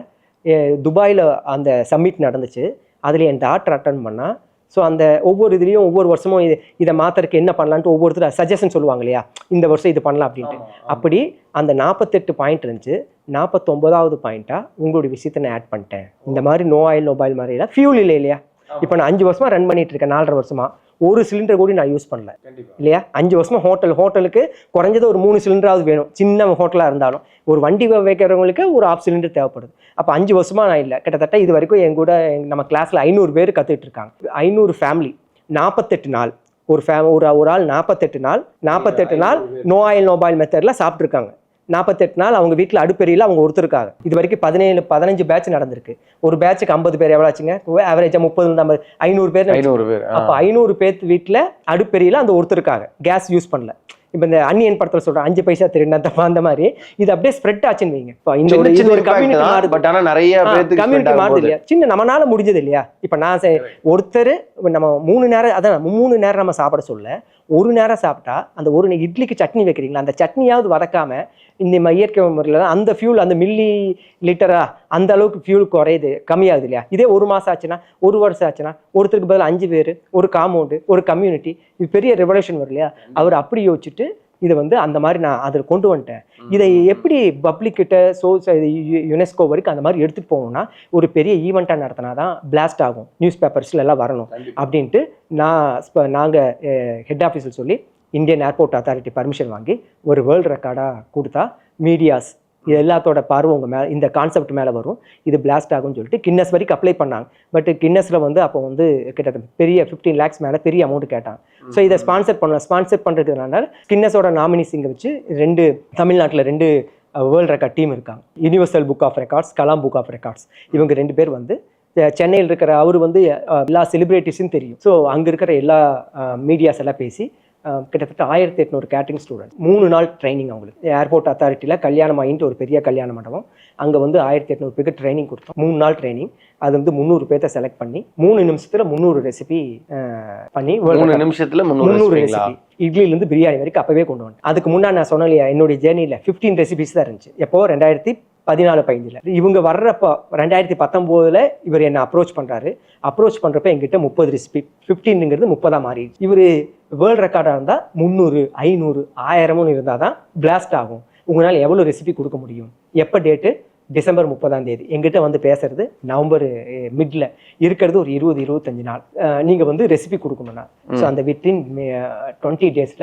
துபாயில் அந்த சம்மிட் நடந்துச்சு. அதில் என் டாக்டர் அட்டன் பண்ணால், ஸோ அந்த ஒவ்வொரு இதுலேயும் ஒவ்வொரு வருஷமும் இதை மாற்றுறதுக்கு என்ன பண்ணலான்ட்டு ஒவ்வொருத்தர் சஜஷன் சொல்லுவாங்க இல்லையா, இந்த வருஷம் இது பண்ணலாம் அப்படின்ட்டு. அப்படி அந்த 48 பாயிண்ட் இருந்துச்சு. 49வது பாயிண்ட்டாக உங்களுடைய விஷயத்தை நான் ஆட் பண்ணிட்டேன். இந்த மாதிரி நோ ஆயில் நோ பாயில் மாதிரி ஃபியூல் இல்லை இல்லையா. இப்போ நான் 5 வருஷமாக ரன் பண்ணிட்டு இருக்கேன், 4.5 வருஷமா ஒரு சிலிண்டர் கூட நான் யூஸ் பண்ணல இல்லையா. 5 வருஷமா ஹோட்டலுக்கு குறைஞ்சது ஒரு 3 சிலிண்டராவது வேணும், சின்ன ஹோட்டலாக இருந்தாலும். ஒரு வண்டி வைக்கிறவங்களுக்கு ஒரு 1/2 சிலிண்டர் தேவைப்படுது. அப்போ 5 வருஷமா நான் இல்லை. கிட்டத்தட்ட இது வரைக்கும் என் கூட நம்ம கிளாஸில் 500 பேர் கற்றுட்டு இருக்காங்க. 500 ஃபேமிலி, 48 நாள் ஒரு ஆள் 48 நாள் நோ ஆயில் நோ பாயில் மெத்தடில் சாப்பிட்ருக்காங்க. 48 நாள் அவங்க வீட்டில் அடுப்பெரியில் அவங்க ஒருத்தருக்காங்க. இது வரைக்கும் 15 பேட்ச் நடந்திருக்கு. ஒரு பேட்சுக்கு 50 பேர் எவ்வளோ ஆச்சுங்க? ஆவரேஜாக 30 500 பேர். அப்போ 500 பேர் வீட்டில் அடுப்பெரியில் அந்த ஒருத்தருக்காக கேஸ் யூஸ் பண்ணல. இப்போ இந்த அன்னியன் படத்தில் சொல்கிறேன் 5 பைசா திருநத்த அந்த மாதிரி இது அப்படியே ஸ்ப்ரெட் ஆச்சுன்னு வைங்க. இப்போ இந்த ஒரு கம்யூனிட்டி மாறுது இல்லையா, சின்ன நம்மளால முடிஞ்சது இல்லையா. இப்போ நான் ஒருத்தர் நம்ம 3 நேரம், அதான் 3 நேரம் நம்ம சாப்பிட சொல்ல, 1 நேரம் சாப்பிட்டா அந்த ஒரு இட்லிக்கு சட்னி வைக்கிறீங்களா, அந்த சட்னியாவது வதக்காம இந்த இயற்கை முறையில் அந்த ஃபியூல் அந்த மில்லி லிட்டரா அந்த அளவுக்கு ஃபியூல் குறையுது, கம்மியாகுது இல்லையா. இதே 1 மாதம் ஆச்சுன்னா, 1 வருஷம் ஆச்சுன்னா, ஒருத்தருக்கு பதில் 5 பேர், ஒரு காம்பவுண்டு, ஒரு கம்யூனிட்டி, இது பெரிய ரெவல்யூஷன் வரும் இல்லையா. அவர் அப்படி யோசிச்சுட்டு இதை வந்து அந்த மாதிரி நான் அதில் கொண்டு வந்துட்டேன். இதை எப்படி பப்ளிக் கிட்ட யுனெஸ்கோ வரைக்கும் அந்த மாதிரி எடுத்துகிட்டு போகணும்னா ஒரு பெரிய ஈவெண்ட்டாக நடத்தினா தான் பிளாஸ்ட் ஆகும், நியூஸ் பேப்பர்ஸ்ல எல்லாம் வரணும் அப்படின்ட்டு நாங்கள் ஹெட் ஆஃபீஸில் சொல்லி இந்தியன் ஏர்போர்ட் அத்தாரிட்டி பர்மிஷன் வாங்கி ஒரு வேர்ல்டு ரெக்கார்டாக கொடுத்தா மீடியாஸ் இது எல்லாத்தோட பார்வை உங்கள் மேலே இந்த கான்செப்ட் மேலே வரும், இது பிளாஸ்ட் ஆகும்னு சொல்லிட்டு கின்னஸ் வரைக்கும் அப்ளை பண்ணாங்க. பட் கின்னஸில் வந்து அப்போ வந்து கிட்டத்தட்ட பெரிய 15 lakhs மேலே பெரிய அமௌண்ட் கேட்டாங்க. ஸோ இதை ஸ்பான்சர் பண்ணுறதுனால கின்னஸோட நாமினிஸ் இங்கே வச்சு 2 தமிழ்நாட்டில் 2 வேர்ல்ட் ரெக்கார்ட் டீம் இருக்காங்க. Universal book of records, Kalam book of records. இவங்க 2 பேர் வந்து சென்னையில் இருக்கிற அவர் வந்து எல்லா செலிபிரிட்டிஸும் தெரியும். ஸோ அங்கே இருக்கிற எல்லா மீடியாஸ் எல்லாம் பேசி கிட்டத்தட்ட 1800 கேட்டரிங் ஸ்டூடெண்ட்ஸ் 3 நாள் ட்ரைனிங். அவங்களுக்கு ஏர்போர்ட் அத்தாரிட்டியில் கல்யாணம் ஆகிட்டு ஒரு பெரிய கல்யாண மண்டபம், அங்கே வந்து 1800 பேருக்கு ட்ரைனிங் கொடுத்தோம். 3 நாள் ட்ரைனிங். அது வந்து 300 பேர்த்த செலக்ட் பண்ணி 3 நிமிஷத்தில் 300 ரெசிபி பண்ணி 3 நிமிஷத்தில் 300 ரெசிபி இட்லிலேருந்து பிரியாணி வரைக்கும் அப்பவே கொண்டு வந்தேன். அதுக்கு முன்னாடி நான் சொன்னேன் இல்லையா, என்னுடைய ஜேர்னியில் 15 ரெசிபிஸ் தான் இருந்துச்சு. எப்போ 2014-15 இவங்க வர்றப்போ 2019 இவர் என்னை அப்ரோச் பண்ணுறப்ப எங்கிட்ட 30 ரெசிபி, 15ங்கிறது 30 மாறிடுச்சு. இவர் வேர்ல்டு ரெக்கார்டாக இருந்தால் 300, 500, 1000 இருந்தால் தான் பிளாஸ்ட் ஆகும். உங்களால் எவ்வளோ ரெசிபி கொடுக்க முடியும்? எப்போ டேட்டு? டிசம்பர் 30 எங்கிட்ட வந்து பேசுறது நவம்பர் மிட்ல இருக்கிறது ஒரு 20-25 நாள். நீங்கள் வந்து ரெசிபி கொடுக்கணும்னா ஸோ அந்த வித்தின் 20 days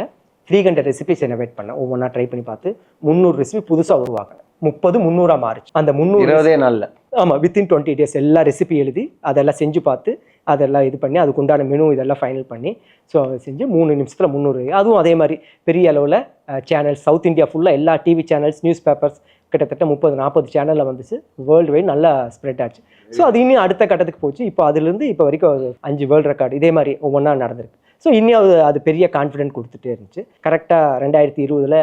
300 ரெசிபிஸ் ஜெனரேட் பண்ணேன். ஒவ்வொன்றா ட்ரை பண்ணி பார்த்து 300 ரெசிபி புதுசாக உருவாக்கினேன். 30 மாறிச்சு. அந்த 300 நாளில் ஆமாம், வித்தின் 20 days எல்லா ரெசிபி எழுதி அதெல்லாம் செஞ்சு பார்த்து அதெல்லாம் இது பண்ணி அதுக்கு உண்டான மெனு இதெல்லாம் ஃபைனல் பண்ணி ஸோ செஞ்சு 3 நிமிஷத்தில் 300. அதுவும் அதே மாதிரி பெரிய அளவில் சேனல்ஸ் சவுத் இந்தியா ஃபுல்லாக எல்லா டிவி சேனல்ஸ், நியூஸ் பேப்பர்ஸ் கிட்டத்தட்ட 30-40 சேனலில் வந்துச்சு. வேர்ல்டு வைட் நல்லா ஸ்ப்ரெட் ஆச்சு. ஸோ அது இன்னும் அடுத்த கட்டத்துக்கு போச்சு. இப்போ அதுலேருந்து இப்போ வரைக்கும் 5 வேர்ல்டு ரெக்கார்டு இதே மாதிரி ஒவ்வொன்றா நடந்திருக்கு. ஸோ இன்னும் அது பெரிய கான்ஃபிடென்ட் கொடுத்துட்டே இருந்துச்சு. கரெக்டாக 2020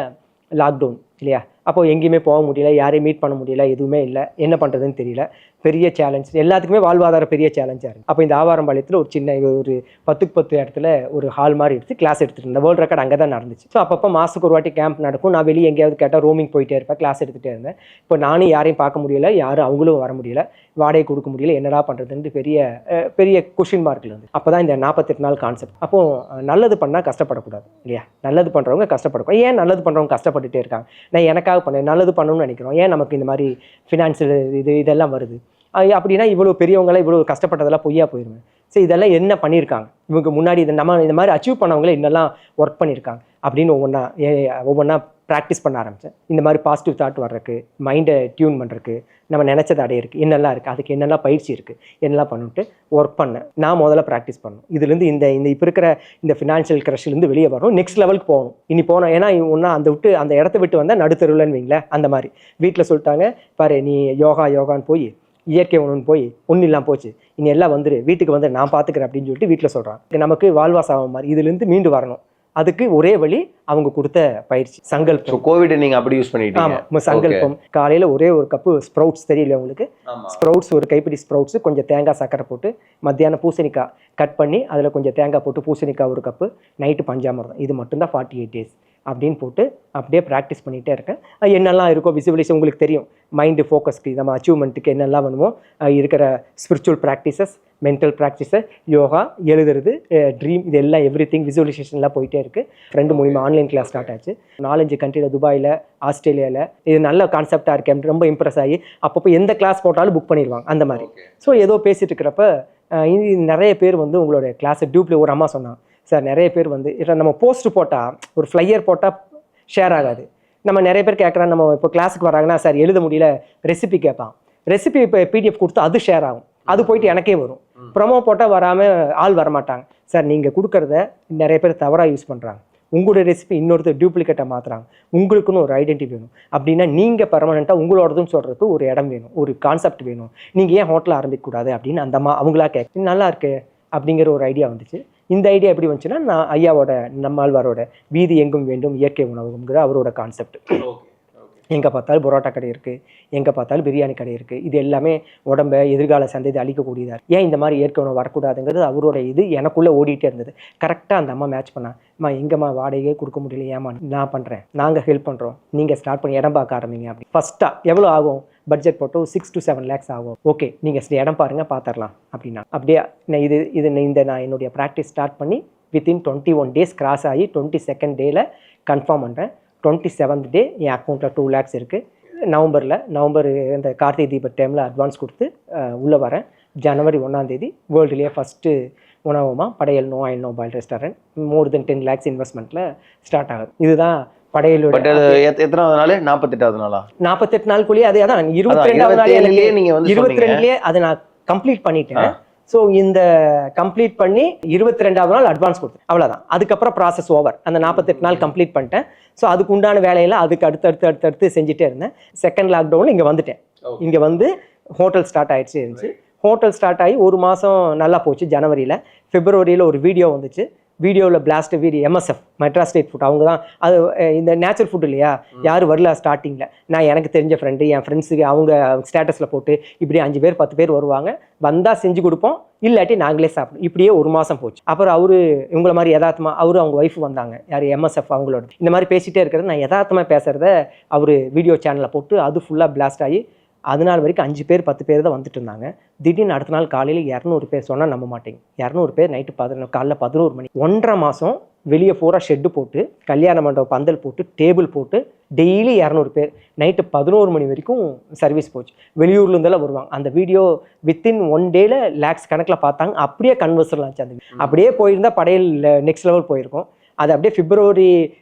லாக்டவுன் இல்லையா, அப்போ எங்கேயுமே போக முடியல, யாரையும் மீட் பண்ண முடியல, எதுவுமே இல்லை, என்ன பண்ணுறதுன்னு தெரியல. பெரிய சேலஞ்ச், எல்லாத்துக்குமே வாழ்வாதார பெரிய சேலஞ்சாக இருக்குது. அப்போ இந்த ஆவாரம்பாளையத்தில் ஒரு சின்ன ஒரு 10-10 இடத்துல ஒரு ஹால் மாதிரி எடுத்து கிளாஸ் எடுத்துகிட்டு இருந்தேன். வேர்ல்டு ரெக்கார்ட் அங்கே தான் நடந்துச்சு. ஸோ அப்பப்போ மாதத்துக்கு ஒரு வாட்டி கேம்ப் நடக்கும். நான் வெளியே எங்கேயாவது கேட்டால் ரோமிங் போயிட்டே இருப்பேன், கிளாஸ் எடுத்துகிட்டே இருந்தேன். இப்போ நானும் யாரையும் பார்க்க முடியல, யாரும் அவங்களும் வர முடியல, வாடகை கொடுக்க முடியல, என்னடா பண்ணுறதுன்ட்டு பெரிய கொஷின் மார்க்கில் இருந்து அப்போ தான் இந்த 48 நாள் கான்செப்ட். அப்போது நல்லது பண்ணால் கஷ்டப்படக்கூடாது இல்லையா, நல்லது பண்ணுறவங்க கஷ்டப்படக்கூடாது. ஏன் நல்லது பண்ணுறவங்க கஷ்டப்பட்டுட்டே இருக்காங்க? நான் எனக்காக பண்ணேன், நல்லது பண்ணணும்னு நினைக்கிறோம், ஏன் நமக்கு இந்த மாதிரி ஃபினான்ஷியல் இதெல்லாம் வருது அப்படின்னா? இவ்வளோ பெரியவங்களாம் இவ்வளோ கஷ்டப்பட்டதெல்லாம் பொய்யா போயிருவேன். ஸோ இதெல்லாம் என்ன பண்ணியிருக்காங்க இவங்க முன்னாடி, நம்ம இந்த மாதிரி அச்சீவ் பண்ணவங்களே என்னெல்லாம் ஒர்க் பண்ணியிருக்காங்க அப்படின்னு ஒவ்வொன்றா ப்ராக்டிஸ் பண்ண ஆரம்பித்தேன். இந்த மாதிரி பாசிட்டிவ் தாட் வர்றதுக்கு, மைண்டை டியூன் பண்ணுறதுக்கு, நம்ம நினச்சது அடையிருக்கு என்னெல்லாம் இருக்குது, அதுக்கு என்னெல்லாம் பயிற்சி இருக்குது, என்னெல்லாம் பண்ணிட்டு ஒர்க் பண்ணேன். நான் முதல்ல ப்ராக்டிஸ் பண்ணணும். இதுலேருந்து இந்த இப்போ இருக்கிற இந்த ஃபினான்ஷியல் க்ரஷ்லேருந்து வெளியே வரணும், நெக்ஸ்ட் லெவலுக்கு போகணும். இனி போனோம் ஏன்னா ஒன்றா அந்த இடத்த விட்டு வந்தால் நடுத்தருவில்னு வைங்களேன். அந்த மாதிரி வீட்டில் சொல்லிட்டாங்க, பாரு நீ யோகான்னு போய் இயற்கை உணவுன்னு போய் ஒன்றும் இல்லாமல் போச்சு, இனி எல்லாம் வந்துரு, வீட்டுக்கு வந்து நான் பார்த்துக்கிறேன் அப்படின்னு சொல்லிட்டு வீட்டில் சொல்கிறாங்க. நமக்கு வாழ்வாசாகும் மாதிரி இதுலேருந்து மீண்டு வரணும். அதுக்கு ஒரே வழி அவங்க கொடுத்த பயிற்சி சங்கல்பம். கோவிட் நீங்க அப்படி யூஸ் பண்ணிட்டீங்க? ஆமாம், சங்கல்பம். காலையில் ஒரே ஒரு கப்பு ஸ்ப்ரவுட்ஸ், தெரியல உங்களுக்கு? ஸ்ப்ரவுட்ஸ், ஒரு கைப்பிடி ஸ்ப்ரவுட்ஸ், கொஞ்சம் தேங்காய் சக்கரை போட்டு, மத்தியானம் பூசணிக்காய் கட் பண்ணி அதில் கொஞ்சம் தேங்காய் போட்டு, பூசணிக்காய் ஒரு கப்பு, நைட்டு பஞ்சாமிர்தம், இது மட்டும்தான் 48 days அப்படின்னு போட்டு அப்படியே ப்ராக்டிஸ் பண்ணிகிட்டே இருக்கேன். என்னெல்லாம் இருக்கோ விசுவலைஸ் உங்களுக்கு தெரியும். மைண்டு ஃபோக்கஸ்க்கு, நம்ம அச்சீவ்மெண்ட்டுக்கு என்னெல்லாம் வேணுமோ இருக்கிற spiritual practices, mental practices, yoga, எழுதுறது, ட்ரீம், இது எல்லாம் எவ்ரிதிங் விசுவலைசேஷன்லாம் போயிட்டே இருக்குது. ஃப்ரெண்டு மூலிமா ஆன்லைன் கிளாஸ் ஸ்டார்ட் ஆச்சு. 4-5 கண்ட்ரியில், துபாயில், ஆஸ்திரேலியாவில். இது நல்ல கான்செப்டாக இருக்கேன், ரொம்ப இம்ப்ரெஸ் ஆகி அப்பப்போ எந்த கிளாஸ் போட்டாலும் புக் பண்ணிடுவாங்க அந்த மாதிரி. ஸோ ஏதோ பேசிகிட்டு இருக்கிறப்ப நிறைய பேர் வந்து உங்களோட கிளாஸை டியூப்ல ஒரு அம்மா சொன்னாங்க, சார் நிறைய பேர் வந்து நம்ம போஸ்ட் போட்டால், ஒரு ஃப்ளையர் போட்டால் ஷேர் ஆகாது. நம்ம நிறைய பேர் கேட்குறாங்க, நம்ம இப்போ கிளாஸுக்கு வராங்கன்னா சார் எழுத முடியல, ரெசிபி கேட்பான், ரெசிபி இப்போ பிடிஎஃப் கொடுத்து அது ஷேர் ஆகும், அது போயிட்டு எனக்கே வரும். ப்ரொமோ போட்டால் வராமல் ஆள் வரமாட்டாங்க. சார் நீங்கள் கொடுக்குறத நிறைய பேர் தவறாக யூஸ் பண்ணுறாங்க, உங்களோட ரெசிபி இன்னொருத்தர் டூப்ளிகேட்டாக மாற்றுறாங்க, உங்களுக்குன்னு ஒரு ஐடென்டிட்டி வேணும். அப்படின்னா நீங்கள் பர்மனெண்ட்டாக உங்களோடதுன்னு சொல்கிறதுக்கு ஒரு இடம் வேணும், ஒரு கான்செப்ட் வேணும். நீங்கள் ஏன் ஹோட்டலில் ஆரம்பிக்கக்கூடாது அப்படின்னு அந்த அம்மா அவங்களா கேட்க, நல்லா இருக்கு அப்படிங்கிற ஒரு ஐடியா வந்துச்சு. இந்த ஐடியா எப்படி வந்துச்சுன்னா, நான் ஐயாவோட, நம்மாழ்வாரோட வீதி எங்கும் வேண்டும் இயற்கை உணவுங்கிற அவரோட கான்செப்ட். எங்கே பார்த்தாலும் பரோட்டா கடை இருக்குது, எங்கே பார்த்தாலும் பிரியாணி கடை இருக்குது, இது எல்லாமே உடம்பை எதிர்கால சந்தை அழிக்கக்கூடியதாக, ஏன் இந்த மாதிரி இயற்கை உணவு வரக்கூடாதுங்கிறது அவரோட இது எனக்குள்ளே ஓடிட்டே இருந்தது. கரெக்டாக அந்த அம்மா மேட்ச் பண்ணாம்மா, எங்கம்மா வாடகையே கொடுக்க முடியல, ஏமா நான் பண்ணுறேன், நாங்கள் ஹெல்ப் பண்ணுறோம், நீங்கள் ஸ்டார்ட் பண்ணி இடம் பார்க்க ஆரம்பிங்க. அப்படி ஃபஸ்ட்டாக எவ்வளோ ஆகும் பட்ஜெட் போட்டு 6 to 7 lakhs ஆகும். ஓகே, நீங்கள் இடம் பாருங்கள், பார்த்துடலாம் அப்படின்னா. அப்படியே நான் என்னுடைய ப்ராக்டிஸ் ஸ்டார்ட் பண்ணி வித்தின் 21 days கிராஸ் ஆகி 22nd day கன்ஃபார்ம் பண்ணுறேன். 27th day என் அக்கௌண்ட்டில் 2 lakhs இருக்குது. நவம்பர் இந்த கார்த்திகை தீப டைமில் அட்வான்ஸ் கொடுத்து உள்ளே வரேன். ஜனவரி 1 வேர்ல்டுலேயே ஃபஸ்ட்டு உணவகமாக Padaiyal no oil no boil restaurant more than 10 lakhs இன்வெஸ்ட்மெண்ட்டில் ஸ்டார்ட் ஆகுது. இதுதான் படையலோட. பட் அது எத்தனாவது நாள்? 48வது நாளா? 48 நாளுக்குள்ளேயே அதே அதான் 22வது நாள் எனக்கு 22லயே அதை நான் கம்ப்ளீட் பண்ணிட்டேன். ஸோ இந்த கம்ப்ளீட் பண்ணி 22வது நாள் அட்வான்ஸ் கொடுத்தேன், அவ்வளோதான். அதுக்கப்புறம் ப்ராசஸ் ஓவர். அந்த 48 நாள் கம்ப்ளீட் பண்ணிட்டேன். ஸோ அதுக்கு உண்டான வேலையெல்லாம் அதுக்கு அடுத்தடுத்து செஞ்சுட்டே இருந்தேன். செகண்ட் லாக்டவுனில் இங்கே வந்துட்டேன். இங்கே வந்து ஹோட்டல் ஸ்டார்ட் ஆயிடுச்சு இருந்துச்சு. ஹோட்டல் ஸ்டார்ட் ஆகி ஒரு மாதம் நல்லா போச்சு. ஜனவரியில், பிப்ரவரியில் ஒரு வீடியோ வந்துச்சு. வீடியோவில் blast video MSF Madras state food, அவங்க தான் அது இந்த நேச்சுரல் ஃபுட் இல்லையா, யாரும் வரல ஸ்டார்டிங்கில். நான் எனக்கு தெரிஞ்ச ஃப்ரெண்டு, என் ஃப்ரெண்ட்ஸுக்கு அவங்க ஸ்டேட்டஸில் போட்டு இப்படி 5 பேர் 10 பேர் வருவாங்க, வந்தால் செஞ்சு கொடுப்போம், இல்லாட்டி நாங்களே சாப்பிடும். இப்படியே ஒரு மாதம் போச்சு. அப்புறம் அவரு இவங்கள மாதிரி யதார்த்தமாக அவங்க ஒய்ஃப் வந்தாங்க, யார் MSF அவங்களோட. இந்த மாதிரி பேசிகிட்டே இருக்கிறது, நான் யதார்த்தமாக பேசுகிறத அவர் வீடியோ சேனலில் போட்டு அது ஃபுல்லாக பிளாஸ்ட் ஆகி அது நாள் வரைக்கும் 5 பேர் 10 பேர் தான் வந்துட்டு இருந்தாங்க. திடீர்னு அடுத்த நாள் காலையில் 200 பேர். சொன்னால் நம்ப மாட்டேங்க, 200 பேர் நைட்டு காலைல 11 மணி. 1.5 மாதம் வெளியே பூரா ஷெட்டு போட்டு, கல்யாண மண்டபம் பந்தல் போட்டு, டேபிள் போட்டு, டெய்லி 200 பேர் நைட்டு 11 மணி வரைக்கும் சர்வீஸ் போச்சு. வெளியூர்லேருந்தெல்லாம் வருவாங்க. அந்த வீடியோ வித்தின் 1 டேல லேக்ஸ் கணக்கில் பார்த்தாங்க. அப்படியே கன்வர்சன் ஆச்சு. அந்த அப்படியே போயிருந்தால் படையல் நெக்ஸ்ட் லெவல் போயிருக்கும். அது அப்படியே பிப்ரவரி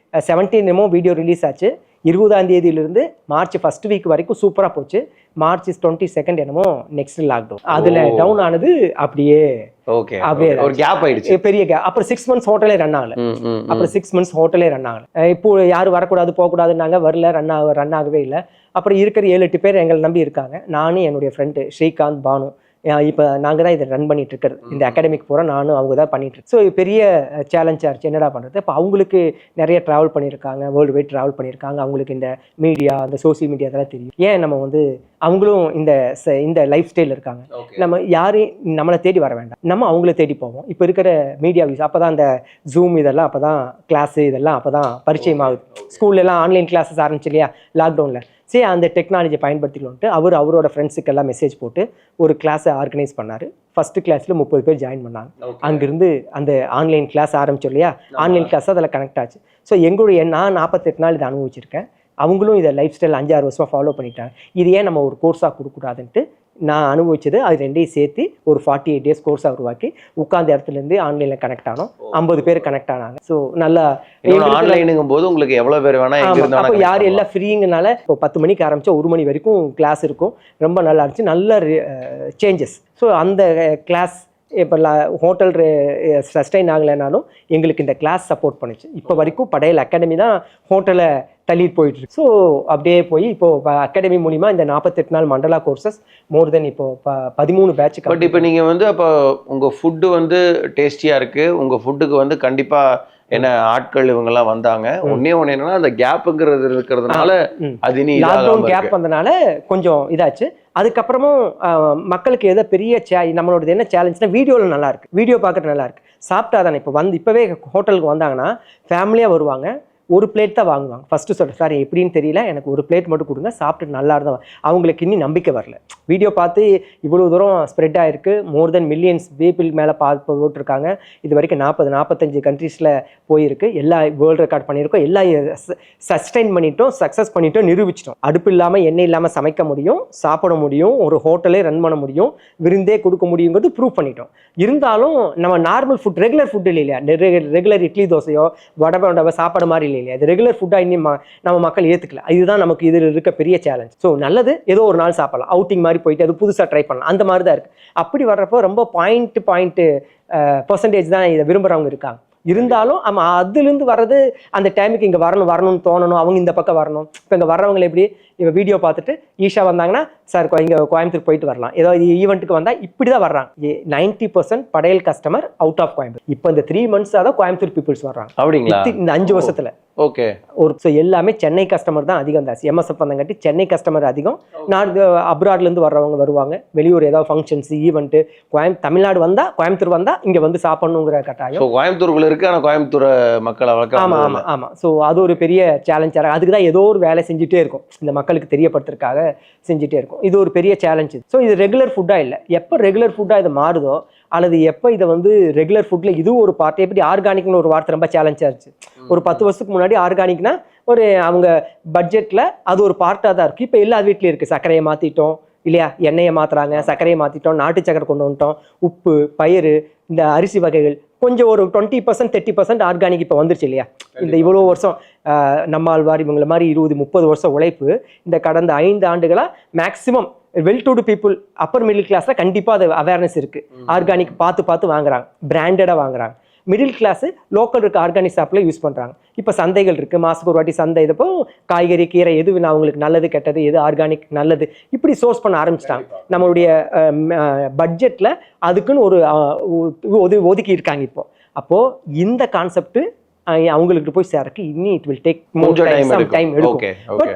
17 வீடியோ ரிலீஸ் ஆச்சு. 20ஆம் தேதியிலிருந்து மார்ச் ஃபர்ஸ்ட் வீக் வரைக்கும் சூப்பராக போச்சு. மார்ச் 22 என்னமோ நெக்ஸ்ட் லாக்டவுன். அதில் டவுன் ஆனது. அப்படியே அப்படியே ஒரு கேப் ஆயிடுச்சு, பெரிய கேப். அப்புறம் 6 மந்த்ஸ் ஹோட்டலே ரன் ஆகல. அப்புறம் 6 மந்த்ஸ் ஹோட்டலே ரன் ஆகல. இப்போ யாரும் வரக்கூடாது போகக்கூடாதுன்னாங்க, வரல, ரன் ஆகவே இல்லை. அப்புறம் இருக்கிற 7-8 பேர் எங்களை நம்பி இருக்காங்க. நானும் என்னுடைய ஃப்ரெண்டு ஸ்ரீகாந்த், பானு, இப்போ நாங்கள் தான் இதை ரன் பண்ணிட்டு இருக்கிறது. இந்த அகாடமிக் பூரா நானும் அவங்க தான் பண்ணிட்டு இருக்கோம். ஸோ பெரிய சேலஞ்சாக இருந்துச்சு, என்னடா பண்ணுறது. இப்போ அவங்களுக்கு நிறைய ட்ராவல் பண்ணியிருக்காங்க, வேர்ல்டு வைட் ட்ராவல் பண்ணியிருக்காங்க. அவங்களுக்கு இந்த மீடியா, இந்த சோசியல் மீடியா அதெல்லாம் தெரியும். ஏன் நம்ம வந்து அவங்களும் இந்த லைஃப் ஸ்டைல் இருக்காங்க. நம்ம யாரையும் நம்மளை தேடி வர வேண்டாம், நம்ம அவங்கள தேடி போவோம். இப்போ இருக்கிற மீடியா வியூஸ் அப்போ தான் அந்த ஜூம் இதெல்லாம் அப்போ தான் கிளாஸு இதெல்லாம் அப்போ தான் பரிச்சயமாகுது. ஸ்கூல்லலாம் ஆன்லைன் கிளாஸஸ் ஆரம்பிச்சு இல்லையா லாக்டவுனில். சரி, அந்த டெக்னாலஜியை பயன்படுத்திக்கணுன்ட்டு அவரோட ஃப்ரெண்ட்ஸுக்கெல்லாம் மெசேஜ் போட்டு ஒரு கிளாஸை ஆர்கனைஸ் பண்ணார். ஃபஸ்ட்டு கிளாஸில் 30 பேர் ஜாயின் பண்ணாங்க. அங்கேருந்து அந்த ஆன்லைன் கிளாஸ் ஆரம்பிச்சோம் இல்லையா, ஆன்லைன் கிளாஸ் அதில் கனெக்ட் ஆச்சு. ஸோ எங்களுடைய நான் 48 நாள் இதை அனுபவிச்சிருக்கேன். அவங்களும் இதை லைஃப் ஸ்டைல் 5-6 வருஷமாக ஃபாலோ பண்ணிட்டாங்க. இது ஏன் நம்ம ஒரு கோர்ஸாக கொடுக்கூடாதுன்ட்டு நான் அனுபவிச்சது அது 2ஐயும் சேர்த்து ஒரு 48 டேஸ் கோர்ஸாக உருவாக்கி உட்காந்த இடத்துலேருந்து ஆன்லைனில் கனெக்ட் ஆனோம். 50 பேர் கனெக்ட் ஆனாங்க. ஸோ நல்லா ஆன்லைனுங்கும் போது உங்களுக்கு எவ்வளோ பேர் வேணா, அப்போ யார் எல்லாம் ஃப்ரீங்கனால இப்போ 10 மணிக்கு ஆரம்பித்தா 1 மணி வரைக்கும் கிளாஸ் இருக்கும். ரொம்ப நல்லா இருந்துச்சு, நல்ல சேஞ்சஸ். ஸோ அந்த கிளாஸ் இப்போ ஹோட்டல் சஸ்டைன் ஆகலைனாலும் எங்களுக்கு இந்த கிளாஸ் சப்போர்ட் பண்ணுச்சு. இப்போ வரைக்கும் படையல் அகாடமி தான் ஹோட்டலை தள்ளிட்டு போயிட்டு இருக்கு. ஸோ அப்படியே போய் இப்போ அகாடமி மூலிமா இந்த 48 நாள் மண்டலா கோர்சஸ் மோர் தென் இப்போ 13 பேட்ச். பட் இப்போ நீங்கள் வந்து அப்போ உங்கள் ஃபுட்டு வந்து டேஸ்டியாக இருக்குது, உங்கள் ஃபுட்டுக்கு வந்து கண்டிப்பாக என்ன ஆட்கள் இவங்கெல்லாம் வந்தாங்க. ஒன்னே ஒன்று என்னன்னா அந்த கேப்புங்கிறது இருக்கிறதுனால அது நீ லாக்டவுன் கேப் வந்தனால கொஞ்சம் இதாச்சு. அதுக்கப்புறமும் மக்களுக்கு எதோ பெரிய நம்மளோட என்ன சேலஞ்சுனா வீடியோவில் நல்லா இருக்கு, வீடியோ பார்க்குறது நல்லா இருக்கு, சாப்பிட்டா தானே. இப்போ இப்போவே ஹோட்டலுக்கு வந்தாங்கன்னா ஃபேமிலியாக வருவாங்க, ஒரு பிளேட் தான் வாங்குவாங்க. ஃபஸ்ட்டு சொல்கிறேன், சார் எப்படின்னு தெரியல, எனக்கு ஒரு பிளேட் மட்டும் கொடுங்க, சாப்பிட்டு நல்லா இருந்தால். அவங்களுக்கு இன்னும் நம்பிக்கை வரல. வீடியோ பார்த்து இவ்வளோ தூரம் ஸ்ப்ரெட் ஆகிருக்கு, மோர் தென் மில்லியன்ஸ் பீப்புள் மேலே போட்டிருக்காங்க. இது வரைக்கும் 40-45 கண்ட்ரீஸில் போயிருக்கு. எல்லா வேர்ல்டு ரெக்கார்ட் பண்ணியிருக்கோம், எல்லா சஸ்டைன் பண்ணிட்டோம், சக்ஸஸ் பண்ணிட்டோம், நிரூபிச்சிட்டோம். அடுப்பு இல்லாமல் எண்ணெய் இல்லாமல் சமைக்க முடியும், சாப்பிட முடியும், ஒரு ஹோட்டலே ரன் பண்ண முடியும், விருந்தே கொடுக்க முடியுங்கிறது ப்ரூவ் பண்ணிட்டோம். இருந்தாலும் நம்ம நார்மல் ஃபுட், ரெகுலர் ஃபுட் இல்லையா, ரெகுலர் இட்லி தோசையோ வடை சாப்பாடு மாதிரி இல்லையா, இது ரெகுலர் ஃபுட்டாக இன்னும் நம்ம மக்கள் ஏற்றுக்கல. இதுதான் நமக்கு இதில் இருக்க பெரிய சேலஞ்ச். ஸோ நல்லது, ஏதோ ஒரு நாள் சாப்பிடலாம், அவுட்டிங் மாதிரி போயிட்டு அது புதுசாக ட்ரை பண்ணலாம், அந்த மாதிரி தான் இருக்குது. அப்படி வர்றப்போ ரொம்ப பாயிண்ட் பர்சன்டேஜ் தான் இதை விரும்புகிறவங்க இருக்காங்க. இருந்தாலும் அதுலேருந்து வர்றது அந்த டைமுக்கு இங்கே வரணும்னு தோணணும், அவங்க இந்த பக்கம் வரணும். இப்போ இங்கே வர்றவங்களை எப்படி இப்போ வீடியோ பார்த்துட்டு ஈஷா வந்தாங்கன்னா சார் இங்கே கோயம்புத்தூர் போயிட்டு வரலாம், ஏதோ ஈவெண்ட்டுக்கு வந்தால் இப்படி தான் வர்றாங்க. 90% படையல் கஸ்டமர் அவுட் ஆஃப் கோயம்புத்தூர். இப்போ இந்த 3 மந்த்ஸாக தான் கோயம்புத்தூர் பீப்புள்ஸ் வர்றாங்க. அப்படிங்களா? இந்த 5 வருஷத்தில். ஓகே. ஸோ எல்லாமே சென்னை கஸ்டமர் தான் அதிகம் தான். MSF வந்தங்காட்டி சென்னை கஸ்டமர் அதிகம். அப்ராட்லேருந்து வர்றவங்க வருவாங்க, வெளியூர் ஏதாவது ஃபங்க்ஷன்ஸ் ஈவெண்ட்டு தமிழ்நாடு வந்தால் கோயம்புத்தூர் வந்தால் இங்கே வந்து சாப்பிடணுங்கிற கட்டாயம் கோயம்புத்தூருக்குள்ள இருக்கு. ஆனால் கோயம்புத்தூர் மக்களை ஆமாம். ஸோ அது ஒரு பெரிய சேலஞ்சாக, அதுக்கு தான் ஏதோ ஒரு வேலை செஞ்சுட்டே இருக்கும், இந்த மக்களுக்கு தெரியப்படுத்துறதுக்காக செஞ்சுட்டே இருக்கும். இது ஒரு பெரிய சேலஞ்சு. ஸோ இது ரெகுலர் ஃபுட்டாக இல்லை, எப்போ ரெகுலர் ஃபுட்டாக இது மாறுதோ அல்லது எப்போ இதை வந்து ரெகுலர் ஃபுட்டில் இதுவும் ஒரு பார்ட். எப்படி ஆர்கானிக்னு ஒரு வார்த்தை ரொம்ப சேலஞ்சாக இருந்துச்சு. ஒரு 10 வருஷத்துக்கு முன்னாடி ஆர்கானிக்னா ஒரு அவங்க பட்ஜெட்டில் அது ஒரு பார்ட்டாக தான் இருக்குது. இப்போ எல்லா வீட்லேயும் இருக்குது. சர்க்கரையை மாற்றிட்டோம் இல்லையா, எண்ணெயை மாற்றுறாங்க, சர்க்கரையை மாற்றிட்டோம், நாட்டு சக்கரை கொண்டு வந்துட்டோம், உப்பு, பயிறு, இந்த அரிசி வகைகள், கொஞ்சம் ஒரு 20% 30% ஆர்கானிக் இப்போ வந்துருச்சு இல்லையா. இந்த இவ்வளோ வருஷம் நம்மாழ்வார் இவங்களை மாதிரி 20-30 வருஷம் உழைப்பு இந்த கடந்த 5 ஆண்டுகளாக maximum well to people upper middle கிளாஸில் கண்டிப்பாக அது அவேர்னஸ் இருக்குது. ஆர்கானிக் பார்த்து வாங்குறாங்க, பிராண்டடாக வாங்குறாங்க. மிடில் கிளாஸு லோக்கல் இருக்க ஆர்கானிக் ஷாப்பில் யூஸ் பண்ணுறாங்க. இப்போ சந்தைகள் இருக்குது, மாதத்துக்கு ஒரு வாட்டி சந்தை. இதப்போ காய்கறி கீரை எது அவங்களுக்கு நல்லது கெட்டது, எது ஆர்கானிக் நல்லது, இப்படி சோர்ஸ் பண்ண ஆரம்பிச்சிட்டாங்க. நம்மளுடைய பட்ஜெட்டில் அதுக்குன்னு ஒரு ஒதுக்கி இருக்காங்க இப்போ. அப்போது இந்த கான்செப்ட் அவங்களுக்கு போய் சேரக்கு இன்னும் இட் வில் டேக் டைம் எடுக்கும். பட்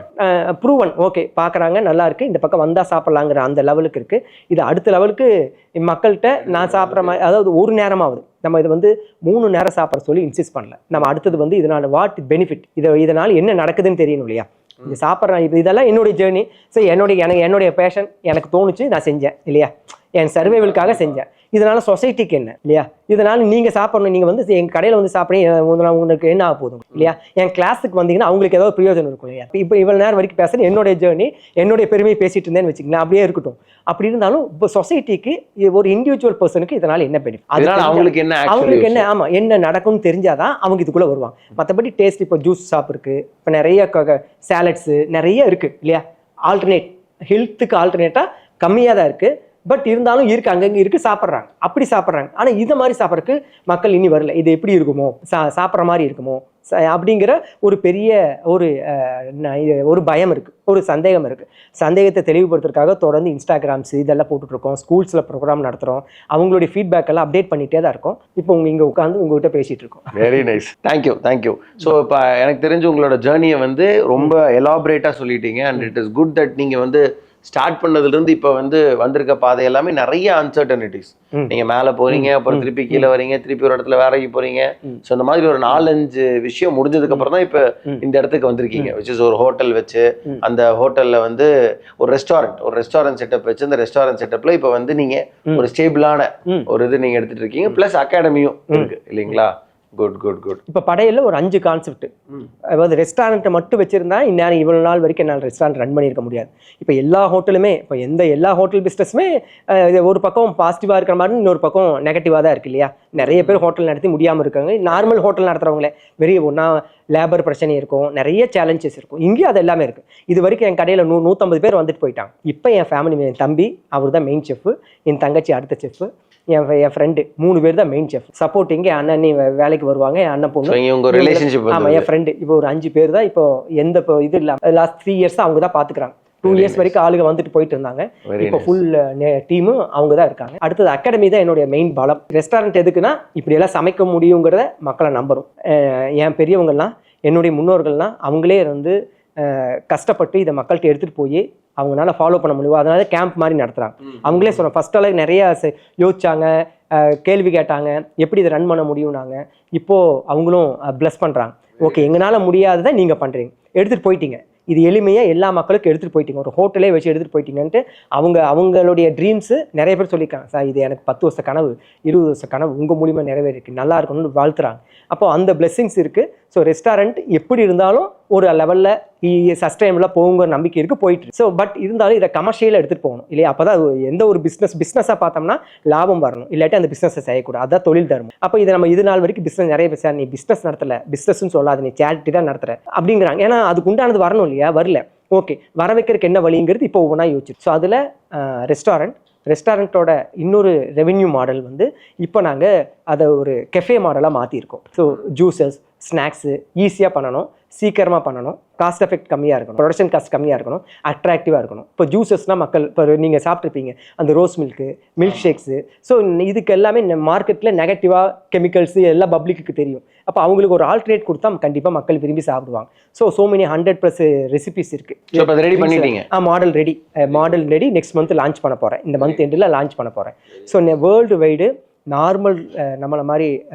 ப்ரூவன் ஓகே பார்க்குறாங்க, நல்லா இருக்குது, இந்த பக்கம் வந்தால் சாப்பிட்லாங்கிற அந்த லெவலுக்கு இருக்குது. இது அடுத்த லெவலுக்கு மக்கள்கிட்ட நான் சாப்பிட்ற மாதிரி, அதாவது ஒரு நேரமாகுது. நம்ம இது 3 நேரம் சாப்பிட்ற சொல்லி இன்சிஸ்ட் பண்ணல. நம்ம அடுத்தது இதனால் வாட் பெனிஃபிட், இதனால் என்ன நடக்குதுன்னு தெரியணும் இல்லையா. இது சாப்பிட்றேன், இதெல்லாம் என்னுடைய ஜேர்னி. ஸோ என்னுடைய பேஷன், எனக்கு தோணுச்சு, நான் செஞ்சேன் இல்லையா, என் சர்வைவலுக்காக செஞ்சேன். இதனால சொசைட்டிக்கு என்ன இல்லையா, இதனால நீங்கள் சாப்பிடணும், நீங்கள் எங்கள் கடையில் சாப்பிட்றீங்க, உங்களுக்கு என்ன ஆக போதும் இல்லையா. என் கிளாஸுக்கு வந்தீங்கன்னா அவங்களுக்கு ஏதாவது பிரயோஜனம் இருக்கும் இல்லையா. இப்போ இவ்வளோ நேரம் வரைக்கும் பேசுகிறேன், என்னுடைய ஜேர்னி, என்னுடைய பெருமையை பேசிட்டு இருந்தேன்னு வச்சுக்கலாம், அப்படியே இருக்கட்டும். அப்படி இருந்தாலும் இப்போ சொசைட்டிக்கு ஒரு இண்டிவிஜுவல் பர்சனுக்கு இதனால் என்ன பெனிஃபிட், அவங்களுக்கு என்ன ஆமாம் என்ன நடக்கும்னு தெரிஞ்சாதான் அவங்க இதுக்குள்ளே வருவாங்க. மற்றபடி டேஸ்ட், இப்போ ஜூஸ் ஷாப் இருக்குது, இப்போ நிறைய சாலட்ஸு நிறைய இருக்குது இல்லையா. ஆல்டர்னேட் ஹெல்த்துக்கு ஆல்டர்னேட்டாக கம்மியாக தான் இருக்குது. பட் இருந்தாலும் இருக்குது, அங்கங்கே இருக்குது, சாப்பிட்றாங்க, அப்படி சாப்பிட்றாங்க. ஆனால் இதை மாதிரி சாப்பிட்றதுக்கு மக்கள் இனி வரல. இது எப்படி இருக்குமோ, சாப்பிட்ற மாதிரி இருக்குமோ அப்படிங்கிற ஒரு பெரிய ஒரு பயம் இருக்குது, ஒரு சந்தேகம் இருக்குது. சந்தேகத்தை தெளிவுபடுத்துறதுக்காக தொடர்ந்து இன்ஸ்டாகிராம்ஸ் இதெல்லாம் போட்டுட்ருக்கோம், ஸ்கூல்ஸில் ப்ரோக்ராம் நடத்துகிறோம், அவங்களுடைய ஃபீட்பேக் எல்லாம் அப்டேட் பண்ணிகிட்டே தான் இருக்கோம். இப்போ இங்கே உட்காந்து உங்கள்கிட்ட பேசிகிட்டு இருக்கோம். Very nice, thank you. ஸோ இப்போ எனக்கு தெரிஞ்சு உங்களோட ஜேர்னியை ரொம்ப எலாபரேட்டாக சொல்லிட்டீங்க. And it is good that நீங்கள் ஸ்டார்ட் பண்ணதுலேருந்து இப்போ வந்திருக்க பாதை எல்லாமே நிறைய அன்சர்டனிட்டிஸ். நீங்கள் மேலே போறீங்க, அப்புறம் திருப்பி கீழே வரீங்க, திருப்பி ஒரு இடத்துல வேலைக்கு போறீங்க. ஸோ இந்த மாதிரி ஒரு 4-5 விஷயம் முடிஞ்சதுக்கு அப்புறம் தான் இப்போ இந்த இடத்துக்கு வந்திருக்கீங்க. விச் இஸ் ஒரு ஹோட்டல் வச்சு, அந்த ஹோட்டலில் ஒரு ரெஸ்டாரண்ட் செட்டப் வச்சு, அந்த ரெஸ்டாரண்ட் செட்டப்ல இப்போ நீங்கள் ஒரு ஸ்டேபிளான ஒரு இது நீங்கள் எடுத்துட்டு இருக்கீங்க. ப்ளஸ் அகாடமியும் இருக்கு இல்லைங்களா. குட். இப்போ படையில் ஒரு 5 கான்செப்ட். அதாவது ரெஸ்டாரண்ட்டை மட்டும் வச்சிருந்தா இந்நேரம் இவ்வளோ நாள் வரைக்கும் என்னால் ரெஸ்டாரண்ட் ரன் பண்ணியிருக்க முடியாது. இப்போ எல்லா ஹோட்டலுமே, இப்போ எல்லா ஹோட்டல் பிஸ்னஸுமே ஒரு பக்கம் பாசிட்டிவாக இருக்கிற மாதிரி இன்னொரு பக்கம் நெகட்டிவாக தான் இருக்குது இல்லையா. நிறைய பேர் ஹோட்டல் நடத்தி முடியாமல் இருக்காங்க. நார்மல் ஹோட்டல் நடத்துகிறவங்களே ஒன்றா லேபர் பிரச்சனை இருக்கும், நிறைய சேலஞ்சஸ் இருக்கும். இங்கேயும் அது எல்லாமே இருக்குது. இது வரைக்கும் என் கடையில் 150 பேர் வந்துட்டு போயிட்டாங்க. இப்போ என் ஃபேமிலி, என் தம்பி அவர் தான் மெயின் செஃப், என் தங்கச்சி அடுத்த செஃப், என் ஃப்ரெண்டு 3 பேர் தான் மெயின் செஃப். சப்போர்ட்டிங்க அண்ணன் வேலைக்கு வருவாங்க, என் அண்ணன் பொண்ணு. ஆமாம், என் ஃப்ரெண்டு. இப்போ ஒரு 5 பேர் தான். இப்போ எந்த இது இல்லாமல் லாஸ்ட் 3 இயர்ஸ் அவங்க தான் பார்த்துக்கிறாங்க. 2 இயர்ஸ் வரைக்கும் ஆளுங்க வந்துட்டு போயிட்டு இருந்தாங்க. இப்போ ஃபுல் டீமும் அவங்க தான் இருக்காங்க. அடுத்தது அகாடமி தான் என்னுடைய மெயின் பலம். ரெஸ்டாரண்ட் எதுக்குன்னா இப்படி எல்லாம் சமைக்க முடியுங்கிறத மக்களை நம்புறோம். என் பெரியவங்கள்லாம், என்னுடைய முன்னோர்கள்லாம் அவங்களே கஷ்டப்பட்டு இதை மக்கள்கிட்ட எடுத்துகிட்டு போய் அவங்களால ஃபாலோ பண்ண முடியும். அதனால கேம்ப் மாதிரி நடத்துகிறாங்க. அவங்களே சொல்கிறோம், ஃபஸ்ட்டெல்லாம் நிறையா யோசிச்சாங்க, கேள்வி கேட்டாங்க, எப்படி இதை ரன் பண்ண முடியும்னாங்க. இப்போது அவங்களும் ப்ளஸ் பண்ணுறாங்க. ஓகே, எங்களால் முடியாததை நீங்கள் பண்ணுறீங்க, எடுத்துகிட்டு போயிட்டீங்க, இது எளிமையாக எல்லா மக்களுக்கும் எடுத்துகிட்டு போயிட்டீங்க, ஒரு ஹோட்டலே வச்சு எடுத்துகிட்டு போயிட்டீங்கன்ட்டு அவங்களுடைய ட்ரீம்ஸு நிறைய பேர் சொல்லியிருக்காங்க. சார், இது எனக்கு 10 வருஷ கனவு, 20 வருஷ கனவு உங்கள் மூலிமா நிறைவேறிருக்கு, நல்லா இருக்கணும்னு வாழ்த்துறாங்க. அப்போ அந்த பிளெஸ்ஸிங்ஸ் இருக்குது. ஸோ ரெஸ்டாரண்ட் எப்படி இருந்தாலும் ஒரு லெவலில் சஸ்டைனில் போகுங்கிற நம்பிக்கை இருக்குது, போயிட்டு. ஸோ பட் இருந்தாலும் இதை கமர்ஷியலாக எடுத்துகிட்டு போகணும் இல்லையா. அப்போ தான் எந்த ஒரு பிஸ்னஸாக பார்த்தோம்னா லாபம் வரணும், இல்லாட்டி அந்த பிஸ்னஸை செய்யக்கூடாது. அதுதான் தொழில் தர்மம். அப்போ இதை நம்ம இது நாள் வரைக்கும் பிஸ்னஸ் நிறைய பேச, நீ பிஸ்னஸ் நடத்தலை, பிஸ்னஸ்ன்னு சொல்லாது, நீ சேரிட்டி தான் நடத்துகிற அப்படிங்கிறாங்க. ஏன்னா அதுக்கு உண்டானது வரணும் இல்லையா, வரல. ஓகே, வர வைக்கிறதுக்கு என்ன வழிங்கிறது இப்போ ஒவ்வொன்றா யோசிச்சு. ஸோ அதில் ரெஸ்டாரண்ட்டோட இன்னொரு ரெவென்யூ மாடல் இப்போ நாங்கள் அதை ஒரு கெஃபே மாடலாக மாற்றிருக்கோம். ஸோ ஜூஸஸ், ஸ்நாக்ஸு ஈஸியாக பண்ணணும், சீக்கிரமாக பண்ணணும், காஸ்ட் எஃபெக்ட் கம்மியாக இருக்கணும், ப்ரொடக்ஷன் காஸ்ட் கம்மியாக இருக்கணும், அட்ராக்டிவாக இருக்கணும். இப்போ ஜூஸஸ்னால் மக்கள் இப்போ நீங்கள் சாப்பிட்ருப்பீங்க அந்த ரோஸ் மில்க் ஷேக்ஸு. ஸோ இதுக்கு எல்லாமே மார்க்கெட்டில் நெகட்டிவாக கெமிக்கல்ஸு எல்லாம் பப்ளிக்கு தெரியும். அப்போ அவங்களுக்கு ஒரு ஆல்டர்னேட் கொடுத்தா கண்டிப்பாக மக்கள் விரும்பி சாப்பிடுவாங்க. ஸோ மெனி 100+ ரெசிபிஸ் இருக்குது. ரெடி பண்ணிட்டீங்க? Model ready. Next month launch பண்ண போகிறேன், இந்த மந்த் எண்டில் லான்ச் பண்ண போகிறேன். ஸோ வேர்ல்டு வைடு நம்மளை மாதிரி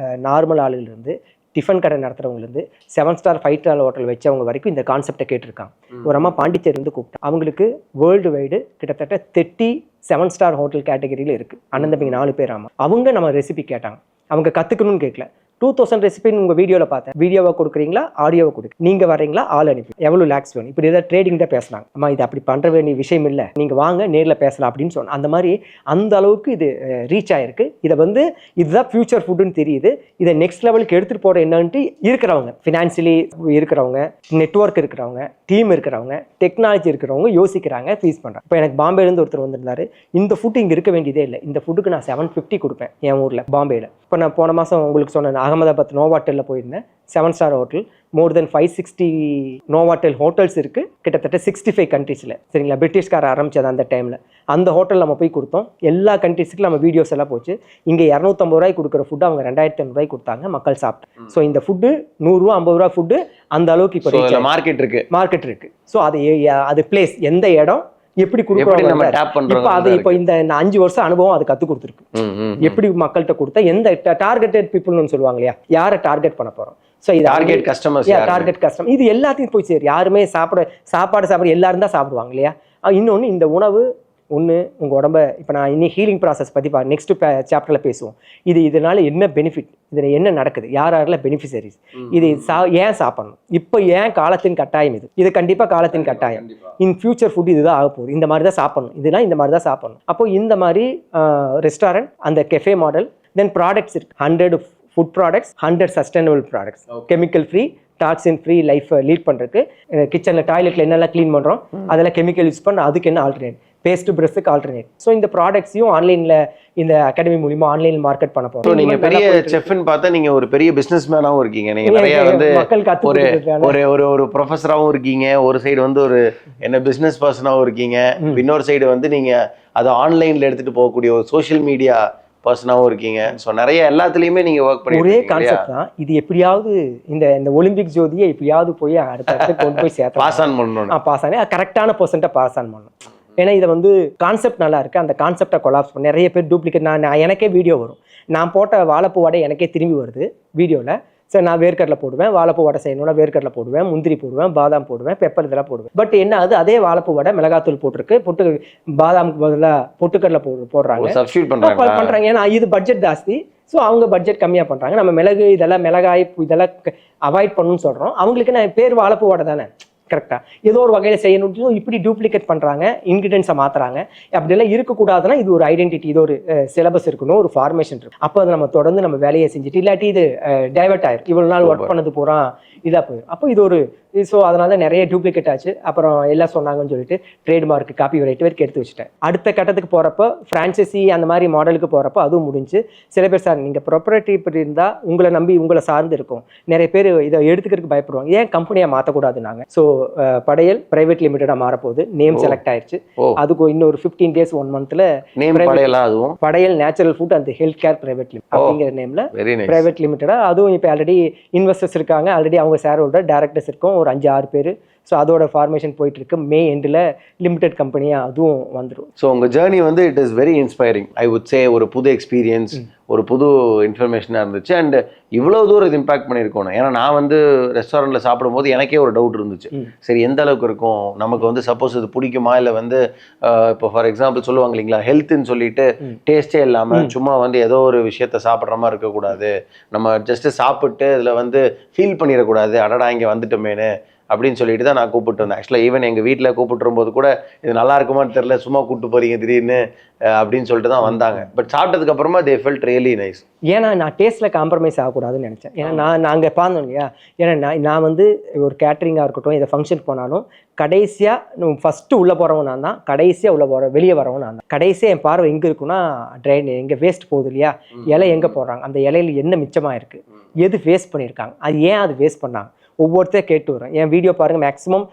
நார்மல் ஆளுலேருந்து, டிஃபன் கடை நடத்துகிறவங்கலேருந்து, 7 ஸ்டார் 5 ஸ்டார் ஹோட்டல் வச்சவங்க வரைக்கும் இந்த கான்செப்டை கேட்டிருக்காங்க. ஒரு அம்மா பாண்டிச்சேரிலேருந்து கூப்பிட்டேன். அவங்களுக்கு வேர்ல்டு வைடு கிட்டத்தட்ட 30 7 ஸ்டார் ஹோட்டல் கேட்டகரியில் இருக்குது. அண்ணன் தம்பிங்க 4 பேர். ஆமாம், அவங்க நம்ம ரெசிபி கேட்டாங்க. அவங்க கற்றுக்கணும்னு கேட்கல, 2000 ரெசிபின்னு உங்கள் வீடியோவில் பார்த்தேன். வீடியோவை கொடுக்குறீங்களா, ஆடியோவை கொடுக்கு, நீங்கள் வர்றீங்களா, ஆள் அனுப்பி, எவ்வளோ லேக்ஸ் வேணும், இப்படி ஏதாவது ட்ரேடிங் தான் பேசுனாங்க. அம்மா இது அப்படி பண்ணுற வேண்டிய விஷயம் இல்லை, நீங்கள் வாங்க நேரில் பேசலாம் அப்படின்னு சொன்னேன். அந்த மாதிரி அந்த அளவுக்கு இது ரீச் ஆகிருக்கு. இதை வந்து இதுதான் ஃபியூச்சர் ஃபுட்டுன்னு தெரியுது. இதை நெக்ஸ்ட் லெவலுக்கு எடுத்துகிட்டு போகிற என்னன்ட்டு இருக்கிறவங்க, ஃபினான்ஷியலி இருக்கிறவங்க, நெட்வொர்க் இருக்கிறவங்க, டீம் இருக்கிறவங்க, டெக்னாலஜி இருக்கிறவங்க யோசிக்கிறாங்க, ஃபீஸ் பண்ணுறாங்க. இப்போ எனக்கு பாம்பேலேருந்து ஒருத்தர் வந்திருந்தாரு. இந்த ஃபுட்டு இங்கே இருக்க வேண்டியதே இல்லை, இந்த ஃபுட்டுக்கு நான் 750 கொடுப்பேன் என் ஊரில் பாம்பேயில். இப்போ நான் போன மாதம் உங்களுக்கு சொன்னேன், அகமதாபாத் நோவாட்டலில் போயிருந்தேன். 7 ஸ்டார் ஹோட்டல், மோர் தென் 560 நோவாட்டல் ஹோட்டல்ஸ் இருக்குது, கிட்டத்தட்ட 65 கண்ட்ரீஸில். சரிங்களா, பிரிட்டிஷ்கார ஆரம்பிச்சது அந்த டைமில். அந்த ஹோட்டல் நம்ம போய் கொடுத்தோம். எல்லா கண்ட்ரீஸுக்கும் நம்ம வீடியோஸ் எல்லாம் போச்சு. இங்கே 250 ரூபாய்க்கு கொடுக்குற ஃபுட்டு அவங்க 2500 ரூபாய்க்கு கொடுத்தாங்க, மக்கள் சாப்பிட்டு. ஸோ இந்த ஃபுட்டு 100 ரூபா 50 ரூபா ஃபுட்டு அந்த அளவுக்கு இப்போ மார்க்கெட் இருக்கு. ஸோ அது பிளேஸ், எந்த இடம், எப்படி கொடுக்குறோம், இப்போ அது இப்போ இந்த 5 வருஷம் அனுபவம் அது கற்றுக் கொடுத்துருக்கு. எப்படி மக்கள்கிட்ட கொடுத்தா எந்த டார்கெட்டட் பீப்புள்னு சொல்லுவாங்க இல்லையா, யாரை டார்கெட் பண்ண போகிறோம். ஸோ இது டார்கெட் கஸ்டமர், இது எல்லாத்தையும் போய் சேரும். யாருமே சாப்பாடு எல்லாரும் தான் சாப்பிடுவாங்க இல்லையா. இன்னொன்று, இந்த உணவு ஒன்று உங்கள் உடம்ப, இப்போ நான் இன்னும் ஹீலிங் ப்ராசஸ் பற்றி நெக்ஸ்ட் சாப்டரில் பேசுவோம். இதனால என்ன பெனிஃபிட், இதில் என்ன நடக்குது, யாரெல்லாம் பெனிஃபிஷரிஸ், இது ஏன் சாப்பிடணும், இப்போ ஏன் காலத்தின் கட்டாயம், இது கண்டிப்பாக காலத்தின் கட்டாயம். இன் ஃபியூச்சர் ஃபுட் இதுதான் ஆக போகுது, இந்த மாதிரி தான் சாப்பிடணும், இதெல்லாம் இந்த மாதிரி தான் சாப்பிடணும். அப்போ இந்த மாதிரி ரெஸ்டாரண்ட், அந்த கெஃபே மாடல், தென் ப்ராடக்ட்ஸ் இருக்கு. 100 food products, 100 sustainable products, chemical free, toxin free life lead பண்ணுறதுக்கு. கிச்சனில் டாய்லெட்டில் என்னெல்லாம் க்ளீன் பண்ணுறோம், அதெல்லாம் கெமிக்கல் யூஸ் பண்ண, அதுக்கு என்ன ஆல்டர்னேட், பேஸ்ட் பிரஷ்க்கு ஆல்டர்னேட். ஸோ இந்த ப்ராடக்ட்ஸையும் ஆன்லைனில் இந்த அகாடமி மூலியமா ஆன்லைன் மார்க்கெட் பண்ண போறோம். நீங்க பெரிய செஃப்னு பார்த்தா நீங்க ஒரு பெரிய பிசினஸ் மேனாவும் இருக்கீங்க. நீங்க நிறைய வந்து ஒரு ப்ரொஃபஸராகவும் இருக்கீங்க, ஒரு சைடு வந்து ஒரு என்ன பிசினஸ் பர்சனாகவும் இருக்கீங்க, இன்னொரு சைடு வந்து நீங்க அதை ஆன்லைன்ல எடுத்துட்டு போகக்கூடிய ஒரு சோஷியல் மீடியா பர்சனாகவும் இருக்கீங்க. ஸோ நிறைய எல்லாத்துலேயுமே நீங்கள் ஒர்க் பண்ணி ஒரே கான்செப்ட் தான். இது எப்படியாவது இந்த ஒலிம்பிக் ஜோதியை எப்படியாவது போய் அடுத்த கொண்டு போய் சேர்த்து பாஸ் ஆன் பண்ணணும். பாஸ் ஆனே கரெக்டான பர்சன்ட்டை பாஸ் ஆன் பண்ணணும். ஏன்னா இதை வந்து கான்செப்ட் நல்லா இருக்குது, அந்த கான்செப்டை கொலாப்ஸ் பண்ண நிறைய பேர் டூப்ளிகேட். எனக்கே வீடியோ வரும், நான் போட்ட வாழைப்பூ வடை எனக்கே திரும்பி வருது வீடியோவில். சரி, நான் வேர்க்கடலை போடுவேன், வாழைப்பூ வடை செய்யணும்னா வேர்க்கடலை போடுவேன், முந்திரி போடுவேன், பாதாம் போடுவேன், பெப்பர் இதெல்லாம் போடுவேன். பட் என்ன அது அதே வாழைப்பூ வடை மிளகாத்தூள் போட்டிருக்கு, பாதாமுக்கு பதிலாக பொட்டுக்கடலை பண்ணுறாங்க. ஏன்னா இது பட்ஜெட் ஜாஸ்தி, ஸோ அவங்க பட்ஜெட் கம்மியாக பண்ணுறாங்க. நம்ம மிளகாய் இதெல்லாம் அவாய்ட் பண்ணணும்னு சொல்கிறோம். அவங்களுக்கு நான் பேர் வாழைப்பூ வடை தானே, கரெக்டாக ஏதோ ஒரு வகையில் செய்யணும். இப்படி டூப்ளிகேட் பண்ணுறாங்க, இன்கிரீடியன்ஸை மாற்றுறாங்க. அப்படியெல்லாம் இருக்கக்கூடாதுன்னா இது ஒரு ஐடென்டிட்டி, இது ஒரு சிலபஸ் இருக்கணும், ஒரு ஃபார்மேஷன் இருக்கும். அப்போ அதை நம்ம தொடர்ந்து நம்ம வேலையை செஞ்சுட்டு, இல்லாட்டி இது டைவர்ட் ஆயிரும், இவ்வளோ நாள் ஒர்க் பண்ணது பூரா இதாக போயிடும். அப்போ இது ஒரு ஸோ அதனால நிறைய டூப்ளிகேட் ஆச்சு. அப்புறம் எல்லாம் சொன்னாங்கன்னு சொல்லிட்டு ட்ரேட்மார்க் காப்பி ரைட் வரைக்கும் எடுத்து வச்சுட்டேன். அடுத்த கட்டத்துக்கு போகிறப்போ ஃப்ரான்ச்சைசி அந்த மாதிரி மாடலுக்கு போகிறப்போ அதுவும் முடிஞ்சு. சில பேர் சார் நீங்கள் ப்ராப்பர்ட்டி இப்படி இருந்தால் உங்களை நம்பி உங்களை சார்ந்து இருக்கும், நிறைய பேர் இதை எடுத்துக்கிறதுக்கு பயப்படுவாங்க, ஏன் கம்பெனியாக மாற்றக்கூடாதுனாங்க. ஸோ படையல் பிரைவேட் லிமிட்டடாக மாறப்போகுது, நேம் செலக்ட் ஆயிடுச்சு. அதுக்கு இன்னொரு 15 days 1 monthல படையல் natural food and health care private limit அப்படிங்கிற நேம்ல பிரைவேட் லிமிட்டடாக. அதுவும் இப்போ ஆல்ரெடி இன்வெஸ்டர்ஸ் இருக்காங்க, ஆல்ரெடி அவங்க ஷேர் ஹோல்டர் டைரக்டர்ஸ் இருக்கும், ஒரு 5-6 பேர். ஸோ அதோட ஃபார்மேஷன் போயிட்டு இருக்கு. மே எண்டில் லிமிடெட் கம்பெனியாக அதுவும் வந்துடும். ஸோ உங்கள் ஜேர்னி வந்து it is very inspiring. I would say ஒரு புது எக்ஸ்பீரியன்ஸ், ஒரு புது இன்ஃபர்மேஷனாக இருந்துச்சு. அண்ட் இவ்வளோ தூரம் இது இம்பாக்ட் பண்ணியிருக்கணும். ஏன்னா நான் வந்து ரெஸ்டாரண்ட்டில் சாப்பிடும்போது எனக்கே ஒரு டவுட் இருந்துச்சு, சரி எந்த அளவுக்கு இருக்கும் நமக்கு வந்து, சப்போஸ் இது பிடிக்குமா, இல்லை வந்து இப்போ ஃபார் எக்ஸாம்பிள் சொல்லுவாங்க இல்லைங்களா, ஹெல்த்துன்னு சொல்லிட்டு டேஸ்ட்டே இல்லாமல் சும்மா வந்து ஏதோ ஒரு விஷயத்த சாப்பிட்ற மாதிரி இருக்கக்கூடாது, நம்ம ஜஸ்ட்டு சாப்பிட்டு இதில் வந்து ஃபீல் பண்ணிடக்கூடாது, அடடா இங்கே வந்துட்டோமேனு அப்படின்னு சொல்லிட்டு தான் நான் கூப்பிட்டு வந்தேன். ஆக்சுவலாக ஈவன் எங்கள் வீட்டில் கூப்பிட்டுரும்போது கூட இது நல்லா இருக்குமான்னு தெரில, சும்மா கூப்பிட்டு போகிறீங்க திடீர்னு அப்படின்னு சொல்லிட்டு தான் வந்தாங்க. பட் சாப்பிட்டதுக்கு அப்புறமா தே ஃபெல்ட் ரியலி நைஸ். ஏன்னா நான் டேஸ்ட்டில் காம்ப்ரமைஸ் ஆகக்கூடாதுன்னு நினச்சேன். ஏன்னா நாங்கள் பார்த்தோம் இல்லையா, ஏன்னா நான் வந்து ஒரு கேட்ரிங்காக இருக்கட்டும், இதை ஃபங்க்ஷன் போனாலும் கடைசியாக ஃபஸ்ட்டு உள்ளே போகிறவன் நான் தான், கடைசியாக வெளியே வரவன் நான் தான். கடைசியாக என் பார்வை எங்கே இருக்குன்னா ட்ரெயின், எங்கே வேஸ்ட் போகுது இல்லையா, இலை எங்கே போடுறாங்க, அந்த இலையில் என்ன மிச்சமாக இருக்குது, எது வேஸ்ட் பண்ணியிருக்காங்க, அது ஏன் அது வேஸ்ட் பண்ணாங்க, ஒவ்வொருத்தர் கேட்டு வரேன். என் வீடியோ பாருங்கள், மேக்ஸிமம்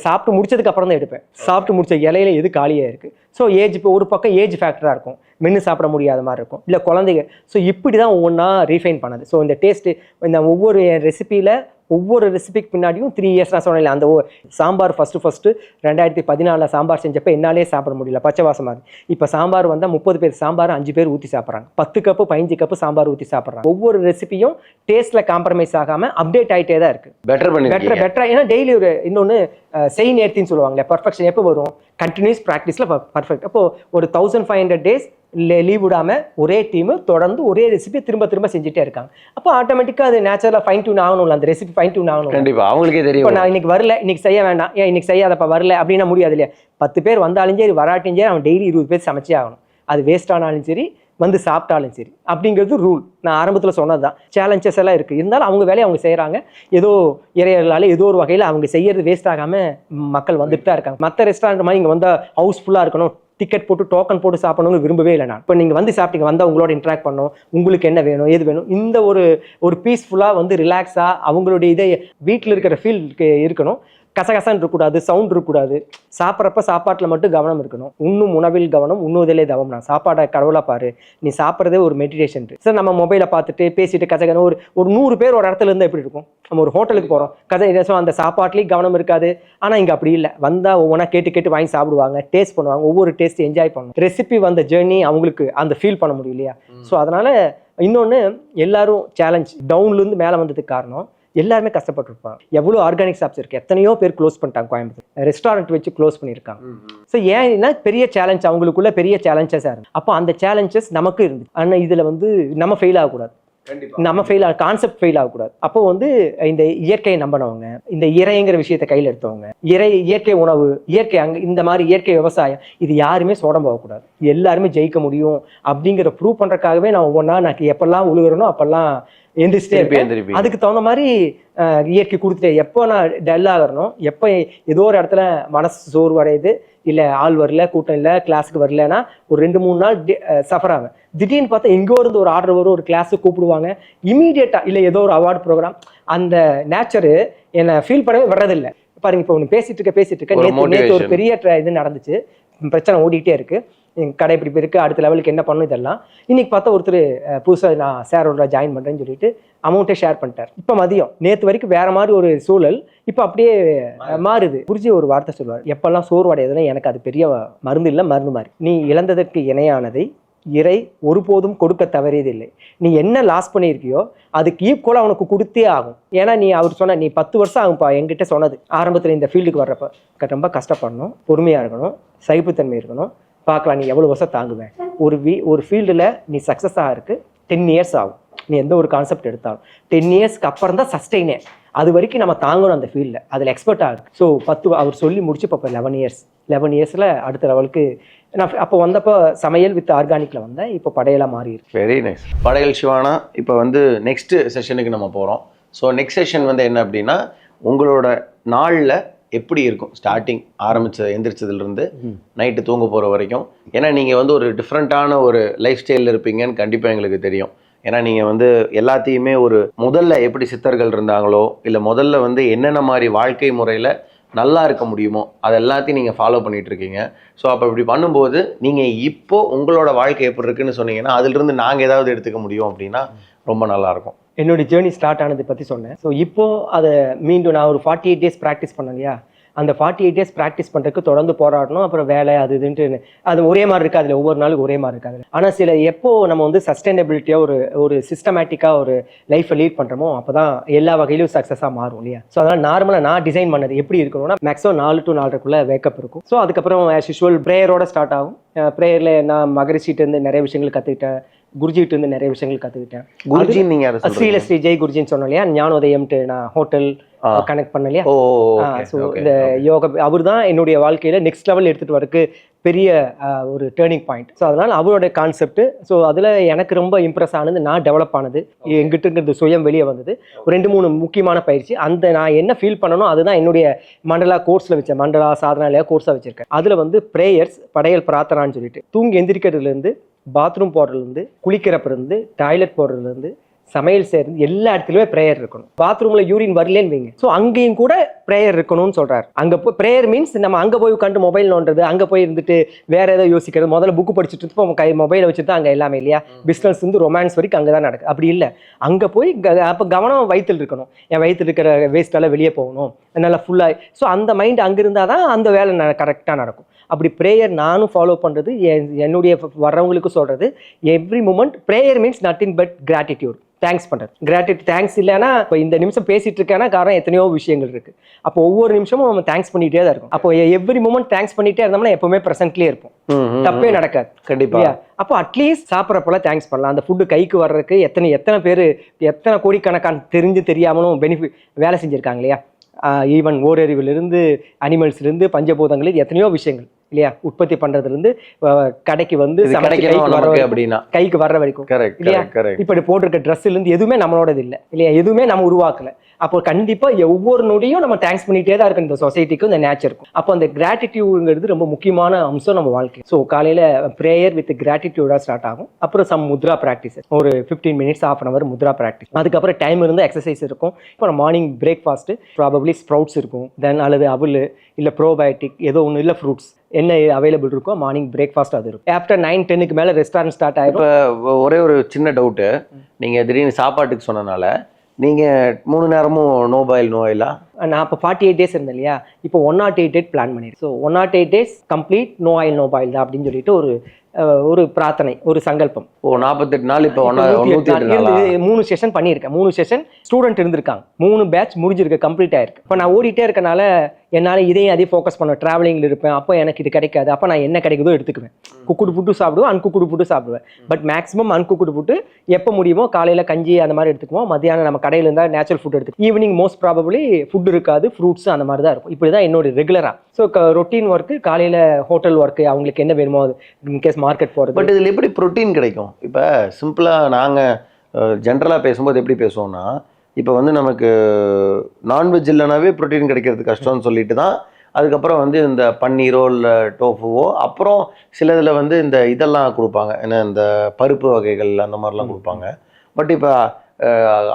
சாப்பிட்டு முடிச்சதுக்கு அப்புறம் தான் எடுப்பேன். சாப்பிட்டு முடிச்ச இலையில எது காலியாக இருக்குது. ஸோ இப்போ ஒரு பக்கம் ஏஜ் ஃபேக்டராக இருக்கும், மென்று சாப்பிட முடியாத மாதிரி இருக்கும், இல்லை குழந்தைங்க. ஸோ இப்படி தான் ஒவ்வொன்றா ரீஃபைன் பண்ணது. ஸோ இந்த டேஸ்ட்டு, இந்த ஒவ்வொரு ரெசிப்பியில் ஒவ்வொரு ரெசிபிக்கு பின்னாடியும் 3 years நான் சொன்னேன். அந்த சாம்பார் ஃபஸ்ட்டு 2014 சாம்பார் செஞ்சப்போ என்னாலே சாப்பிட முடியல, பச்சை வாசமாக இருக்குது. இப்போ சாம்பார் வந்தால் 30 பேர் சாம்பார் 5 பேர் ஊற்றி சாப்பிட்றாங்க, 10 கப்பு 15 கப்பு சாம்பார் ஊற்றி சாப்பிட்றாங்க. ஒவ்வொரு ரெசிபியும் டேஸ்ட்டில் காம்ப்ரமைஸ் ஆகாமல் அப்டேட் ஆகிட்டே தான் இருக்குது. பெட்டர். ஏன்னா டெய்லி ஒரு இன்னொன்று செய் நேர்த்தின்னு சொல்லுவாங்களே, பர்ஃபெக்ஷன் எப்போ வரும், கண்டினியூஸ் ப்ராக்டிஸில் பர்ஃபெக்ட். அப்போது ஒரு 1500 days லீவ் விடாமல் ஒரே டீமு தொடர்ந்து ஒரே ரெசிபி திரும்ப திரும்ப செஞ்சுட்டே இருக்காங்க. அப்போ ஆட்டோமேட்டிக்காக அது நேச்சுரலாக ஃபைன் டியூன் ஆகணும்ல, அந்த ரெசிபி ஃபைன் டியூன் ஆகணும். கண்டிப்பா அவங்களுக்கே தெரியும். இப்போ நான் இன்னைக்கு வரல, இன்னைக்கு செய்ய வேண்டாம், ஏன் இன்னைக்கு செய்யாதப்பா வரல அப்படின்னா முடியாது இல்லையா? 10 பேர் வந்தாலும் சரி வராட்டியும் சரி அவன் டெய்லி 20 பேர் சமைச்சே ஆகணும். அது வேஸ்ட் ஆனாலும் சரி வந்து சாப்பிட்டாலும் சரி அப்படிங்கிறது ரூல். நான் ஆரம்பத்தில் சொன்னது தான். சேலஞ்சஸ் எல்லாம் இருக்குது, இருந்தாலும் அவங்க வேலையை அவங்க செய்கிறாங்க. ஏதோ இறையர்களால் ஏதோ ஒரு வகையில் அவங்க செய்யறது வேஸ்ட் ஆகாமல் மக்கள் வந்துட்டு தான் இருக்காங்க. மற்ற ரெஸ்டாரண்ட் மாதிரி இங்கே வந்தால் ஹவுஸ்ஃபுல்லாக இருக்கணும், டிக்கெட் போட்டு டோக்கன் போட்டு சாப்பிடணும்னு விரும்பவே இல்லை நான். இப்போ நீங்கள் வந்து சாப்பிட்டீங்க, வந்தால் உங்களோட இன்ட்ராக்ட் பண்ணணும், உங்களுக்கு என்ன வேணும் ஏது வேணும், இந்த ஒரு பீஸ்ஃபுல்லாக வந்து ரிலாக்ஸாக அவங்களுடைய இதை வீட்டில் இருக்கிற ஃபீல் இருக்கணும். கசகசன்னு இருக்கக்கூடாது, சவுண்ட் இருக்கக்கூடாது. சாப்பிட்றப்ப சாப்பாட்டில் மட்டும் கவனம் இருக்கணும். உண்ணும் உணவில் கவனம், உண்ணுவதிலே தவம். நான் சாப்பாடை கடவுளாக பாரு, நீ சாப்பிட்றதே ஒரு மெடிடேஷன். சார் நம்ம மொபைலை பார்த்துட்டு பேசிட்டு கசகன ஒரு 100 பேர் ஒரு இடத்துல இருந்தால் எப்படி இருக்கும்? நம்ம ஒரு ஹோட்டலுக்கு போகிறோம், அந்த சாப்பாட்லேயும் கவனம் இருக்காது. ஆனால் இங்கே அப்படி இல்லை. வந்தால் ஒவ்வொன்றா கேட்டு கேட்டு வாங்கி சாப்பிடுவாங்க, டேஸ்ட் பண்ணுவாங்க, ஒவ்வொரு டேஸ்ட் என்ஜாய் பண்ணணும். ரெசிபி வந்த ஜேர்னி அவங்களுக்கு அந்த ஃபீல் பண்ண முடியும் இல்லையா? ஸோ அதனால் இன்னொன்று, எல்லாரும் சேலஞ்ச் டவுன்லேருந்து மேலே வந்ததுக்கு காரணம் எல்லாருமே கஷ்டப்பட்டுருப்பாங்க. எவ்வளோ ஆர்கானிக் ஷாப்ஸ் இருக்குது, எத்தனையோ பேர் க்ளோஸ் பண்ணிட்டாங்க. கோயம்புத்தூர் ரெஸ்டாரண்ட் வச்சு க்ளோஸ் பண்ணியிருக்காங்க. ஸோ ஏன்னா பெரிய சேலஞ்ச், அவங்களுக்குள்ள பெரிய சேலஞ்சஸாக இருந்து. அப்போ அந்த சேலஞ்சஸ் நமக்கு இருந்து. ஆனால் இதில் வந்து நம்ம ஃபெயில் ஆகக்கூடாது, நம்ம கான்செப்ட் ஃபெயில் ஆகக்கூடாது. அப்போ வந்து இந்த இயற்கையை நம்பினவங்க, இந்த இறைங்கிற விஷயத்தை கையில் எடுத்தவங்க, இயற்கை உணவு, இயற்கை இந்த மாதிரி இயற்கை விவசாயம், இது யாருமே சோடம் போகக்கூடாது, எல்லாருமே ஜெயிக்க முடியும் அப்படிங்கிற ப்ரூவ் பண்ணுறதுக்காகவே நான் ஒவ்வொன்றா நான் எப்பெல்லாம் உழுகிறனோ அப்பெல்லாம் எந்திரிச்சிட்டே இருப்பேன். அதுக்கு தகுந்த மாதிரி இயற்கை கொடுத்துட்டே. எப்போ நான் டல் ஆகிறனோ, எப்போ ஏதோ ஒரு இடத்துல மனசு சோர்வடையுது, இல்லை ஆள் வரல, கூட்டம் இல்லை, கிளாஸுக்கு வரலன்னா ஒரு 2-3 நாள் சஃபர் ஆவேன். திடீர்னு பார்த்தா எங்கோ இருந்து ஒரு ஆர்டர் வரும், ஒரு கிளாஸுக்கு கூப்பிடுவாங்க இமீடியட்டாக, இல்லை ஏதோ ஒரு அவார்டு ப்ரோக்ராம், அந்த நேச்சரு என்னை ஃபீல் பண்ணவே வர்றதில்லை. பாருங்க, இப்போ ஒன்று பேசிட்டு இருக்க நேற்று ஒரு பெரிய இது நடந்துச்சு, பிரச்சனை ஓடிட்டே இருக்கு, எங்கள் கடை இப்படி இருக்குது, அடுத்த லெவலுக்கு என்ன பண்ணணும் இதெல்லாம். இன்னைக்கு பார்த்தா ஒருத்தர் புதுசாக நான் ஷேரோட ஜாயின் பண்ணுறேன்னு சொல்லிட்டு அமௌண்ட்டே ஷேர் பண்ணிட்டார். இப்போ மதியம், நேற்று வரைக்கும் வேற மாதிரி ஒரு சூழல், இப்போ அப்படியே மாறுது. குருஜி ஒரு வார்த்தை சொல்லுவார், எப்பெல்லாம் சோர்வடையதுன்னா எனக்கு அது பெரிய மருந்து இல்லை, மருந்து மாதிரி. நீ இழந்ததற்கு இணையானதை இறை ஒருபோதும் கொடுக்க தவறியதில்லை. நீ என்ன லாஸ் பண்ணியிருக்கியோ அதுக்கு ஈக்குவலாக அவனுக்கு கொடுத்தே ஆகும். ஏன்னா அவர் சொன்ன, நீ 10 வருஷம் ஆகும்ப்பா என்கிட்ட சொன்னது. ஆரம்பத்தில் இந்த ஃபீல்டுக்கு வர்றப்ப ரொம்ப கஷ்டப்படணும், பொறுமையாக இருக்கணும், சகிப்புத்தன்மை இருக்கணும், பார்க்கலாம் நீ எவ்வளோ வருஷம் தாங்குவேன். ஒரு ஃபீல்டில் நீ சக்ஸஸ் ஆகிருக்கு 10 இயர்ஸ் ஆகும். நீ எந்த ஒரு கான்செப்ட் எடுத்தாலும் 10 இயர்ஸ்க்கு அப்புறம் தான் சஸ்டெயினே. அது வரைக்கும் நம்ம தாங்கணும் அந்த ஃபீல்டில், அதில் எக்ஸ்பர்ட் ஆகுது. ஸோ 10 அவர் சொல்லி முடிச்சு இப்போ 11 இயர்ஸில் அடுத்த லெவலுக்கு நான் அப்போ வந்தப்போ சமையல் வித் ஆர்கானிக்கில் வந்தேன். இப்போ படையெல்லாம் மாறி இருக்கு. Very nice. படையல் சிவானா, இப்போ வந்து நெக்ஸ்ட் செஷனுக்கு நம்ம போகிறோம். ஸோ நெக்ஸ்ட் செஷன் வந்து என்ன அப்படின்னா, உங்களோட நாளில் எப்படி இருக்கும் ஸ்டார்டிங் எந்திரிச்சதுலேருந்து நைட்டு தூங்க போகிற வரைக்கும். ஏன்னா நீங்கள் வந்து ஒரு டிஃப்ரெண்ட்டான ஒரு லைஃப் ஸ்டைலில் இருப்பீங்கன்னு கண்டிப்பாக எங்களுக்கு தெரியும். ஏன்னா நீங்கள் வந்து எல்லாத்தையுமே முதல்ல எப்படி சித்தர்கள் இருந்தாங்களோ, இல்லை முதல்ல வந்து என்னென்ன மாதிரி வாழ்க்கை முறையில் நல்லா இருக்க முடியுமோ அது எல்லாத்தையும் நீங்கள் ஃபாலோ பண்ணிட்டு இருக்கீங்க. ஸோ அப்போ இப்படி பண்ணும்போது நீங்கள் இப்போது உங்களோட வாழ்க்கை எப்படி இருக்குன்னு சொன்னீங்கன்னா அதிலிருந்து நாங்கள் ஏதாவது எடுத்துக்க முடியும் அப்படின்னா ரொம்ப நல்லாயிருக்கும். என்னோட ஜேர்னி ஸ்டார்ட் ஆனதை பற்றி சொன்னேன். ஸோ இப்போது அதை மீண்டும் நான் ஒரு 48 டேஸ் ப்ராக்டிஸ் பண்ணேன் இல்லையா, அந்த 48 டேஸ் ப்ராக்டிஸ் பண்ணுறதுக்கு தொடர்ந்து போராடணும். அப்புறம் வேலை அது இதுன்ட்டு அது ஒரே மாதிரி இருக்காது, அதில் ஒவ்வொரு நாளுக்கு ஒரே மாதிரி இருக்காது. ஆனால் எப்போ நம்ம வந்து சஸ்டைனபிலிட்டியாக ஒரு சிஸ்டமேட்டிக்காக ஒரு லைஃப்பை லீட் பண்ணுறோமோ அப்போ தான் எல்லா வகையிலும் சக்ஸஸாக மாறும் இல்லையா. ஸோ அதனால் நார்மலாக நான் டிசைன் பண்ணது எப்படி இருக்கணும்னா, மேக்ஸிமம் 4 to 4:30 வேக்கப் இருக்கும். ஸோ அதுக்கப்புறம் ஆஸ் யூஷுவல் ப்ரேயரோட ஸ்டார்ட் ஆகும். ப்ரேயரில் நான் மகரிஷிட்டேருந்து நிறைய விஷயங்கள் கற்றுக்கிட்டேன், குருஜிட்டு இருந்து நிறைய விஷயங்கள் கற்றுக்கிட்டேன். குருஜி நீங்க ஸ்ரீலஸ்ரீ ஜெய் குருஜின்னு சொன்னோம் இல்லையா, ஞானோதயம்ட்டு நான் ஹோட்டல் கனெக்ட் பண்ண இல்லையா. ஸோ இந்த யோகா அவர் தான் என்னுடைய வாழ்க்கையில நெக்ஸ்ட் லெவல் எடுத்துட்டு வரக்கு பெரிய ஒரு டேர்னிங் பாயிண்ட். ஸோ அதனால் அவரோட கான்செப்ட், ஸோ அதில் எனக்கு ரொம்ப இம்ப்ரெஸ் ஆனது, நான் டெவலப் ஆனது, எங்கிட்ட சுயம் வெளியே வந்தது ஒரு 2-3 முக்கியமான பயிற்சி. அந்த நான் என்ன ஃபீல் பண்ணணும் அதுதான் என்னுடைய மண்டலா கோர்ஸில் வச்சேன், மண்டலா சாதனாலயா கோர்ஸாக வச்சிருக்கேன். அதில் வந்து ப்ரேயர்ஸ், படையல் பிரார்த்தனான்னு சொல்லிட்டு தூங்கி எந்திரிக்கிறதுலேருந்து, பாத்ரூம் போடுறதுலேருந்து, குளிக்கிறப்பிலிருந்து, டாய்லெட் போடுறதுலேருந்து, சமையல் செய்யறது எல்லா இடத்துலயுமே ப்ரேயர் இருக்கணும். பாத்ரூம்ல யூரின் வரலன்னு வைங்க, ஸோ அங்கேயும் கூட ப்ரேயர் இருக்கணும்னு சொல்றாரு. அங்க போய் ப்ரேயர் மீன்ஸ் நம்ம அங்க போய் உட்காந்து மொபைல் நோண்டுறது, அங்க போய் இருந்துட்டு வேற ஏதோ யோசிக்கிறது, முதல்ல புக்கு படிச்சுட்டு இருப்போம், மொபைலை வச்சுட்டு அங்க எல்லாமே இல்லையா. பிசினஸ் வந்து ரொமான்ஸ் வரைக்கும் அங்கதான் நடக்குது. அப்படி இல்லை, அங்க போய் அப்ப கவனம் வயிற்றுல இருக்கணும், என் வயிற்றுல இருக்கிற வேஸ்டால வெளியே போகணும் நல்லா ஃபுல்லா. ஸோ அந்த மைண்ட் அங்க இருந்தாதான் அந்த வேலை கரெக்டா நடக்கும். அப்படி ப்ரேயர் நானும் ஃபாலோ பண்ணுறது, என்னுடைய வர்றவங்களுக்கு சொல்கிறது, every moment prayer means nothing but gratitude. Thanks பண்ணுறது. கிராட்டிடியூட் தேங்க்ஸ் இல்லைன்னா இப்போ இந்த நிமிஷம் பேசிட்டு இருக்கேன்னா காரணம் எத்தனையோ விஷயங்கள் இருக்குது. அப்போ ஒவ்வொரு நிமிஷமும் நம்ம தேங்க்ஸ் பண்ணிகிட்டே தான் இருக்கும். அப்போ எவ்ரி மூமெண்ட் தேங்க்ஸ் பண்ணிகிட்டே இருந்தோம்னா எப்பவுமே ப்ரெசென்ட்லேயே இருப்போம், தப்பே நடக்காது. கண்டிப்பாக. அப்போ அட்லீஸ்ட் சாப்பிட்றப்பெல்லாம் தேங்க்ஸ் பண்ணலாம். அந்த ஃபுட்டு கைக்கு வர்றதுக்கு எத்தனை பேர் எத்தனை கோடிக்கணக்கான தெரிஞ்சு தெரியாமலும் பெனிஃபிட் வேலை செஞ்சுருக்காங்க இல்லையா. ஈவன் ஓரறிவிலிருந்து அனிமல்ஸ்லேருந்து பஞ்சபூதங்கள் எத்தனையோ விஷயங்கள் இல்லையா, உற்பத்தி பண்றதுலேருந்து கடைக்கு வந்து கைக்கு வர்ற வரைக்கும் இல்லையா. இப்படி போட்டிருக்க ட்ரெஸ்லேருந்து எதுவுமே நம்மளோடது இல்லை இல்லையா, எதுவுமே நம்ம உருவாக்கல. அப்போ கண்டிப்பா ஒவ்வொரு நொடியும் நம்ம தேங்க்ஸ் பண்ணிட்டே தான் இருக்கு இந்த சொசைட்டிக்கும் இந்த நேச்சருக்கும். அப்போ அந்த கிராட்டிடியூடுங்கிறது ரொம்ப முக்கியமான அம்சம் நம்ம வாழ்க்கை. ஸோ காலையில ப்ரேயர் வித் கிராட்டிடியூடா ஸ்டார்ட் ஆகும். அப்புறம் சம் முத்ரா ப்ராக்டிஸ், ஒரு 15 minutes ½ hour முத்ரா ப்ராக்டிஸ். அதுக்கப்புறம் டைம் இருந்தால் எக்ஸசைஸ் இருக்கும். அப்புறம் மார்னிங் பிரேக்ஃபாஸ்ட் ப்ராபப்ளி ஸ்ப்ரவுட்ஸ் இருக்கும், தென் அல்லது அவல் இல்லை ப்ரோபயோட்டிக் ஏதோ ஒன்று இல்லை ஃப்ரூட்ஸ் என்ன அவைலபிள் இருக்கோ மார்னிங் பிரேக்ஃபாஸ்ட் அது இருக்கும். ஆஃப்டர் 9-10க்கு மேலே ரெஸ்டாரண்ட் ஸ்டார்ட் ஆகிடும். இப்போ ஒரே ஒரு சின்ன டவுட்டு, நீங்கள் திடீர்னு சாப்பாட்டுக்கு சொன்னனால நீங்கள் 3 நேரமும் நோ பாயில் நோ ஆயிலா? நான் இப்போ 48 days இருந்தேன் இல்லையா, இப்போ 108 பிளான் பண்ணியிருக்கேன். So 108 days complete no oil no boil தான் அப்படின்னு சொல்லிட்டு ஒரு பிரார்த்தனை, ஒரு சங்கல்பம். 48 நாள் இப்போ 3 செஷன் பண்ணியிருக்கேன். 3 செஷன் ஸ்டூடெண்ட் இருந்திருக்காங்க, 3 பேட்ச் முடிஞ்சிருக்கு, கம்ப்ளீட் ஆயிருக்கு. இப்போ நான் ஓடிட்டே இருக்கனால என்னால் இதையும் அதையும் ஃபோக்கஸ் பண்ணுவேன். ட்ராவலிங்கில் இருப்பேன், அப்போ எனக்கு இது கிடைக்காது. அப்போ நான் என்ன கிடைக்குதோ எடுத்துக்குவேன். குக்குடு புட்டு சாப்பிடுவேன், அன்குக்குடு புட்டு சாப்பிடுவேன். பட் மேக்ஸிமம் அன்குக்குடு புட்டு எப்போ முடியுமோ காலையில் கஞ்சி அந்த மாதிரி எடுத்துக்குவோம். மத்தியானம் நம்ம கடையில் இருந்தால் நேச்சுரல் ஃபுட் எடுத்துக்குவோம். ஈவினிங் மோஸ்ட் ப்ராபபிளி ஃபுட் இருக்காது, ஃப்ரூட்ஸ் அந்த மாதிரி தான் இருக்கும். இப்படி தான் என்னோட ரெகுலராக. ஸோ ரொட்டீன் ஒர்க்கு, காலையில் ஹோட்டல் ஒர்க்கு, அவங்களுக்கு என்ன வேணுமோ அது இன்கேஸ் மார்க்கெட் போகிறது. பட் இதில் எப்படி ப்ரோட்டீன் கிடைக்கும்? இப்போ சிம்பிளாக நாங்கள் ஜென்ரலாக பேசும்போது எப்படி பேசுவோம்னா, இப்போ வந்து நமக்கு நான்வெஜ் இல்லைனாவே ப்ரோட்டீன் கிடைக்கிறது கஷ்டம்னு சொல்லிட்டு தான் அதுக்கப்புறம் வந்து இந்த பன்னீரோ இல்லை டோஃபுவோ, அப்புறம் சில இதில் வந்து இந்த இதெல்லாம் கொடுப்பாங்க, ஏன்னா இந்த பருப்பு வகைகள் அந்த மாதிரிலாம் கொடுப்பாங்க. பட் இப்போ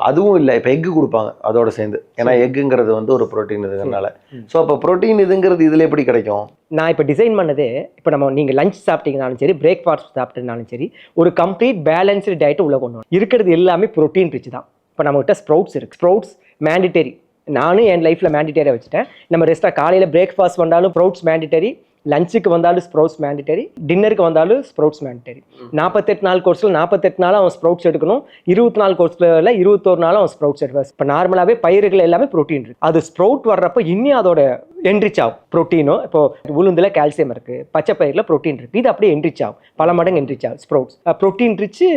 அதுவும் இல்லை, இப்போ எக்கு கொடுப்பாங்க அதோட சேர்ந்து, ஏன்னா எக்குங்கிறது வந்து ஒரு ப்ரோட்டீன் இதுங்கிறனால. ஸோ அப்போ ப்ரோட்டீன் இதுங்கிறது இதில் எப்படி கிடைக்கும்? நான் இப்போ டிசைன் பண்ணது, இப்போ நம்ம நீங்கள் லஞ்ச் சாப்பிட்டீங்கனாலும் சரி, பிரேக்ஃபாஸ்ட் சாப்பிட்டீங்கனாலும் சரி, ஒரு கம்ப்ளீட் பேலன்ஸ்டு டயட்டு உள்ள கொண்டு வரணும். இருக்கிறது எல்லாமே ப்ரோட்டீன் ரிச் தான். இப்போ நம்மகிட்ட ஸ்ப்ரவுட்ஸ் இருக்குது, ஸ்ப்ரவுட்ஸ் மேண்டிட்டரி. நானும் என் லைஃப்பில் மேண்டிட்டரியாக வச்சுட்டேன். நம்ம ரெஸ்ட்டாக காலையில் பிரேக்ஃபாஸ்ட் வந்தாலும் ஸ்ப்ரவுட்ஸ் மேண்டிட்டரி, லஞ்சுக்கு வந்தாலும் ஸ்ப்ரவுட்ஸ் மேண்டிட்டரி, டின்னருக்கு வந்தாலும் ஸ்ப்ரவுட்ஸ் மேண்டிட்டரி. 48 நாள் கோர்ஸில் 48 நாள் அவன் ஸ்ப்ரவுட்ஸ் எடுக்கணும். 24 கோர்ஸில் 21 நாள் அவன் ஸ்ப்ரவுட்ஸ் எடுப்பான். இப்போ நார்மலாகவே பயிர்கள் எல்லாமே ப்ரோட்டீன் இருக்குது. அது ஸ்ப்ரவுட் வர்றப்போ இன்னும் அதோட என்ரிச் ஆகும் ப்ரோட்டீனும். இப்போ உளுந்தில் கால்சியம் இருக்குது, பச்சை பயிரில் ப்ரோட்டீன் இருக்குது, இது அப்படியே என்ரிச் ஆகும், பல மடங்கு என்ரிச் ஆகும். ஸ்ப்ரவுட்ஸ் ப்ரோட்டீன் ரிச்சு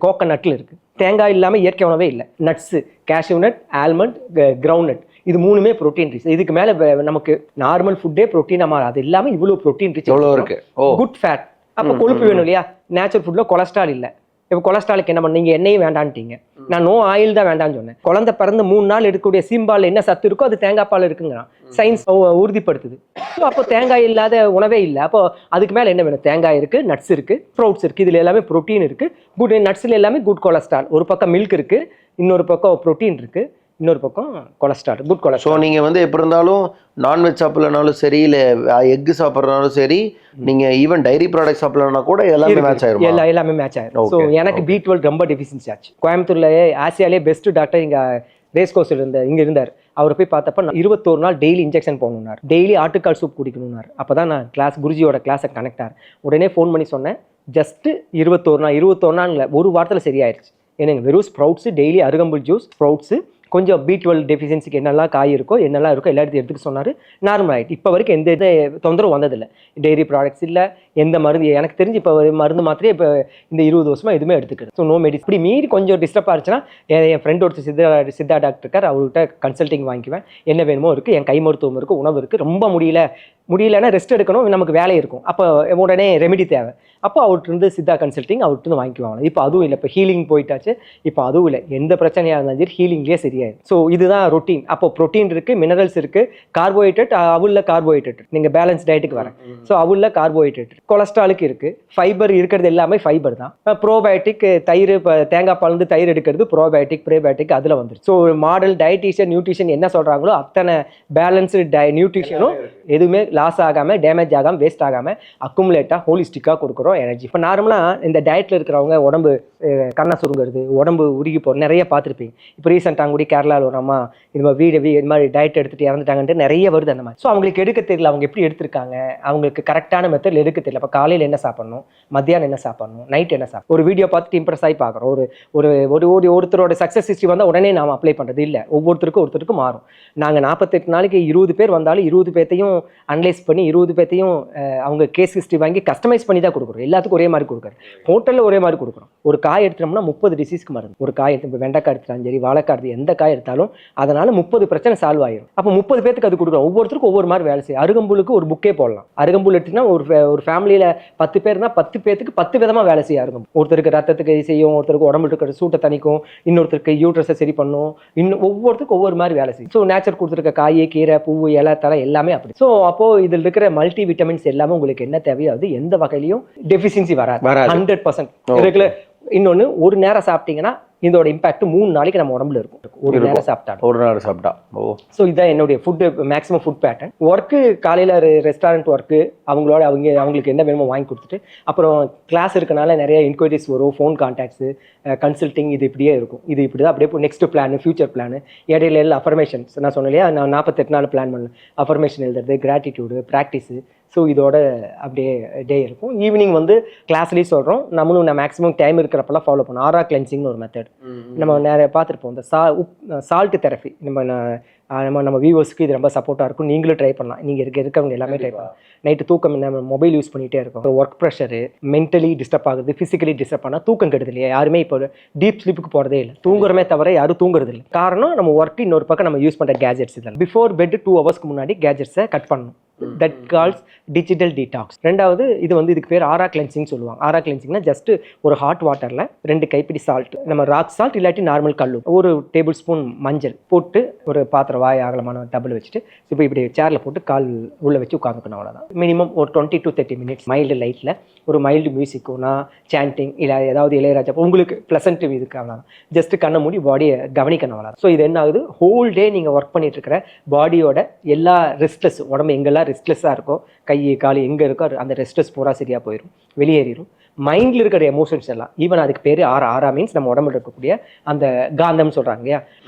கோகனட்டில் இருக்குது. தேங்காய் இல்லாமல் இயற்கை உணவே இல்லை. Nuts, cashew nut, almond, ground nut, இது 3மே ப்ரோட்டீன் ரிச். இதுக்கு மேலே நமக்கு நார்மல் ஃபுட்டே ப்ரோட்டீனாக மாறும். அது எல்லாமே இவ்வளோ ப்ரோட்டீன் ரிச் இருக்கு. Good fat. அப்போ கொழுப்பு வேணும் இல்லையா, நேச்சுரல் ஃபுட்டில் கொலஸ்ட்ரால் இல்லை. இப்போ கொலஸ்ட்ராலுக்கு என்ன பண்ண, நீங்கள் எண்ணெயும் வேண்டான்ட்டீங்க, நான் நோ ஆயில் தான் வேண்டாம்னு சொன்னேன். குழந்தை பிறந்து 3 நாள் எடுக்கக்கூடிய சீம்பால் என்ன சத்து இருக்கோ அது தேங்காய் பால் இருக்குங்கிறான், சயின்ஸ் உறுதிப்படுத்துது. ஸோ அப்போ தேங்காய் இல்லாத உணவே இல்லை. அப்போ அதுக்கு மேலே என்ன வேணும்? தேங்காய் இருக்குது, நட்ஸ் இருக்குது, ஃப்ரூட்ஸ் இருக்குது, இதில் எல்லாமே ப்ரோட்டீன் இருக்குது. குட் நட்ஸில் எல்லாமே குட் கொலஸ்ட்ரால். ஒரு பக்கம் மில்க் இருக்குது, இன்னொரு பக்கம் ப்ரோட்டீன் இருக்குது, இன்னொரு பக்கம் கொலஸ்ட்ரால், குட் கொலஸ்ட்ரால். ஸோ நீங்கள் வந்து எப்படி இருந்தாலும் நான்வெஜ் சாப்பிட்லனாலும் சரி, இல்லை எக்கு சாப்பிட்றனாலும் சரி, நீங்கள் ஈவன் டைரி ப்ராடக்ட் சாப்பிட்லனா கூட எல்லாமே மேட்ச் ஆயிரும். எல்லாமே மேட்ச் ஆயிரும். ஸோ எனக்கு B12 ரொம்ப டெஃபிஷியன்சி ஆச்சு. கோயம்புத்தூர்ல ஆசியாலே பெஸ்ட் டாக்டர் இங்கே ரேஸ் கோர்ஸில் இங்கே இருந்தார். அவர் போய் பார்த்தப்ப 21 நாள் டெய்லி இன்ஜெக்ஷன் போகணுன்னார், டெய்லி ஆட்டுக்கால் சூப் குடிக்கணும்னார். அப்போ தான் நான் குருஜியோட கிளாஸை கனெக்ட் ஆகிறேன். உடனே ஃபோன் பண்ணி சொன்னேன், ஜஸ்ட்டு 21 நாள் இல்லை, ஒரு வாரத்தில் சரியாயிருச்சு. எனக்கு வெறும் ஸ்ப்ரவுட்ஸு, டெய்லி அருகம்புல் ஜூஸ், ஸ்ப்ரவுட்ஸு, கொஞ்சம் B12 டெஃபிஷியன்சிக்கு என்னெல்லாம் காய் இருக்கோ என்னெல்லாம் இருக்கோ எல்லாத்தையும் எடுத்துக்க சொன்னார். நார்மல் ஆகிட்டு இப்போ வரைக்கும் எந்த தொந்தரவும் வந்ததில்லை. டெய்ரி ப்ராடக்ட்ஸ் இல்லை, எந்த மருந்து எனக்கு தெரிஞ்சு இப்போ மருந்து மாத்திரையே இப்போ இந்த 20 வருஷமாக எதுவுமே எடுத்துக்கிறது. So no medicine. இப்படி மீறி கொஞ்சம் டிஸ்டர்ப் ஆச்சுன்னா என் ஃப்ரெண்ட் ஒருத்தர் சித்தா டாக்டர் இருக்கார், அவர்கிட்ட கன்சல்டிங் வாங்கிக்குவேன். என்ன வேணுமோ இருக்குது, என் கை மருத்துவம் இருக்குது, உணவு இருக்குது. ரொம்ப முடியலன்னா ரெஸ்ட் எடுக்கணும், நமக்கு வேலை இருக்கும், அப்போ உடனே ரெமெடி தேவை, அப்போ அவர்கிட்ட சித்தா கன்சல்டிங் அவர்கிட்ட வாங்கிக்குவாங்க. இப்போ அதுவும் இல்லை, இப்போ ஹீலிங் போயிட்டாச்சு. இப்போ அதுவும் இல்லை, எந்த பிரச்சனையாக இருந்தாலும் சரி ஹீலிங்லேயே சரியாயிடும். ஸோ இதுதான் ரொட்டீன். அப்போ ப்ரோட்டீன் இருக்குது, மினரல்ஸ் இருக்குது, கார்போஹைட்ரேட், அவுல்ல கார்போஹைட்ரேட், நீங்கள் பேலன்ஸ் டயட்டுக்கு வரேன். ஸோ அவுல்ல கார்போஹைட்ரேட், கொலஸ்ட்ராலுக்கு இருக்குது, ஃபைபர் இருக்கிறது எல்லாமே ஃபைபர் தான். ப்ரோபயோட்டிக், தயிர், இப்போ தேங்காய் பால் வந்து தயிர் எடுக்கிறது ப்ரோபயோட்டிக், ப்ரேபயோட்டிக் அதில் வந்துருக்கு. ஸோ மாடல் டயட்டீஷியன் நியூட்ரிஷன் என்ன சொல்கிறாங்களோ அத்தனை பேலன்ஸ்டு நியூட்ரிஷனும் எதுவுமே லாஸ் ஆகாமல் டேமேஜ் ஆகாமல் வேஸ்ட் ஆகாமல் அக்குமுலேட்டாக ஹோலிஸ்டிக்காக கொடுக்குறோம் எனர்ஜி. இப்போ நார்மலாக இந்த டயட்டில் இருக்கிறவங்க உடம்பு கண்ணை சுருங்கிறது, உடம்பு உருகி போகிற நிறைய பார்த்துருப்பீங்க. இப்போ ரீசெண்டாக கூட கேரளாவில் ஒரு அம்மா இது மாதிரி இது மாதிரி டயட் எடுத்துகிட்டு இறந்துட்டாங்கன்ட்டு நிறைய வருது அந்த மாதிரி. ஸோ அவங்களுக்கு எடுக்க தெரியல, அவங்க எப்படி எடுத்திருக்காங்க, அவங்களுக்கு கரெக்டான மெத்தடில் எடுக்க தெரியல. இப்போ காலையில் என்ன சாப்பிடணும், மத்தியானம் என்ன சாப்பிடணும், நைட் என்ன சாப்பிடணும். ஒரு வீடியோ பார்த்துட்டு இம்ப்ரெஸ் ஆகி பார்க்குறோம். ஒருத்தரோட சக்ஸஸ் ஹிஸ்ட்ரி வந்தால் உடனே நாம் அப்ளை பண்ணுறது இல்லை. ஒருத்தருக்கும் மாறும். நாங்கள் 48 நாளைக்கு 20 பேர் வந்தாலும் 20 பேர்த்தையும் அனலைஸ் பண்ணி 20 பேர்த்தையும் அவங்க கேஸ் ஹிஸ்ட்ரி வாங்கி கஸ்டமைஸ் பண்ணி தான் கொடுக்குறோம். எல்லாத்துக்கும் ஒரே மாதிரி கொடுக்குறோம். ஹோட்டலில் ஒரே மாதிரி கொடுக்குறோம். ஒரு காய் எடுத்தோம்னா 30 டிசீஸ்க்கு மருந்து. ஒரு காய் எடுத்து இப்போ வெண்டைக்காய் எடுத்தாலும் சரி, வாழைக்காய் எடுத்து எந்த காய் எடுத்தாலும் அதனால 30 பிரச்சனை சால்வ் ஆயிடும். அப்போ 30 பேருக்கு அது கொடுக்குறோம். ஒவ்வொருத்தருக்கும் ஒவ்வொரு மாதிரி வேலை செய்யும். அருகம்புலுக்கு ஒரு புக்கே போடலாம். அருகம்புல் எடுத்துன்னா ஒரு ஃபேமிலியில் 10 பேர்னா 10 பேருக்கு 10 விதமாக வேலை செய்யும் அருகம்புல். ஒருத்தருக்கு ரத்தத்துக்கு செய்யும், ஒருத்தருக்கு உடம்பு இருக்கிற சூட்டை தணிக்கும், இன்னொருத்தருக்கு யூட்ரஸை சரி பண்ணும், ஒவ்வொருத்தருக்கும் ஒவ்வொரு மாதிரி வேலை செய்யும். ஸோ நேச்சர் கொடுத்துருக்க காய், கீரை, பூ, இலை, தலை எல்லாமே அப்படி. ஸோ அப்போ இதில் இருக்கிற மல்டி விட்டமின்ஸ் எல்லாமே உங்களுக்கு என்ன தேவையோ அது எந்த வகையிலையும் டெஃபிஷியன்சி வராது. 100% இருக்குல்ல. இன்னொன்று, ஒரு நேரம் சாப்பிட்டீங்கன்னா இதோட இம்பாக்ட் 3 நாளைக்கு நம்ம உடம்புல இருக்கும். ஒரு நேரம் சாப்பிட்டா. ஸோ இதான் என்னுடைய மேக்ஸிமம் ஃபுட் பேட்டர்ன். ஒர்க்கு காலையில் ரெஸ்டாரண்ட் ஒர்க்கு அவங்களுக்கு என்ன வேணுமோ வாங்கி கொடுத்துட்டு, அப்புறம் கிளாஸ் இருக்கனால நிறைய இன்கொயரிஸ் வரும், ஃபோன் கான்டாக்ட்ஸு, கன்சல்டிங், இது இப்படியே இருக்கும். இது இப்படி தான் அப்படியே நெக்ஸ்ட் பிளான், ஃபியூச்சர் பிளான், இடையில எல்லாம் அஃபர்மேஷன்ஸ். நான் சொன்னேன் இல்லையா, நான் 48 நாள் பிளான் பண்ணேன். அஃபர்மேஷன் எழுதுறது, கிராட்டிடியூடு, ப்ராக்டிஸு. ஸோ இதோட அப்படியே டே இருக்கும். ஈவினிங் கிளாஸ்லேயும் சொல்கிறோம், நம்மளும் நான் மேக்ஸிமம் டைம் இருக்கிறப்பெல்லாம் ஃபாலோ பண்ணோம். ஆரா கிளென்சிங்னு ஒரு மெத்தட் நம்ம நிறைய பார்த்துருப்போம். இந்த சால்ட் தெரப்பி நம்ம வியூவர்ஸ்க்கு இது ரொம்ப சப்போர்ட்டாக இருக்கும். நீங்களும் ட்ரை பண்ணலாம். நீங்கள் இருக்கவங்க எல்லாமே ட்ரை பண்ணலாம். நைட்டு தூக்கம் நம்ம மொபைல் யூஸ் பண்ணிகிட்டே இருக்கோம். ஒர்க் ப்ரெஷரு, மென்டலி டிஸ்டர்ப் ஆகுது, ஃபிசிக்கலி டிஸ்டர்ப் ஆனால் தூக்கம் கெடுது இல்லையா. யாருமே இப்போ டீப் ஸ்லீப்புக்கு போகிறதே இல்லை. தூங்குறமே தவிர யாரும் தூங்குறது இல்லை. காரணம் நம்ம ஒர்க்கு, இன்னொரு பக்கம் நம்ம யூஸ் பண்ணுற கேஜெட்ஸ். இதெல்லாம் பிஃபோர் பெட் 2 ஹவர்ஸ்க்கு முன்னாடி கேஜெட்ஸை கட் பண்ணணும். That calls digital detox. ரெண்டாவது இதுக்கு பேர் ஆரா கிளென்சிங் சொல்லுவாங்க. ஆரா கிளென்சிங்னா ஜஸ்ட் ஒரு ஹாட் வாட்டரில் 2 கைப்பிடி சால்ட், நம்ம ராக் சால்ட் இல்லாட்டி நார்மல் கல்லு, 1 டேபிள் ஸ்பூன் மஞ்சள் போட்டு ஒரு பாத்திரம் வாய் அகலமான டபுள் வச்சுட்டு இப்போ இப்படி சேரில் போட்டு கால் உள்ளே வச்சு உட்காந்துக்கணும். அவ்வளோதான். மினிமம் ஒரு 20 to 30 மினிட்ஸ் மைல்டு லைட்டில் ஒரு மைல்டு மியூசிக்கும்னா சாண்டிங் இல்லை ஏதாவது இளையராஜா உங்களுக்கு ப்ளசன்ட் இதுக்கு அவ்வளோதான். ஜஸ்ட் கண்ணை மூடி பாடியை கவனிக்கணும். அவ்வளோதான். ஸோ இது என்ன ஆகுது, ஹோல் டே நீங்கள் ஒர்க் பண்ணிட்டு இருக்கிற பாடியோட எல்லா ரெஸ்ட்லெஸ், உடம்பு எங்கெல்லாம் ரெஸ்ட்லெஸ்ஸாக இருக்கோ, கை கால் எங்கே இருக்கோ அந்த ரெஸ்ட்லெஸ் பூரா சரியாக போயிடும், வெளியேறிடும். மைண்டில் இருக்கிற எமோஷன்ஸ் எல்லாம், ஈவன் அதுக்கு பேர் ஆரா மீன்ஸ் நம்ம உடம்புல இருக்கக்கூடிய அந்த காந்தம்னு சொல்கிறாங்க இல்லையா,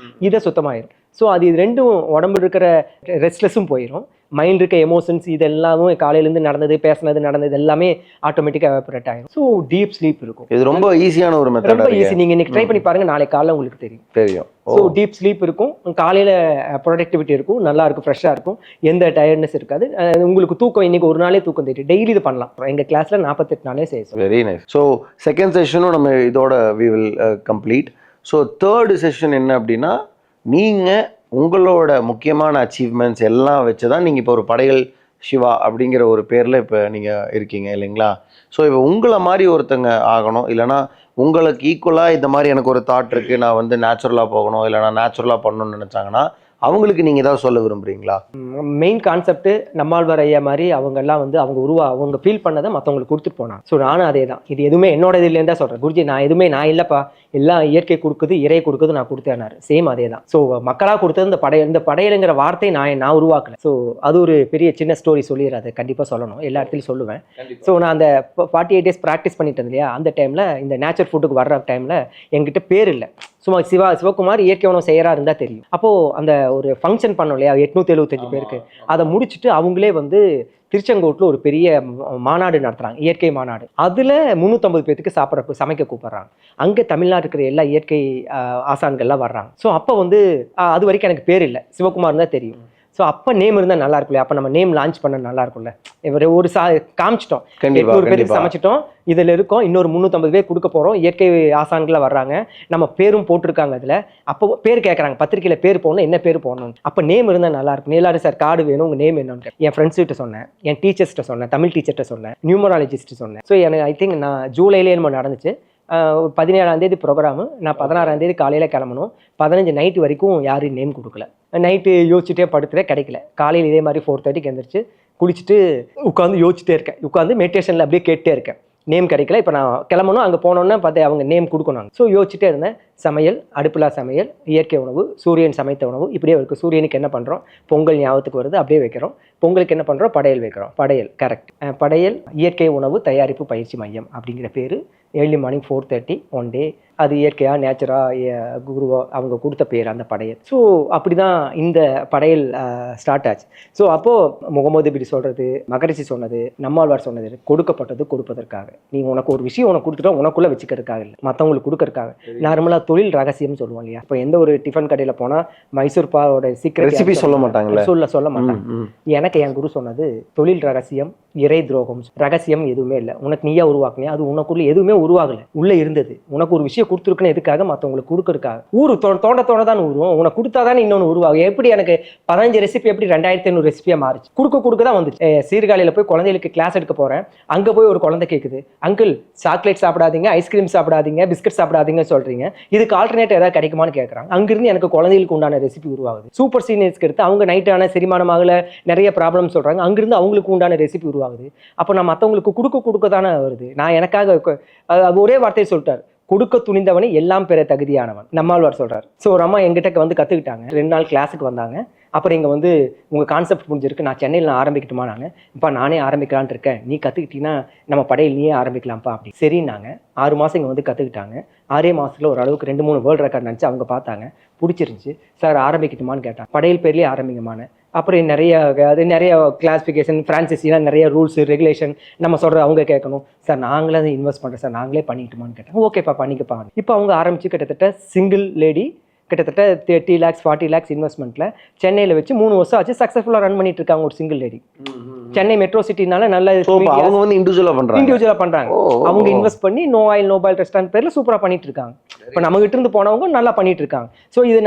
இதை சுத்தமாயிடும். ஸோ அது இது ரெண்டும் உடம்புல இருக்கிற ரெஸ்ட்லெஸ்ஸும் போயிடும். மைண்ட் இருக்க எமோஷன்ஸ் இதெல்லாமே காலையிலேருந்து நடந்தது எல்லாமே ஆட்டோமேட்டிக்காக எவாபரேட் ஆகிடும். ஸோ டீப் ஸ்லீப் இருக்கும். இது ரொம்ப ஈஸியான ஒரு மெத்தட். ரொம்ப ஈஸி. நீங்கள் இன்னைக்கு ட்ரை பண்ணி பாருங்க, நாளைக்கு காலையில் உங்களுக்கு தெரியும். ஸோ டீப் ஸ்லீப் இருக்கும், காலையில் ப்ரொடக்டிவிட்டி இருக்கும், நல்லா இருக்கும், ஃப்ரெஷ்ஷாக இருக்கும், எந்த டயர்ட்னஸ் இருக்காது. உங்களுக்கு தூக்கம் இன்னைக்கு ஒரு நாளே தூக்கம் தெரியும். டெய்லி இது பண்ணலாம். எங்கள் கிளாஸில் 48 நாளே செய்யும். Very nice. ஸோ செகண்ட் செஷனும் நம்ம இதோட we will complete. So third session என்ன அப்படின்னா, நீங்கள் உங்களோட முக்கியமான அச்சீவ்மெண்ட்ஸ் எல்லாம் வச்சு தான் நீங்கள் இப்போ ஒரு படையல் சிவா அப்படிங்கிற ஒரு பேரில் இப்போ நீங்கள் இருக்கீங்க இல்லைங்களா. ஸோ இப்போ உங்களை மாதிரி ஒருத்தங்க ஆகணும், இல்லைனா உங்களுக்கு ஈக்குவலாக இந்த மாதிரி எனக்கு ஒரு தாட் இருக்குது, நான் நேச்சுரலாக போகணும், இல்லை நான் நேச்சுரலாக பண்ணணும்னு நினச்சாங்கன்னா அவங்களுக்கு நீங்கள் ஏதாவது சொல்ல விரும்புகிறீங்களா? மெயின் கான்செப்ட் நம்மாழ்வார் ஐயா மாதிரி அவங்கெல்லாம் அவங்க ஃபீல் பண்ணதை மற்றவங்களுக்கு கொடுத்துட்டு போனாங்க. ஸோ நானும் அதே தான். இது எதுவுமே என்னோட இதுலேருந்து தான் சொல்கிறேன். குருஜி நான் இல்லைப்பா, எல்லாம் இயற்கை கொடுக்குது, இறை கொடுக்குது, நான் கொடுத்தேனாரு. சேம் அதே தான். ஸோ மக்களாக கொடுத்தது இந்த படையலுங்கிற வார்த்தை நான் உருவாக்கல. ஸோ அது ஒரு பெரிய சின்ன ஸ்டோரி சொல்லிடுறேன். அதை கண்டிப்பாக சொல்லணும், எல்லா இடத்துலையும் சொல்லுவேன். ஸோ நான் அந்த 48 days ப்ராக்டிஸ் பண்ணிட்டு இல்லையா, அந்த டைமில் இந்த நேச்சர் ஃபுட்டுக்கு வர்ற டைமில் என்கிட்ட பேர் இல்லை. சும்மா சிவகுமார் இயற்கை உணவு செய்யறா இருந்தா தெரியும். அப்போ அந்த ஒரு ஃபங்க்ஷன் பண்ணோம் இல்லையா, 875 பேருக்கு, அதை முடிச்சுட்டு அவங்களே திருச்செங்கோட்டில் ஒரு பெரிய மாநாடு நடத்துறாங்க, இயற்கை மாநாடு. அதில் 350 பேருக்கு சமைக்க கூப்பிட்றாங்க. அங்கே தமிழ்நாடு இருக்கிற எல்லா இயற்கை ஆசான்கள்லாம் வர்றாங்க. ஸோ அப்போ அது வரைக்கும் எனக்கு பேர் இல்லை, சிவகுமார் தான் தெரியும். ஸோ அப்போ நேம் இருந்தால் நல்லா இருக்குல்ல, அப்போ நம்ம நேம் லான்ச் பண்ண நல்லா இருக்கும்ல. ஒரு காமிச்சிட்டோம், 800 பேருக்கு சமைச்சிட்டோம், இதில் இருக்கோம், இன்னொரு 350 பேர் கொடுக்க போகிறோம், இயற்கை ஆசான்களாக வர்றாங்க, நம்ம பேரும் போட்டிருக்காங்க அதில். அப்போ பேர் கேட்குறாங்க, பத்திரிக்கையில் பேர் போடணும், என்ன பேர் போடணும். அப்போ நேம் இருந்தால் நல்லா இருக்கும். எல்லாரும் சார் கார்டு வேணும், உங்கள் நேம் என்னன்னு என் ஃப்ரெண்ட்ஸ்கிட்ட சொன்னேன், என் டீச்சர்ஸ்கிட்ட சொன்னேன், தமிழ் டீச்சர்கிட்ட சொன்னேன், நியூமராலஜிஸ்ட்டு சொன்னேன். ஸோ எனக்கு ஐ திங்க் நான் ஜூலைலேயே நம்ம நடந்துச்சு. 17ஆம் தேதி ப்ரோக்ராமு, நான் 16ஆம் தேதி காலையில் கிளம்பணும். 15 நைட்டு வரைக்கும் யாரும் நேம் கொடுக்கல. நைட்டு யோசிச்சுட்டே படுத்துகிட்டே கிடைக்கல. காலையில் இதே மாதிரி 4:30க்கு எழுந்திரிச்சு குளிச்சுட்டு உட்காந்து யோசிச்சுட்டே இருக்கேன். உட்காந்து மெடிடேஷனில் அப்படியே கேட்டே இருக்கேன். நேம் கிடைக்கல. இப்போ நான் கிளம்பணும், அங்கே போனோன்னா பார்த்து அவங்க நேம் கொடுக்கணும். ஸோ யோசிச்சுட்டே இருந்தேன். சமையல், அடுப்பிலா சமையல், இயற்கை உணவு, சூரியன் சமைத்த உணவு இப்படியே இருக்குது. சூரியனுக்கு என்ன பண்ணுறோம், பொங்கல் ஞாபகத்துக்கு வருது அப்படியே வைக்கிறோம். பொங்கலுக்கு என்ன பண்ணுறோம், படையல் வைக்கிறோம். படையல் கரெக்ட். படையல் இயற்கை உணவு தயாரிப்பு பயிற்சி மையம் அப்படிங்கிற பேர். Early morning 4:30 one day. அது இயற்கையாக நேச்சராக குருவோ அவங்க கொடுத்த பேர் அந்த படையல். ஸோ அப்படி தான் இந்த படையல் ஸ்டார்ட் ஆச்சு. ஸோ அப்போது முகமது இப்படி சொல்கிறது, மகரிஷி சொன்னது, நம்மாழ்வார் சொன்னது, கொடுக்கப்பட்டது கொடுப்பதற்காக. நீ உனக்கு ஒரு விஷயம் உனக்கு கொடுத்துட்டா உனக்குள்ளே வச்சுக்கிறதுக்காக இல்லை, மற்றவங்களுக்கு கொடுக்கறதுக்காக. நார்மலாக தொழில் ரகசியம்னு சொல்லுவோம் இல்லையா. இப்போ எந்த ஒரு டிஃபன் கடையில் போனால் மைசூர் பாவோட சீக்கிரம் ரெசிபி சொல்ல மாட்டாங்களே, சொல்ல மாட்டாங்க. எனக்கு என் குரு சொன்னது தொழில் ரகசியம், இறை துரோகம். ரகசியம் எதுவுமே இல்லை, உனக்கு நீயா உருவாக்குனியா, அது உனக்குள்ள எதுவுமே உருவாகலை, உள்ளே இருந்தது. உனக்கு ஒரு விஷயம் கொடுத்துருக்குன்னு எதுக்காக, மற்றவங்களுக்கு கொடுக்கறதுக்காக. தோண்ட தான் உருவம். உனக்கு கொடுத்தா தானே இன்னொன்று உருவாகும். எப்படி எனக்கு 15 ரெசிபி எப்படி 2500 ரெசிபியாக மாறிச்சு, கொடுக்க தான் வந்துச்சு. சீர்காழியில் போய் குழந்தைகளுக்கு கிளாஸ் எடுக்க போகிறேன். அங்கே போய் ஒரு குழந்தை கேட்குது, அங்கிள் சாக்லேட் சாப்பிடாதீங்க, ஐஸ்கிரீம் சாப்பிடாதீங்க, பிஸ்கட் சாப்பிடாதீங்கன்னு சொல்கிறீங்க, இதுக்கு ஆல்டர்னேட் ஏதாவது கிடைக்குமான்னு கேட்குறாங்க. அங்கிருந்து எனக்கு குழந்தைகளுக்கு உண்டான ரெசிபி உருவாகுது. சூப்பர் சீனியர்ஸ்க்கு எடுத்து அவங்க நைட்டான செரிமானமாகல நிறைய ப்ராப்ளம் சொல்கிறாங்க, அங்கிருந்து அவங்களுக்கு உண்டான ரெசிபி உருவாகுது. அப்போ நான் மற்றவங்களுக்கு கொடுக்க தானே வருது. நான் எனக்காக ஒரே வார்த்தையை சொல்லிட்டார், கொடுக்க துணிந்தவனை எல்லாம் பெற தகுதியானவன், நம்மாழ்வார் சொல்றாரு. ஸோ ஒரு அம்மா எங்கிட்ட வந்து கற்றுக்கிட்டாங்க. 2 நாள் கிளாஸுக்கு வந்தாங்க. அப்புறம் இங்கே வந்து உங்கள் கான்செப்ட் புரிஞ்சிருக்கு, நான் சென்னையில் ஆரம்பிக்கட்டுமா, நாங்கள் இப்போ நானே ஆரம்பிக்கலான்ட்டு இருக்கேன், நீ கற்றுக்கிட்டீங்கன்னா நம்ம படையில் நீயே ஆரம்பிக்கலாம்ப்பா அப்படி. சரின்னாங்க. 6 மாதம் இங்கே வந்து கற்றுக்கிட்டாங்க. 6 மாதத்தில் ஓரளவுக்கு 2-3 வேர்ல்டு ரெக்கார்ட் நினச்சி அவங்க பார்த்தாங்க, பிடிச்சிருந்துச்சி. சார் ஆரம்பிக்கட்டுமான்னு கேட்டாங்க. படையல் பேர்லேயே ஆரம்பிக்குமான்னு. அப்புறம் நிறைய கிளாஸிஃபிகேஷன், ஃப்ரான்சைஸினா நிறைய ரூல்ஸ் ரெகுலேஷன் நம்ம சொல்கிற அவங்க கேட்கணும். சார் நாங்களே அதை இன்வெஸ்ட் பண்ணுறேன் சார், நாங்களே பண்ணிக்கிட்டுமான்னு கேட்டாங்க. ஓகேப்பா பண்ணிக்கப்பா. இப்போ அவங்க ஆரம்பித்து கிட்டத்தட்ட சிங்கிள் லேடி கிட்டத்தட்ட 30 lakhs 40 lakhs இன்வெஸ்ட்மெண்ட்டில் சென்னையில் வச்சு 3 வருஷம் ஆச்சு. சக்ஸஸ்ஃபுல்லாக ரன் பண்ணிட்டு இருக்காங்க ஒரு சிங்கிள் லேடி. சென்னை மெட்ரோ சிட்டினால நல்ல அவங்க வந்து இண்டிவிஜுவலாக பண்ணுறாங்க. அவங்க இன்வெஸ்ட் பண்ணி no oil no boil restaurant பேரில் சூப்பராக பண்ணிட்டு இருக்காங்க. இப்போ நம்ம கிட்ட இருந்து போனவங்க நல்லா பண்ணிட்டு இருக்காங்க. ஸோ இது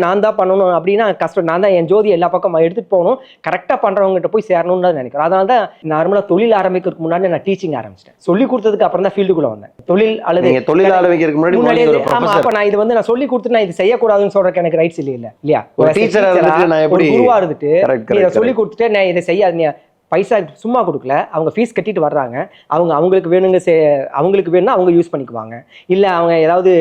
நான் தான் பண்ணணும் அப்படின்னா கஷ்டம். நான் தான் என் ஜோதி எல்லா பக்கம் எடுத்துகிட்டு போகணும், கரெக்டாக பண்ணுறவங்ககிட்ட போய் சேரணும்னு தான் நினைக்கிறேன். அதனால தான் நார்மலாக தொழில் ஆரம்பிக்கிறதுக்கு முன்னாடி நான் டீச்சிங் ஆரம்பிச்சிட்டேன். சொல்லி கொடுத்ததுக்கு அப்புறம் தான் ஃபீல்டுக்குள்ளே வந்தேன். தொழில் ஆரம்பிக்கிறதுக்கு முன்னாடி அப்போ நான் இது வந்து நான் சொல்லி கொடுத்து நான் இது செய்யக்கூடாதுன்னு சொல்றதுக்கு எனக்கு ரைட்ஸ் இல்லையா. ஒரு குருவா இருந்துட்டு இதை சொல்லி கொடுத்துட்டு நான் இதை செய்யாது, பைசா சும்மா கொடுக்கல, அவங்க ஃபீஸ் கட்டிட்டு வர்றாங்க. அவங்களுக்கு வேணும்னா அவங்க யூஸ் பண்ணிக்குவாங்க. இல்லை அவங்க ஏதாவது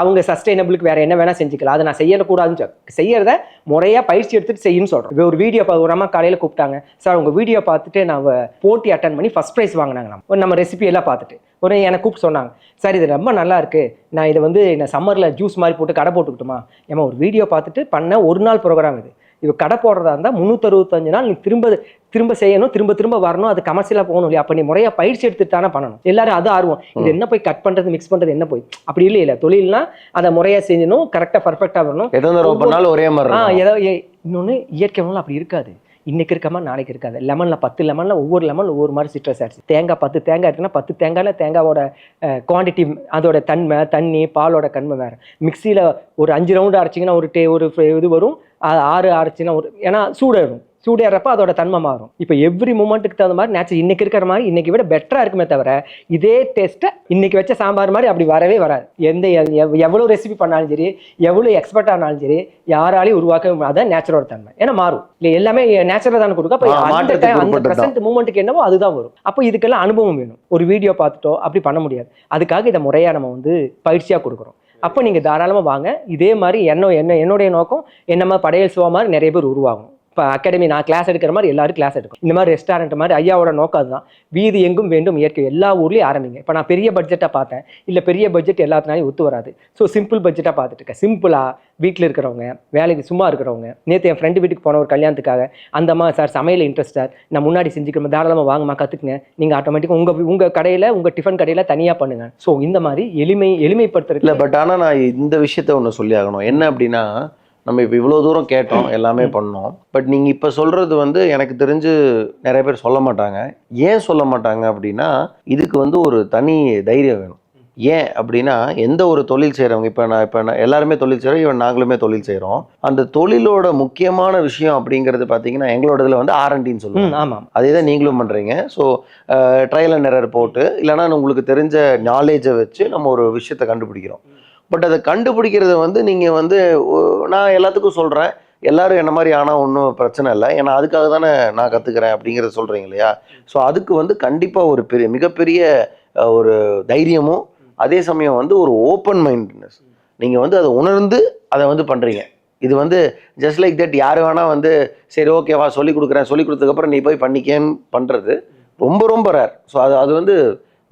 அவங்க சஸ்டைனபிளுக்கு வேற என்ன வேணா செஞ்சுக்கலாம், அதை நான் செய்யக்கூடாதுன்னு செய்யறத முறையாக பயிற்சி எடுத்துட்டு செய்யுன்னு சொல்கிறேன். ஒரு வீடியோ ஒரு அம்மா காலையில் கூப்பிட்டாங்க, சார் உங்கள் வீடியோ பார்த்துட்டு நான் போட்டி அட்டன் பண்ணி ஃபர்ஸ்ட் ப்ரைஸ் வாங்கினாங்க. நம்ம ரெசிபி எல்லாம் பார்த்துட்டு எனக்கு கூப்பிட்டு சொன்னாங்க, சார் இது ரொம்ப நல்லா இருக்கு, நான் இதை வந்து நான் சம்மரில் ஜூஸ் மாதிரி போட்டு கடை போட்டுக்கிட்டுமா. ஏமா ஒரு வீடியோ பார்த்துட்டு பண்ண ஒரு நாள் ப்ரோக்ராம் இது. இப்போ கடை போடுறதா இருந்தால் 365 நாள் நீ திரும்ப செய்யணும், திரும்ப வரணும், அது கமர்ஷியலாக போகணும் இல்லையா. அப்போ நீ முறையாக பயிற்சி எடுத்துட்டு தானே பண்ணணும். எல்லாரும் அது ஆர்வம், இது என்ன போய் கட் பண்ணுறது மிக்ஸ் பண்ணுறது என்ன போய் அப்படி இல்லை. தொழில்னா அதை முறையாக செஞ்சணும், கரெக்டாக பர்ஃபெக்டாக வரணும். ஒரே மாதிரி இன்னொன்று இயற்கை உணவு அப்படி இருக்காது. இன்னைக்கு இருக்கமா நாளைக்கு இருக்காது. லெமனில் 10 லெமனில் ஒவ்வொரு லெமன் ஒவ்வொரு மாதிரி சிட்ரஸ் ஆயிடுச்சு. தேங்காய் 10 தேங்காய் இருக்குன்னா 10 தேங்காயில் தேங்காவோட குவான்டிட்டி, அதோட தன்மை, தண்ணி, பாலோட கன்மை வேறு. மிக்சியில் ஒரு 5 ரவுண்டு அரைச்சிங்கன்னா ஒரு இது வரும், 6 அரைச்சிங்கன்னா ஏன்னா சூடேறப்ப அதோட தன்மை மாறும். இப்போ எவ்ரி மூமெண்ட்டுக்கு தகுந்த மாதிரி நேச்சுரல் இன்னைக்கு இருக்கிற மாதிரி இன்னைக்கு விட பெட்டராக இருக்குமே தவிர இதே டேஸ்ட்டை இன்னைக்கு வச்ச சாம்பார் மாதிரி அப்படி வரவே வராது. எவ்வளோ ரெசிபி பண்ணாலும் சரி, எவ்வளோ எக்ஸ்பர்ட் ஆனாலும் சரி, யாராலையும் உருவாக்க அதான் நேச்சுரலோட தன்மை. ஏன்னா மாறும் இல்லை, எல்லாமே நேச்சுரலாக தானே கொடுக்கும். அப்போ அந்த ப்ரெசென்ட் மூமெண்ட்டுக்கு என்னவோ அதுதான் வரும். அப்போ இதுக்கெல்லாம் அனுபவம் வேணும். ஒரு வீடியோ பார்த்துட்டோ அப்படி பண்ண முடியாது. அதுக்காக இதை முறையாக நம்ம வந்து பயிற்சியாக கொடுக்குறோம். அப்போ நீங்கள் தாராளமாக வாங்க. இதே மாதிரி என்னுடைய நோக்கம் என்னமா படையல் சுவா மாதிரி நிறைய பேர் உருவாகும். இப்போ அகாடமி நான் கிளாஸ் எடுக்கிற மாதிரி எல்லாரும் கிளாஸ் எடுக்கும். இந்த மாதிரி ரெஸ்டாரண்ட் மாதிரி ஐயாவோட நோக்கம் அதுதான். வீதி எங்கும் வேண்டும் இயற்கை, எல்லா ஊர்லேயும் ஆரம்பிங்க. இப்போ நான் பெரிய பட்ஜெட்டாக பார்த்தேன், இல்லை பெரிய பட்ஜெட் எல்லாத்தினாலையும் ஒத்து வராது. ஸோ சிம்பிள் பட்ஜெட்டாக பார்த்துட்டு இருக்கேன். சிம்பிளாக வீட்டில் இருக்கிறவங்க, வேலைக்கு சும்மா இருக்கிறவங்க, நேற்று என் ஃப்ரெண்டு வீட்டுக்கு போன ஒரு கல்யாணத்துக்காக அந்தம்மா சார் சமையல் இன்ட்ரெஸ்ட் சார், நான் முன்னாடி செஞ்சுக்கிறோம், தாராளமாக வாங்கம்மா கற்றுக்குங்க, நீங்கள் ஆட்டோமேட்டிக்காக உங்கள் கடையில் உங்கள் டிஃபன் கடையில் தனியாக பண்ணுங்க. ஸோ இந்த மாதிரி எளிமைப்படுத்துறது இல்லை. பட் ஆனால் நான் இந்த விஷயத்த ஒன்று சொல்லி ஆகணும். என்ன அப்படின்னா, நம்ம இப்போ இவ்வளோ தூரம் கேட்டோம், எல்லாமே பண்ணோம். பட் நீங்கள் இப்போ சொல்கிறது வந்து எனக்கு தெரிஞ்சு நிறைய பேர் சொல்ல மாட்டாங்க. ஏன் சொல்ல மாட்டாங்க அப்படின்னா, இதுக்கு வந்து ஒரு தனி தைரியம் வேணும். ஏன் அப்படின்னா, எந்த ஒரு தொழில் செய்கிறவங்க, இப்போ நான் எல்லாருமே தொழில் செய்கிறோம், இவன் நாங்களுமே தொழில் செய்கிறோம். அந்த தொழிலோட முக்கியமான விஷயம் அப்படிங்கிறது பார்த்தீங்கன்னா, எங்களோட இதில் வந்து R&Dன்னு சொல்லுவோம். ஆமாம், அதே தான் நீங்களும் பண்ணுறீங்க. ஸோ ட்ரையல் அண்ட் எரர் போட்டு, இல்லைனா உங்களுக்கு தெரிஞ்ச நாலேஜை வச்சு நம்ம ஒரு விஷயத்தை கண்டுபிடிக்கிறோம். பட் அதை கண்டுபிடிக்கிறத வந்து நீங்கள் வந்து நான் எல்லாத்துக்கும் சொல்கிறேன், எல்லோரும் என்ன மாதிரி ஆனால் ஒன்றும் பிரச்சனை இல்லை, ஏன்னா அதுக்காக தானே நான் கற்றுக்கிறேன் அப்படிங்கிறத சொல்கிறீங்க இல்லையா. ஸோ அதுக்கு வந்து கண்டிப்பாக ஒரு மிகப்பெரிய ஒரு தைரியமும், அதே சமயம் வந்து ஒரு ஓப்பன் மைண்ட்னஸ். நீங்கள் வந்து அதை உணர்ந்து அதை வந்து பண்ணுறீங்க. இது வந்து ஜஸ்ட் லைக் தட் யார் வேணால் வந்து சரி ஓகேவா சொல்லி கொடுக்குறேன், சொல்லி கொடுத்ததுக்கப்புறம் நீ போய் பண்ணிக்கேன்னு பண்ணுறது ரொம்ப ரொம்ப ரேர். ஸோ அது வந்து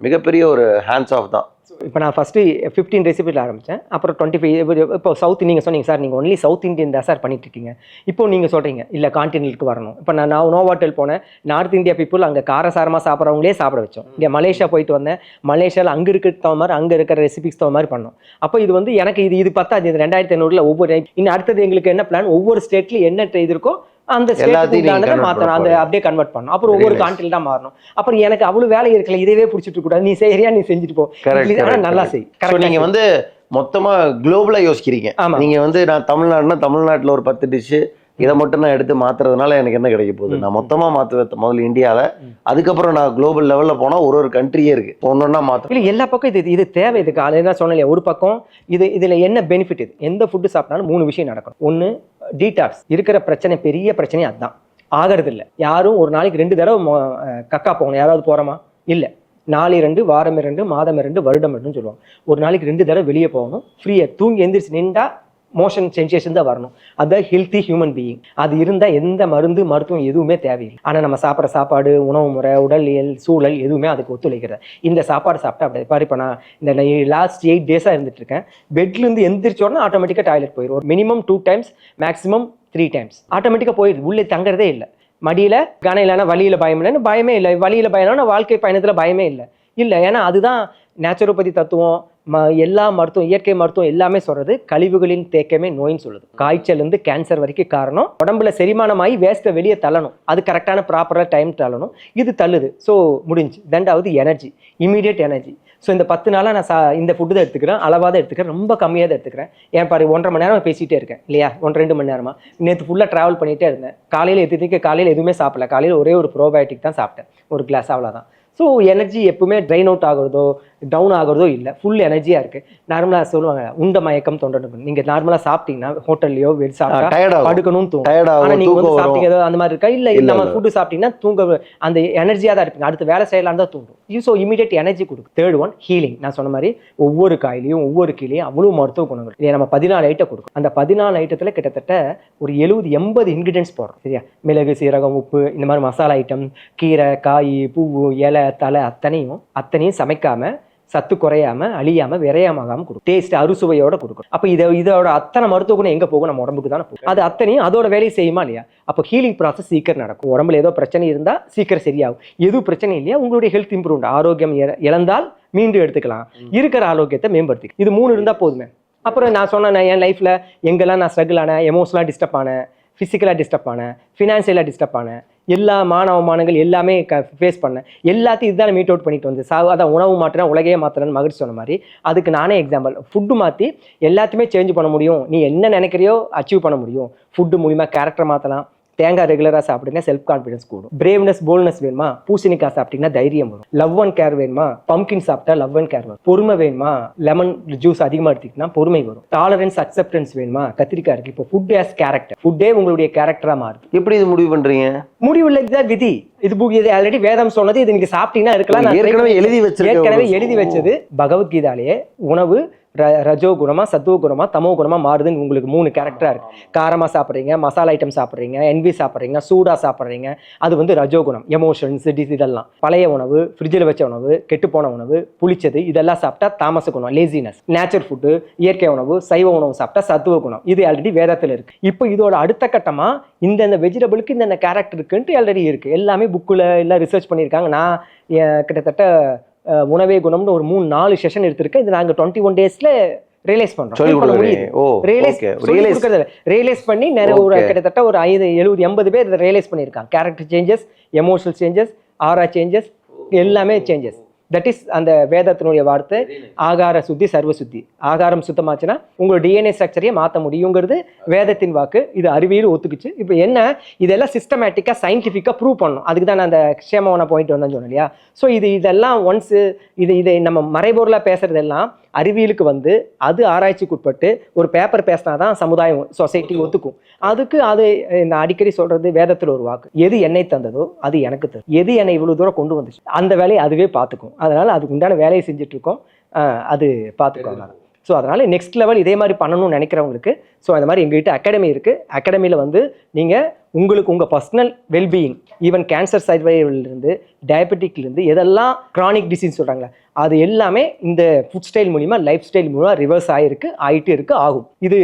மிகப்பெரிய ஒரு ஹேண்ட்ஸ் ஆஃப் தான். இப்போ நான் ஃபஸ்ட்டு 15 ரெசிபியில் ஆரம்பித்தேன், அப்புறம் 25. இப்போ சவுத் நீங்கள் சொன்னீங்க சார், நீங்கள் ஒன்லி சவுத் இந்தியன் தான் சார் பண்ணிட்டு இருக்கீங்க. இப்போ நீங்கள் சொல்கிறீங்க இல்லை கான்டினென்ட்க்கு வரணும். இப்போ நான் நோவாட்டல் போனேன், நார்த் இந்தியா பீப்புள் அங்கே காரசாரமாக சாப்பிட்றவங்களே சாப்பிட வச்சோம். இங்கே மலேசியா போயிட்டு வந்தேன், மலேசியாவில் அங்கே இருக்கிற தகுந்த மாதிரி அங்கே இருக்கிற ரெசிபிக்ஸ் தகுந்த மாதிரி பண்ணோம். அப்போ இது வந்து எனக்கு இது பத்தாது. இது 2500 ஒவ்வொரு இன்னும் அடுத்தது எங்களுக்கு என்ன பிளான், ஒவ்வொரு ஸ்டேட்லையும் என்ன இது இருக்கோ அந்த ஸ்டேட்டுக்கு மாற்றணும், அந்த அப்படியே கன்வெர்ட் பண்ணணும். அப்புறம் ஒவ்வொரு கான்ட்ரில தான் மாறணும். அப்புறம் எனக்கு அவ்வளவு வேலை இருக்கல, இதவே பிடிச்சிட்டு கூடாது, நீ செய்யறியா நீ செஞ்சுட்டு போ, நல்லா செய். நீங்க வந்து மொத்தமா குளோபலா யோசிக்கிறீங்க. நீங்க வந்து நான் தமிழ்நாடுனா தமிழ்நாட்டுல ஒரு 10 டிஷ் இதை மட்டும் நான் எடுத்து மாத்துறதுனால எனக்கு என்ன கிடைக்க போகுது, நான் மொத்தமா மாத்துவேன் முதல்ல இந்தியாவில, அதுக்கப்புறம் நான் குளோபல் லெவல்ல போனா ஒரு கண்ட்ரியே இருக்கு, ஒன்னொன்னா மாத்தும். இல்லை எல்லா பக்கம் இது தேவை. இதுக்கு அது என்ன சொன்னேன், ஒரு பக்கம் இதுல என்ன பெனிஃபிட், இது எந்த ஃபுட்டு சாப்பிட்டாலும் 3 விஷயம் நடக்கும். ஒன்று டீடாக்ஸ். இருக்கிற பிரச்சனை பெரிய பிரச்சனை அதுதான், ஆகிறது இல்லை. யாரும் ஒரு நாளைக்கு 2 தடவை கக்கா போகணும், யாராவது போகிறோமா? இல்லை. நாள் 2, வாரம் 2, மாதம் 2, வருடம் 2ன்னு சொல்லுவாங்க. ஒரு நாளைக்கு 2 தடவை வெளியே போகணும், ஃப்ரீயாக தூங்கி எந்திரிச்சு நின்றா மோஷன் சென்சேஷன் தான் வரணும். அது ஹெல்த்தி ஹியூமன் பீயிங். அது இருந்தால் எந்த மருத்துவம் எதுவுமே தேவையில்லை. ஆனால் நம்ம சாப்பிட்ற சாப்பாடு, உணவு முறை, உடலியல் சூழல் எதுவுமே அதுக்கு ஒத்துழைக்கிறது. இந்த சாப்பாடு சாப்பிட்டா அப்படி பாரு. இப்போ நான் இந்த லாஸ்ட் 8 டேஸாக இருந்துட்டு இருக்கேன், பெட்லேருந்து எந்திரிச்சோன்னா ஆட்டோமேட்டிக்காக டாய்லெட் போயிடும். ஒரு மினிமம் 2 டைம்ஸ், மேக்ஸிமம் 3 டைம்ஸ் ஆட்டோமேட்டிக்காக போயிடுது. உள்ளே தங்குறதே இல்லை. மடியில் கனம் இல்லைன்னா வழியில் பயம் இல்லைன்னு பயமே இல்லை, வழியில் பயம்னா வாழ்க்கை பயணத்தில் பயமே இல்லை. ஏன்னா அதுதான் நேச்சுரோபதி தத்துவம், எல்லா மருத்துவம், இயற்கை மருத்துவம் எல்லாமே சொல்றது கழிவுகளின் தேக்கமே நோயின்னு சொல்லுது. காய்ச்சல் இருந்து கேன்சர் வரைக்கும் காரணம் உடம்புல செரிமானமாகி வேஸ்ட்டை வெளியே தள்ளணும், அது கரெக்டான ப்ராப்பராக டைம் தள்ளணும், இது தள்ளுது. ஸோ முடிஞ்சு. 2வது எனர்ஜி, இமீடியட் எனர்ஜி. ஸோ இந்த 10 நாளாக நான் இந்த ஃபுட்டு தான் எடுத்துக்கிறேன், அளவாக தான் எடுத்துக்கிறேன், ரொம்ப கம்மியாக தான் எடுத்துக்கிறேன். ஏன் பாரு 1.5 மணி நேரம் பேசிகிட்டே இருக்கேன் இல்லையா, 1-2 மணி நேரமா. நேற்று ஃபுல்லாக ட்ராவல் பண்ணிகிட்டே இருந்தேன். காலையில் எதுவுமே சாப்பிடல, காலையில் ஒரே ஒரு ப்ரோபயோட்டிக் தான் சாப்பிட்டேன், ஒரு கிளாஸ், அவ்வளோதான். ஸோ எனர்ஜி எப்பவுமே ட்ரைன் அவுட் ஆகுறதோ டவுன் ஆகுறதோ இல்லை, ஃபுல் எனர்ஜியாக இருக்குது. நார்மலாக சொல்லுவாங்க உண்ட மயக்கம் தொண்டணும். நீங்கள் நார்மலாக சாப்பிட்டீங்கன்னா ஹோட்டல்லையோ வெளியே சாப்பிட்டா படுக்கணும்னு தோணும், ஆனால் நீங்கள் வந்து சாப்பிட்டீங்க ஏதோ அந்த மாதிரி இருக்கா? இல்லை நம்ம ஃபுட்டு சாப்பிட்டீங்கன்னா தூங்க அந்த எனர்ஜியாக தான் இருப்பீங்க, அடுத்து வேலை செய்யலான்னு தான் தூண்டும். ஸோ இமீடியட் எனர்ஜி கொடுக்கும். 3rd one healing. நான் சொன்ன மாதிரி ஒவ்வொரு காயிலையும் ஒவ்வொரு கீழையும் அவ்வளோ மருத்துவ குணங்கள். இதை நம்ம 14 ஐட்டம் கொடுக்கும். அந்த 14 ஐட்டத்தில் கிட்டத்தட்ட ஒரு 70-80 இன்க்ரீடியன்ஸ் போடுறோம் சரியா. மிளகு, சீரகம், உப்பு, இந்த மாதிரி மசாலா ஐட்டம், கீரை, காய், பூவு, இலை, தலை அத்தனையும் சமைக்காம, சத்து குறையாம, அழியாம, விரையாம கொடுக்கும். டேஸ்ட் அறுசுவையோட கொடுக்கும். அப்போ இதோட அத்தனை மருத்துவ குணம் எங்க போகும், நம்ம உடம்புக்கு தானே போகும். அது அத்தனையும் அதோட வேலையை செய்யுமா இல்லையா? அப்போ ஹீலிங் ப்ராசஸ் சீக்கிரம் நடக்கும். உடம்புல ஏதோ பிரச்சனை இருந்தா சீக்கிரம் சரியாகும். எதுவும் பிரச்சனை இல்லையா, உங்களுடைய ஹெல்த் இம்ப்ரூவ். ஆரோக்கியம் இழந்தால் மீண்டும் எடுத்துக்கலாம், இருக்கிற ஆரோக்கியத்தை மேம்படுத்திக்கலாம். இது 3 இருந்தா போதுமே. அப்புறம் நான் சொன்னேன், என் லைஃப்ல எங்கெல்லாம் நான் ஸ்ட்ரகிள் ஆனேன், எமோஷனலாக டிஸ்டர்ப் ஆனேன், ஃபிசிக்கலாக டிஸ்டர்ப் ஆனேன், ஃபினான்ஷியலாக டிஸ்டர்ப் ஆனேன், எல்லா மானவமானங்கள் எல்லாமே ஃபேஸ் பண்ணேன். எல்லாத்தையும் இதுதான் மீட் அவுட் பண்ணிட்டு வந்து அதான் உணவு மாற்றினா உலகையே மாத்திரன்னு மகிழ்ச்சி சொன்ன மாதிரி அதுக்கு நானே எக்ஸாம்பிள். ஃபுட்டு மாற்றி எல்லாத்தையுமே சேஞ்ச் பண்ண முடியும், நீ என்ன நினைக்கிறியோ அச்சீவ் பண்ண முடியும். ஃபுட்டு மூலிமா கேரக்டர் மாற்றலாம். தேங்காய் ரெகுலராக சாப்பிடுங்க, செல்ஃப் கான்ஃபிடன்ஸ் கூடும். பிரேவ்னஸ், போல்னஸ் வேணுமா, பூசணிக்காய் சாப்பிட்டீங்கன்னா தைரியம் வரும். லவ் அண்ட் கேர் வேணுமா, பம்கின் சாப்பிட்டா லவ் அண்ட் கேர் வரும். பொறுமை வேணுமா, லெமன் ஜூஸ் அதிகமாக எடுத்துக்கிட்டா பொறுமை வரும். டாலரன்ஸ், அக்செப்டன்ஸ் வேணுமா, கத்திரிக்காய் இருக்கு. இப்போ ஃபுட் ஆஸ் கேரக்டர், ஃபுட்டே உங்களுடைய கேரக்டரா மாறுது. எப்படி இது முடிவு பண்றீங்க? முடிவு இல்லை, இதுதான் விதி. இது ஆல்ரெடி வேதம் சொன்னது, இது நீங்க சாப்பிட்டீங்கன்னா இருக்கலாம். ஏற்கனவே எழுதி வச்சது பகவத்கீதாலேயே. உணவு ரஜோ குணமா, சத்துவ குணமா, தமோ குணமா மாறுதுன்னு உங்களுக்கு 3 கேரக்டரா இருக்கு. காரமா சாப்பிட்றீங்க, மசாலா ஐட்டம் சாப்பிட்றீங்க, என்வி சாப்பிட்றீங்க, சூடா சாப்பிட்றீங்க, அது வந்து ரஜோ குணம். எமோஷன்ஸ், இதெல்லாம் பழைய உணவு, ஃப்ரிட்ஜில் வச்ச உணவு, கெட்டுப்போன உணவு, புளிச்சது, இதெல்லாம் சாப்பிட்டா தாமச குணம், லேசினஸ். நேச்சர் ஃபுட்டு, இயற்கை உணவு, சைவ உணவு சாப்பிட்டா சத்துவ குணம். இது ஆல்ரெடி வேதத்தில் இருக்கு. இப்போ இதோட அடுத்த கட்டமா இந்த வெஜிடபிளுக்கு இந்த கேரக்டர் இருக்குன்ட்டு ஆல்ரெடி இருக்கு. எல்லாமே புக்கில் எல்லாம் ரிசர்ச் பண்ணியிருக்காங்க. நான் கிட்டத்தட்ட உணவே குணம்னு ஒரு 3-4 செஷன் எடுத்திருக்கேன். இது நாங்கள் 21 டேஸ்ல ரியலைஸ் பண்றோம். ரியலைஸ் பண்ணி நிறைய கிட்டத்தட்ட ஒரு 70-80 பேர் இதை ரியலைஸ் பண்ணியிருக்காங்க. கேரக்டர் சேஞ்சஸ், எமோஷனல் சேஞ்சஸ், ஆரா சேஞ்சஸ், எல்லாமே சேஞ்சஸ். தட் இஸ் அந்த வேதத்தினுடைய வார்த்தை. ஆகார சுத்தி சர்வ சுத்தி. ஆகாரம் சுத்தமாச்சுன்னா உங்களோட டிஎன்ஏ ஸ்ட்ரக்சரையே மாற்ற முடியுங்கிறது வேதத்தின் வாக்கு. இது அறிவியல் ஒத்துக்குச்சு. இப்போ என்ன, இதெல்லாம் சிஸ்டமேட்டிக்காக சயின்டிஃபிக்காக ப்ரூவ் பண்ணணும். அதுக்கு தான் நான் அந்த க்ஷேமவன பாயிண்ட் வந்தேன்னு சொன்னேன் இல்லையா. ஸோ இதெல்லாம் ஒன்ஸு இதை நம்ம மறைபொருளாக பேசுறதெல்லாம் அறிவியலுக்கு வந்து அது ஆராய்ச்சிக்கு உட்பட்டு ஒரு பேப்பர் பேசினா தான் சமுதாயம், சொசைட்டி ஒத்துக்கும். அதுக்கு அது நான் அடிக்கடி சொல்றது வேதத்தில் ஒரு வாக்கு, எது என்னை தந்ததோ அது எனக்கு தரும், எது என்னை இவ்வளவு தூரம் கொண்டு வந்துச்சு அந்த வேலையை அதுவே பார்த்துக்கும். அதனால அதுக்கு உண்டான வேலையை செஞ்சுட்டு இருக்கோம், அது பார்த்துக்கோங்க. ஸோ அதனால் நெக்ஸ்ட் லெவல் இதே மாதிரி பண்ணணும்னு நினைக்கிறவங்களுக்கு ஸோ அந்த மாதிரி எங்ககிட்ட அகாடமி இருக்குது. அகாடமியில் வந்து நீங்கள் உங்களுக்கு உங்கள் பர்சனல் வெல்பீயிங், ஈவன் கேன்சர் சர்வைவல்லேருந்து டயபெட்டிக்லேருந்து எதெல்லாம் க்ரானிக் டிசீஸ் சொல்கிறாங்களே அது எல்லாமே இந்த ஃபுட் ஸ்டைல் மூலிமா, லைஃப் ஸ்டைல் மூலிமா ரிவர்ஸ் ஆகிட்டு இருக்குது ஆகும். இது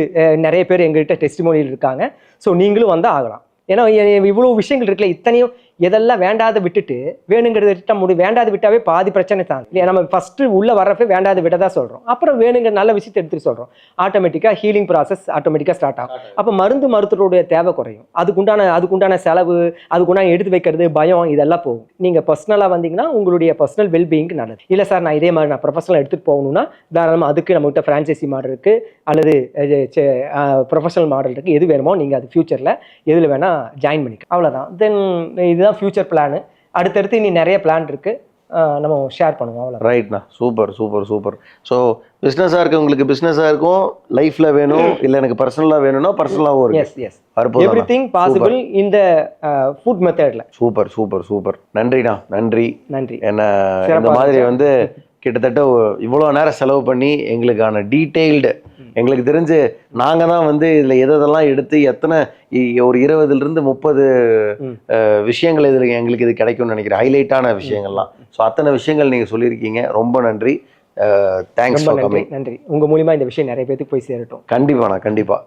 நிறைய பேர் எங்கள்கிட்ட டெஸ்டிமோனியில் இருக்காங்க. ஸோ நீங்களும் வந்து ஆகலாம். ஏன்னா இவ்வளோ விஷயங்கள் இருக்குல்ல, இத்தனையும் எதெல்லாம் வேண்டாத விட்டுட்டு வேணுங்கிறத விட்டா வேண்டாத விட்டாவே பாதி பிரச்சனை தான் இல்லையா. நம்ம ஃபஸ்ட்டு உள்ளே வர்றப்ப வேண்டாத விட தான் சொல்கிறோம், அப்புறம் வேணுங்கிற நல்ல விஷயத்தை எடுத்துகிட்டு சொல்கிறோம். ஆட்டோமேட்டிக்காக ஹீலிங் ப்ராசஸ் ஆட்டோமேட்டிக்காக ஸ்டார்ட் ஆகும். அப்போ மருத்துவருடைய தேவை குறையும். அதுக்குண்டான செலவு, அதுக்குண்டான எடுத்து வைக்கிறது, பயம் இதெல்லாம் போகும். நீங்கள் பர்சனலாக வந்தீங்கன்னா உங்களுடைய பர்சனல் வெல்பீயிங்க்கு நல்லது. இல்லை சார் நான் இதே மாதிரி நான் ப்ரொஃபஷனல் எடுத்துகிட்டு போகணுன்னா தாராளமாக அதுக்கு நம்மகிட்ட ஃப்ரான்ச்சைசி மாடல் இருக்குது, அல்லது ப்ரொஃபஷனல் மாடல் இருக்குது. எது வேணுமோ நீங்கள் அது ஃபியூச்சரில் எதில் வேணால் ஜாயின் பண்ணிக்கலாம். அவ்வளோதான். தென் இதுதான் ஃபியூச்சர் பிளானு. அடுத்தடுத்து இனி நிறைய பிளான் இருக்குது, நம்ம ஷேர் பண்ணுவோம். அவ்வளோ ரைட்ண்ணா. Super super super. ஸோ பிஸ்னஸாக இருக்கவங்களுக்கு பிஸ்னஸாக இருக்கும், லைஃப்பில் வேணும், இல்லை எனக்கு பர்சனலாக வேணும்னா பர்சனலாகவும் இருக்கும். எஸ் எஸ், எவ்ரிதிங் பாசிபிள் இந்த ஃபுட் மெத்தட்ல. Super super super. நன்றிண்ணா, நன்றி நன்றி. என்ன இந்த மாதிரி வந்து கிட்டத்தட்ட இவ்வளோ நேரம் செலவு பண்ணி எங்களுக்கான டீட்டெயில்டு, எங்களுக்கு தெரிஞ்சு நாங்கள் தான் வந்து இதில் எதெல்லாம் எடுத்து எத்தனை ஒரு 20லிருந்து 30 விஷயங்கள் இதில் எங்களுக்கு இது கிடைக்கும்னு நினைக்கிறேன், ஹைலைட்டான விஷயங்கள்லாம். ஸோ அத்தனை விஷயங்கள் நீங்கள் சொல்லியிருக்கீங்க. ரொம்ப நன்றி. Thanks for coming. நன்றி. உங்கள் மூலிமா இந்த விஷயம் நிறைய பேருக்கு போய் சேரட்டும். கண்டிப்பாண்ணா, கண்டிப்பாக.